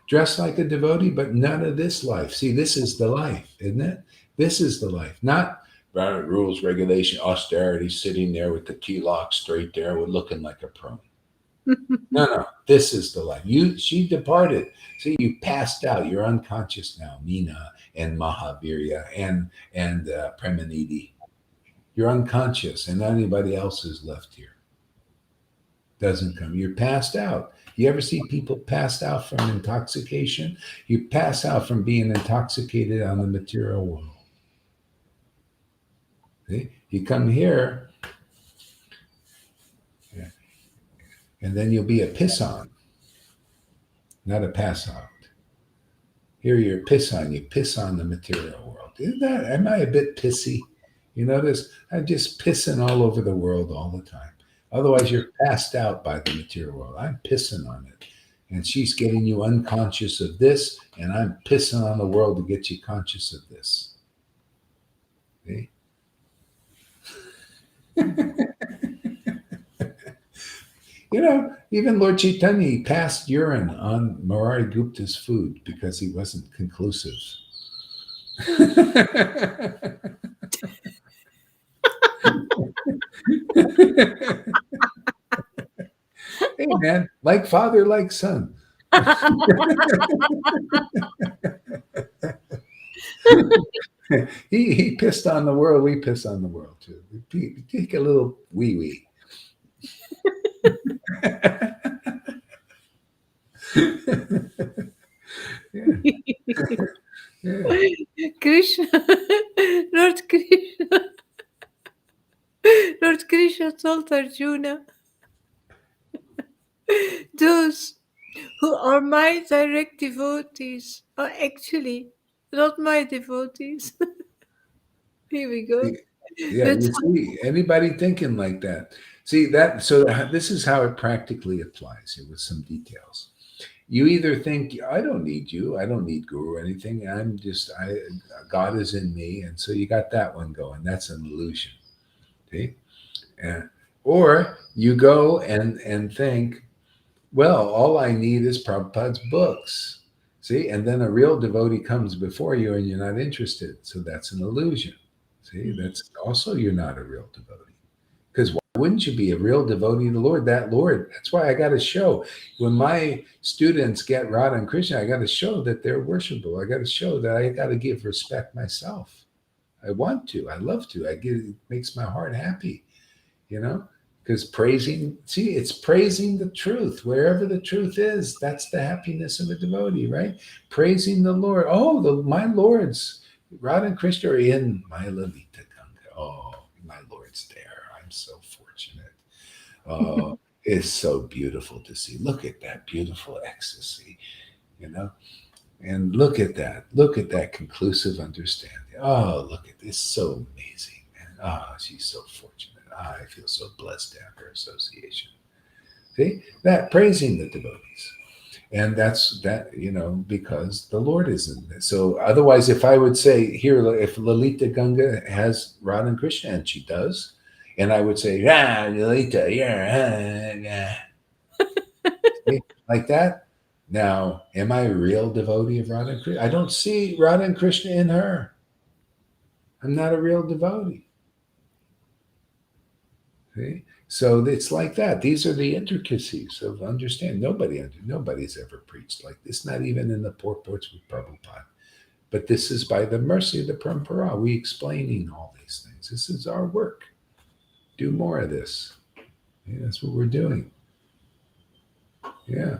Dressed like a devotee, but none of this life. See, this is the life, isn't it? This is the life, not rules, regulation, austerity, sitting there with the tilak straight there, looking like a prone. No. This is the life. She departed. See, you passed out. You're unconscious now, Meena and Mahavirya and Premanidi. You're unconscious, and anybody else is left here. Doesn't come. You're passed out. You ever see people passed out from intoxication? You pass out from being intoxicated on the material world. See? You come here, and then you'll be a piss on, not a pass out. Here you're piss on. You piss on the material world. Am I a bit pissy? You notice I'm just pissing all over the world all the time. Otherwise, you're passed out by the material world. I'm pissing on it. And she's getting you unconscious of this, and I'm pissing on the world to get you conscious of this. See? Even Lord Chaitanya passed urine on Murari Gupta's food because he wasn't conclusive. Hey, man, like father, like son. He pissed on the world. We piss on the world too. We take a little wee wee. Yeah. Krishna, Lord Krishna, Lord Krishna told Arjuna, those who are my direct devotees are actually not my devotees. Here we go. Yeah, you see, anybody thinking like that. See that, so this is how it practically applies here with some details. You either think, I don't need you, I don't need guru or anything, God is in me, and so you got that one going. That's an illusion. See? Or you go and think, well, all I need is Prabhupada's books. See, and then a real devotee comes before you and you're not interested. So that's an illusion. See, that's also you're not a real devotee. Because why wouldn't you be a real devotee to the Lord? That's why I got to show. When my students get Radha and Krishna, I got to show that they're worshipable. I got to show that I got to give respect myself. I want to. I love to. It makes my heart happy, because it's praising the truth. Wherever the truth is, that's the happiness of a devotee, right? Praising the Lord. Oh, my lords, Radha and Krishna are in my Lalita Ganga. Oh, my Lord's there. I'm so fortunate. Oh, it's so beautiful to see. Look at that beautiful ecstasy, and look at that conclusive understanding. Oh, look at this, so amazing, man. Oh, she's so fortunate. I feel so blessed to have her association. See that praising the devotees. And that's that, because the Lord is in this. So otherwise, if I would say here, if Lalita Ganga has Radha and Krishna, and she does, and I would say, Lalita, yeah. See, like that. Now, am I a real devotee of Radha and Krishna? I don't see Radha and Krishna in her. I'm not a real devotee. See? So it's like that. These are the intricacies of understanding. Nobody's ever preached like this, not even in the purports with Prabhupada. But this is by the mercy of the Parampara. We explaining all these things. This is our work. Do more of this. Yeah, that's what we're doing. Yeah.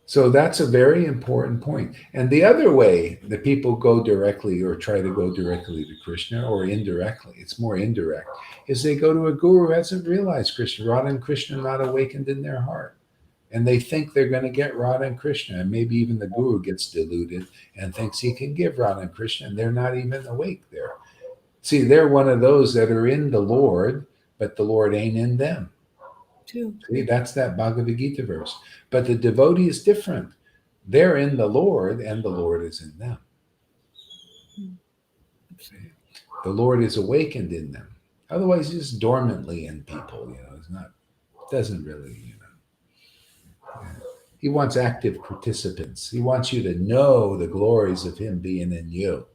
So that's a very important point. And the other way that people go directly or try to go directly to Krishna or indirectly, it's more indirect, is they go to a guru who hasn't realized Krishna. Radha and Krishna are not awakened in their heart. And they think they're going to get Radha and Krishna. And maybe even the guru gets deluded and thinks he can give Radha and Krishna, and they're not even awake there. See, they're one of those that are in the Lord, but the Lord ain't in them. True. See, that's that Bhagavad Gita verse. But the devotee is different. They're in the Lord, and the Lord is in them. See? The Lord is awakened in them. Otherwise, he's just dormantly in people. It's not. Doesn't really. Yeah. He wants active participants. He wants you to know the glories of Him being in you.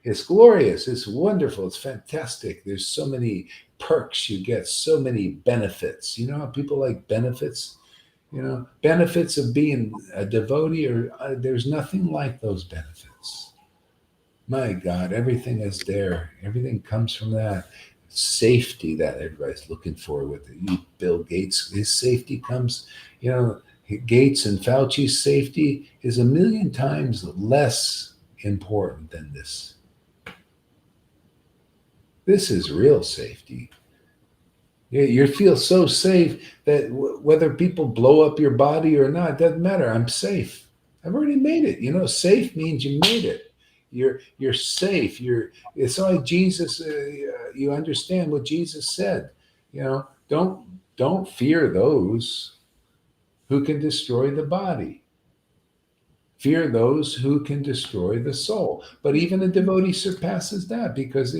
It's glorious. It's wonderful. It's fantastic. There's so many perks you get, so many benefits. You know how people like benefits? Benefits of being a devotee, or there's nothing like those benefits. My God, everything is there. Everything comes from that safety that everybody's looking for with it. Bill Gates, his safety comes, Gates and Fauci's safety is 1,000,000 times less important than this. This is real safety. You feel so safe that whether people blow up your body or not, doesn't matter. I'm safe. I've already made it. Safe means you made it. You're safe. It's like Jesus. You understand what Jesus said. Don't fear those who can destroy the body. Fear those who can destroy the soul. But even a devotee surpasses that, because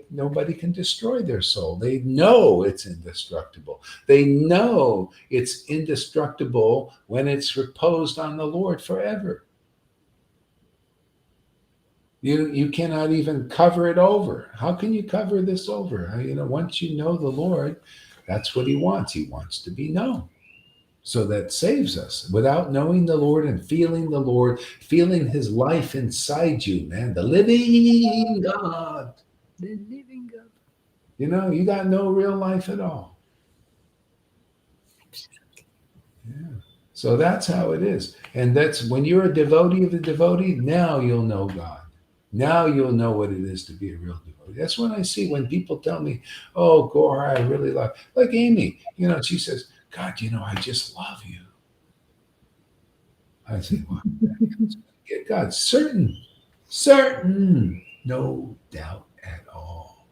nobody can destroy their soul. They know it's indestructible. They know it's indestructible when it's reposed on the Lord forever. You cannot even cover it over. How can you cover this over? Once you know the Lord, that's what He wants. He wants to be known. So that saves us. Without knowing the Lord and feeling the Lord, feeling His life inside you, man, the living God. The living God. You got no real life at all. Absolutely. Yeah. So that's how it is. And that's when you're a devotee of the devotee, now you'll know God. Now you'll know what it is to be a real devotee. That's when I see when people tell me, oh, Gaur, I really love, like Amy, she says, God, I just love you. I say, well, get God, certain, no doubt at all.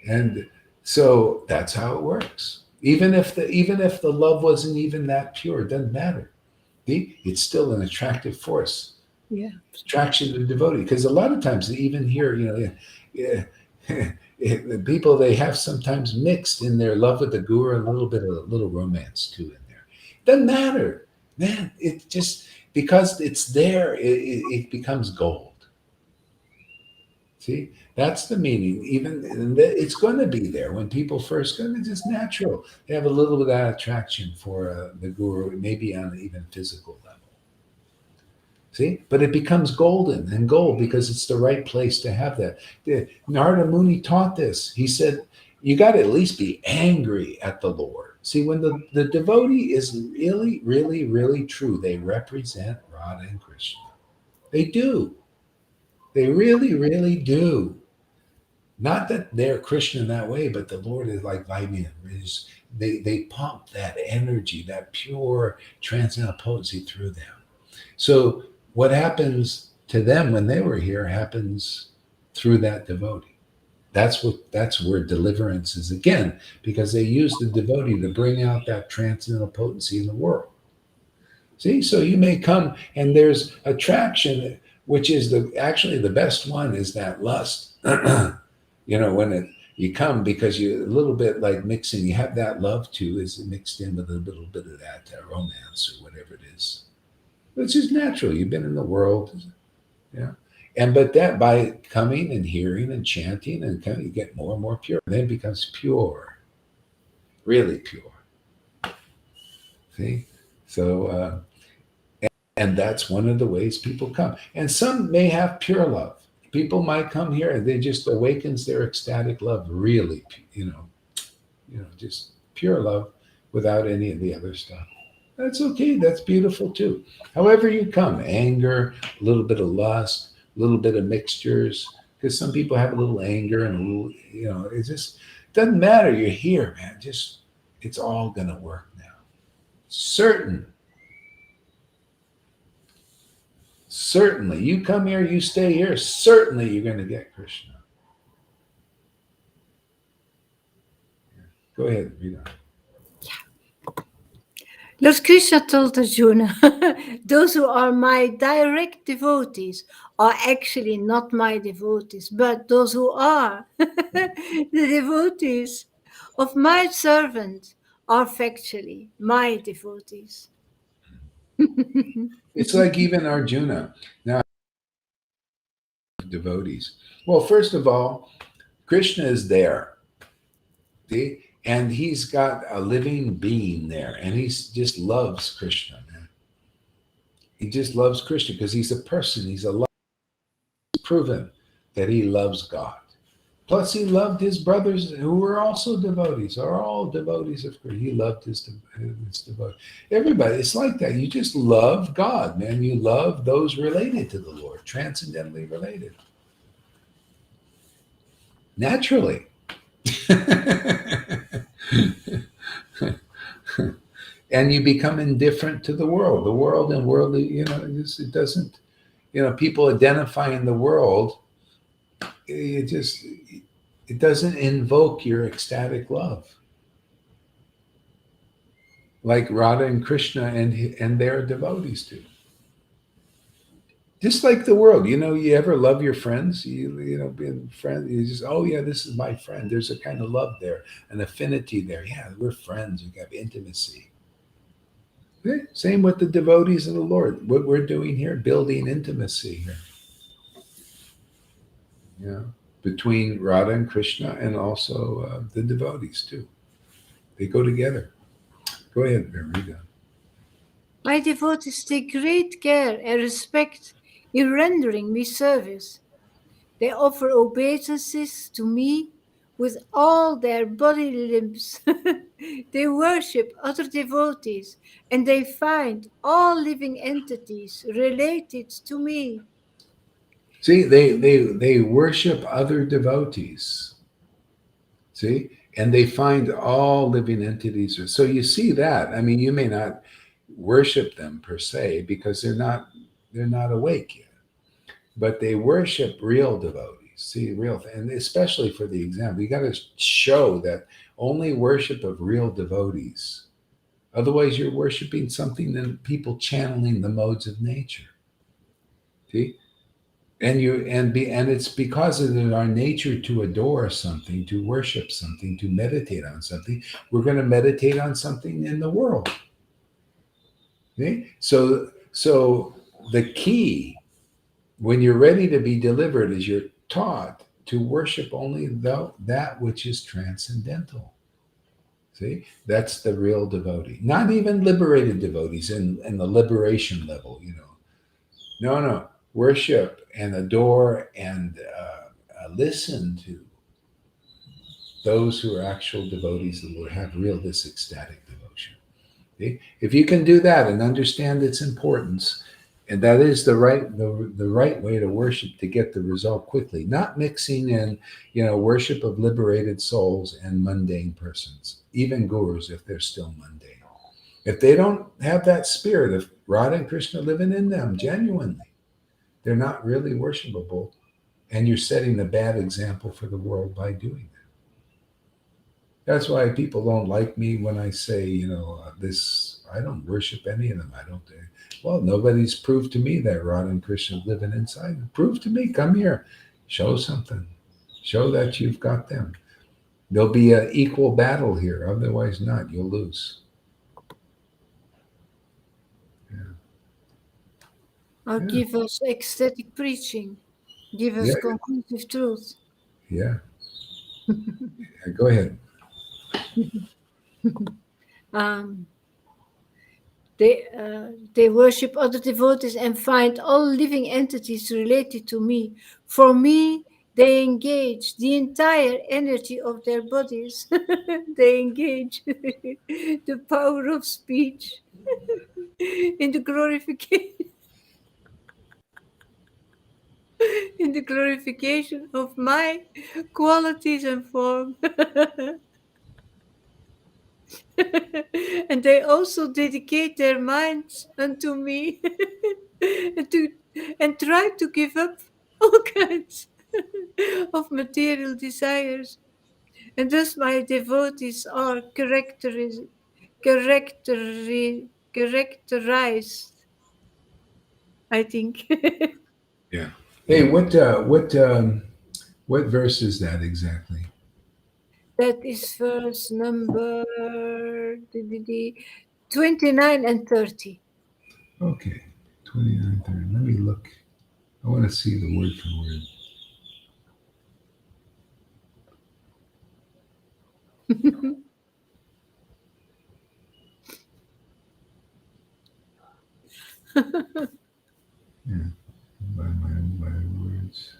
And so that's how it works. Even if the love wasn't even that pure, it doesn't matter. It's still an attractive force. Yeah. Attraction to the devotee, because a lot of times they even hear, the people, they have sometimes mixed in their love with the guru a little romance too in there. Doesn't matter, man. It just, because it's there, it becomes gold. See, that's the meaning. Even it's going to be there when people first go. It's just natural. They have a little bit of that attraction for the guru, maybe on an even physical level. See, but it becomes golden and gold because it's the right place to have that. Narada Muni taught this. He said, you got to at least be angry at the Lord. See, when the devotee is really, really, really true, they represent Radha and Krishna. They do. They really, really do. Not that they're Krishna in that way, but the Lord is like vitamin. They pump that energy, that pure transcendental potency through them. So what happens to them when they were here happens through that devotee. That's where deliverance is again, because they use the devotee to bring out that transcendental potency in the world. See, so you may come and there's attraction, which is actually the best one is that lust. When you come because you a little bit like mixing, you have that love too, is mixed in with a little bit of that romance or whatever it is. Which is natural. You've been in the world, yeah. But that by coming and hearing and chanting and kind of you get more and more pure. And then it becomes pure, really pure. See? So, and that's one of the ways people come. And some may have pure love. People might come here and they just awakens their ecstatic love, really, just pure love without any of the other stuff. That's okay. That's beautiful too. However you come, anger, a little bit of lust, a little bit of mixtures, because some people have a little anger and a little, it just doesn't matter. You're here, man. Just, it's all going to work now. Certainly, you come here, you stay here, certainly you're going to get Krishna. Go ahead, Rita. Lord Krishna told Arjuna, those who are my direct devotees are actually not my devotees, but those who are the devotees of my servant are factually my devotees. It's like even Arjuna. Now, devotees. Well, first of all, Krishna is there. See? And he's got a living being there. And he just loves Krishna, man. He just loves Krishna because he's a person. He's a love. It's proven that he loves God. Plus, he loved his brothers who were also devotees, are all devotees of Krishna. He loved his devotees. Everybody, it's like that. You just love God, man. You love those related to the Lord, transcendentally related. Naturally. And you become indifferent to the world. The world and worldly, it doesn't, people identifying the world, it doesn't invoke your ecstatic love. Like Radha and Krishna and their devotees do. Just like the world, you ever love your friends? Being friends, you just, oh yeah, this is my friend. There's a kind of love there, an affinity there. Yeah, we're friends. We have intimacy. Okay? Same with the devotees of the Lord. What we're doing here, building intimacy here. Between Radha and Krishna and also the devotees too. They go together. Go ahead, Rita. My devotees take great care and respect in rendering me service. They offer obeisances to me with all their body limbs. They worship other devotees and they find all living entities related to me. See, they worship other devotees. See, and they find all living entities. So you see that. I mean, you may not worship them per se because they're not awake yet, but they worship real devotees. See, and especially for the example, you got to show that only worship of real devotees. Otherwise, you're worshiping something that people channeling the modes of nature. See. And it's because it is our nature to adore something, to worship something, to meditate on something. We're going to meditate on something in the world. Okay? So the key when you're ready to be delivered is you're taught to worship only that which is transcendental. See, that's the real devotee. Not even liberated devotees in the liberation level. No. Worship and adore and listen to those who are actual devotees that will have this ecstatic devotion. Okay? If you can do that and understand its importance, and that is the right way to worship to get the result quickly, not mixing in, worship of liberated souls and mundane persons, even gurus if they're still mundane. If they don't have that spirit of Radha and Krishna living in them genuinely, they're not really worshipable And you're setting a bad example for the world by doing that. That's why people don't like me when I say, this, I don't worship any of them. I don't. Well, nobody's proved to me that Radha and Krishna living inside. Prove to me. Come here. Show something. Show that you've got them. There'll be an equal battle here. Otherwise, not. You'll lose. Or Yeah. give us ecstatic preaching. Give us Yeah. conclusive truth. Yeah. Go ahead. They worship other devotees and find all living entities related to me. For me, they engage the entire energy of their bodies. They engage the power of speech in the glorification of my qualities and form. And they also dedicate their minds unto me and try to give up all kinds of material desires. And thus my devotees are characterized, I think. Yeah. Hey, what verse is that exactly? That is verse number 29 and 30. Okay. 29, 30. Let me look. I want to see the word for word. Yeah. By words.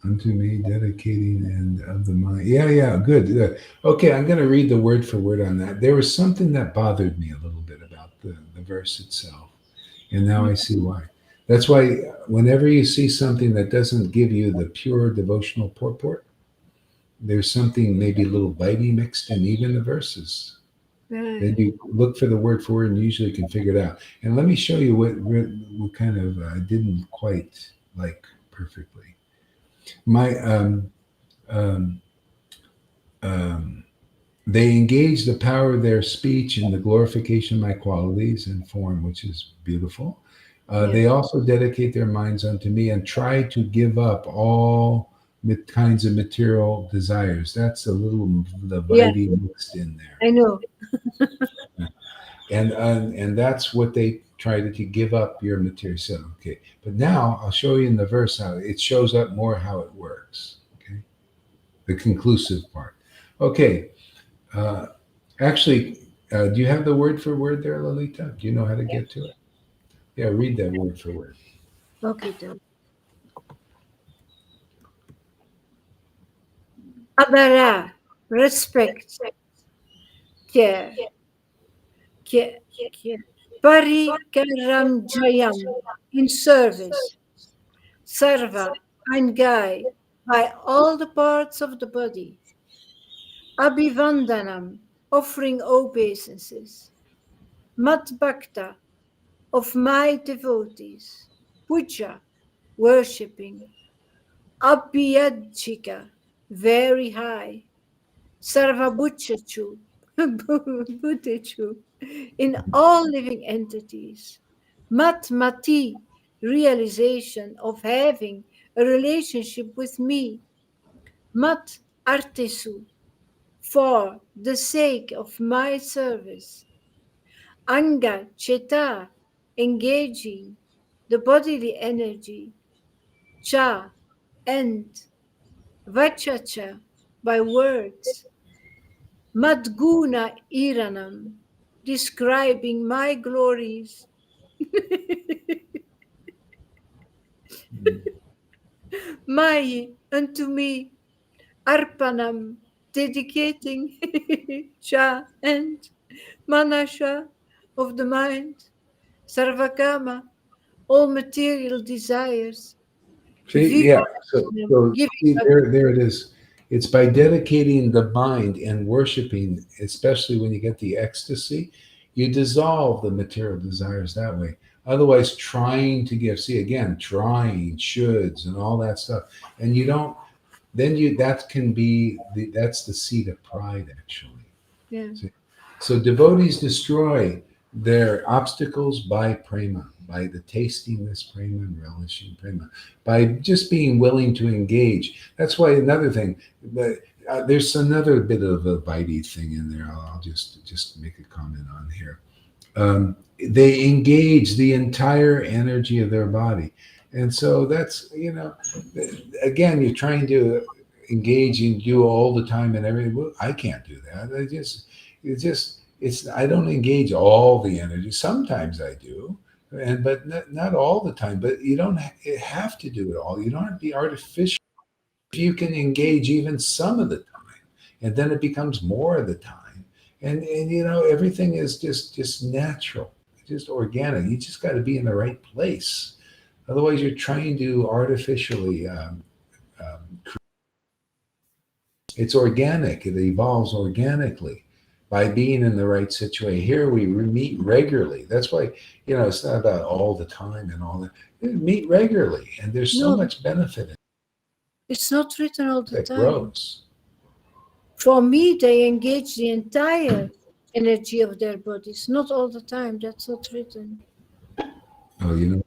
Unto me, dedicating and of the mind. Yeah, good. Okay, I'm going to read the word for word on that. There was something that bothered me a little bit about the verse itself, and now I see why. That's why whenever you see something that doesn't give you the pure devotional purport, there's something maybe a little bitey mixed in even the verses. Then you look for the word for word and usually can figure it out. And let me show you what kind of I didn't quite like perfectly. My um, um, they engage the power of their speech in the glorification of my qualities and form, which is beautiful. They also dedicate their minds unto me and try to give up all kinds of material desires. That's a little the vitey mixed in there. I know. And that's what they try to give up your material. So, okay, but now I'll show you in the verse how it shows up more how it works. Okay, the conclusive part. Okay, actually, do you have the word for word there, Lalita? Do you know how to get to it? Yeah, read that word for word. Okay, then. Abara, respect, care, care, care. Parikaram Jayam, in service. Sarva, ein guide by all the parts of the body. Abhivandanam, offering obeisances. Mat Bhakta, of my devotees. Puja, worshipping. Abhyajika, very high. Sarvabhuchachu, Bhutechu, in all living entities. Matmati, realization of having a relationship with me. Mat artesu, for the sake of my service. Anga cheta, engaging the bodily energy. Cha, and vachacha, by words. Madguna Iranam, describing my glories. Mai unto me, Arpanam, dedicating Cha and Manasha of the mind, Sarvakama, all material desires. See, yeah. So Giving see, up. there it is. It's by dedicating the mind and worshiping, especially when you get the ecstasy, you dissolve the material desires that way. Otherwise, trying to give, see again, trying, shoulds, and all that stuff, and you don't. Then that can be that's the seed of pride, actually. Yeah. So devotees destroy their obstacles by prema, by the tasting this prema and relishing prema, by just being willing to engage. That's why another thing, but there's another bit of a bitey thing in there. I'll just make a comment on here. They engage the entire energy of their body, and so that's again, you're trying to engage in you all the time and everything. Well, I can't do that. It's I don't engage all the energy. Sometimes I do, but not all the time. But you don't have to do it all. You don't have to be artificial. If you can engage even some of the time, and then it becomes more of the time, and everything is just natural, just organic. You just got to be in the right place. Otherwise, you're trying to artificially. It's organic. It evolves organically by being in the right situation. Here we meet regularly. That's why, it's not about all the time and all that. We meet regularly, and there's so much benefit in It's not written all the that time. grows. For me, they engage the entire energy of their bodies. Not all the time. That's not written. Oh,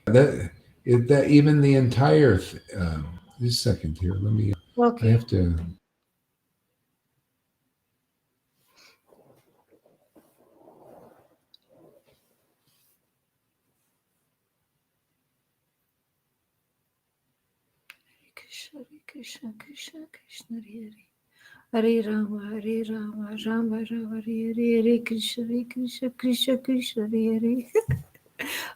that even the entire. Just a second here. Let me. Okay. I have to. Krishna, Krishna, Krishna, Krishna, Hare Rama, Hare Rama, Rama Rama, Hare Hare, Krishna, Krishna, Krishna, Krishna, Hare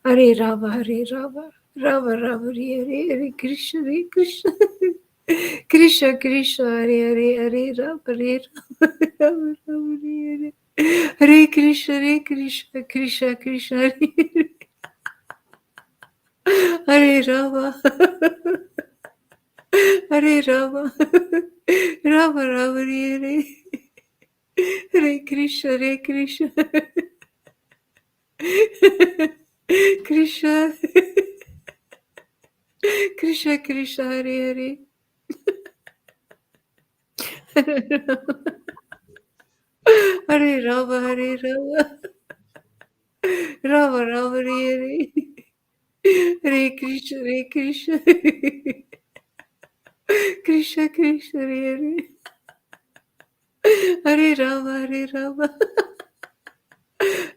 Hare Rama, Hare Rama, Rama Rama, Hare Hare, Krishna, Krishna, Krishna, Krishna, Hare Hare, Hare Rama, Rama Rama, Hare Hare Krishna, Krishna, Krishna, Hare Rama. Hare Rama, Rama Rama, Hare Hare Krishna, Krishna, Krishna, Krishna, Krishna, Hare Hare. Hare Rama, Hare Rama, Rama Rama, Hare Hare Krishna, Krishna, Krishna, Krishna, Hare Hare Rama, Hare Rama,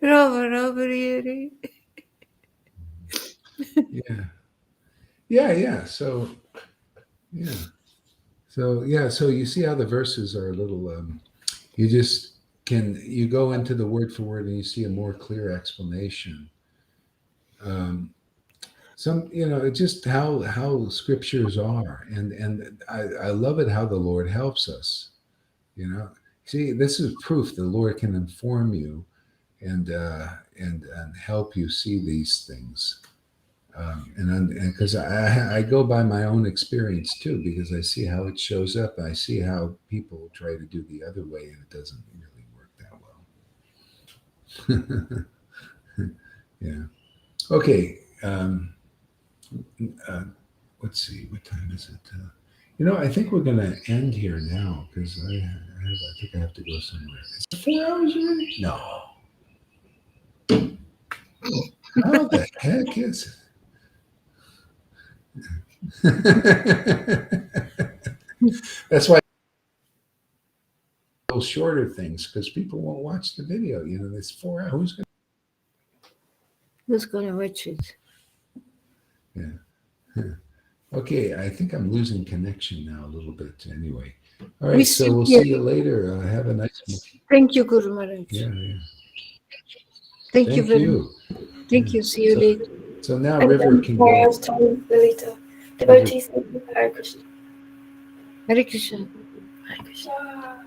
Rama Rama, Hare. Yeah. So you see how the verses are a little. You go into the word for word and you see a more clear explanation. Just how scriptures are, and I love it how the Lord helps us. See, this is proof the Lord can inform you and help you see these things. And because I go by my own experience too, because I see how it shows up. I see how people try to do the other way, and it doesn't really work that well. Yeah. Okay. Let's see. What time is it? I think we're going to end here now because I think I have to go somewhere. Is it 4 hours already? No. How the heck is it? That's why those shorter things, because people won't watch the video. It's 4 hours. Who's gonna watch it? Yeah. Okay, I think I'm losing connection now a little bit. Anyway, all right. So we'll see you later. Have a nice one. Thank you, Guru Maharaj. Yeah. Thank you very much. Thank you. See you later. So now River can go. Lilita. Devotees, Hare Krishna. Hare Krishna. Hare Krishna.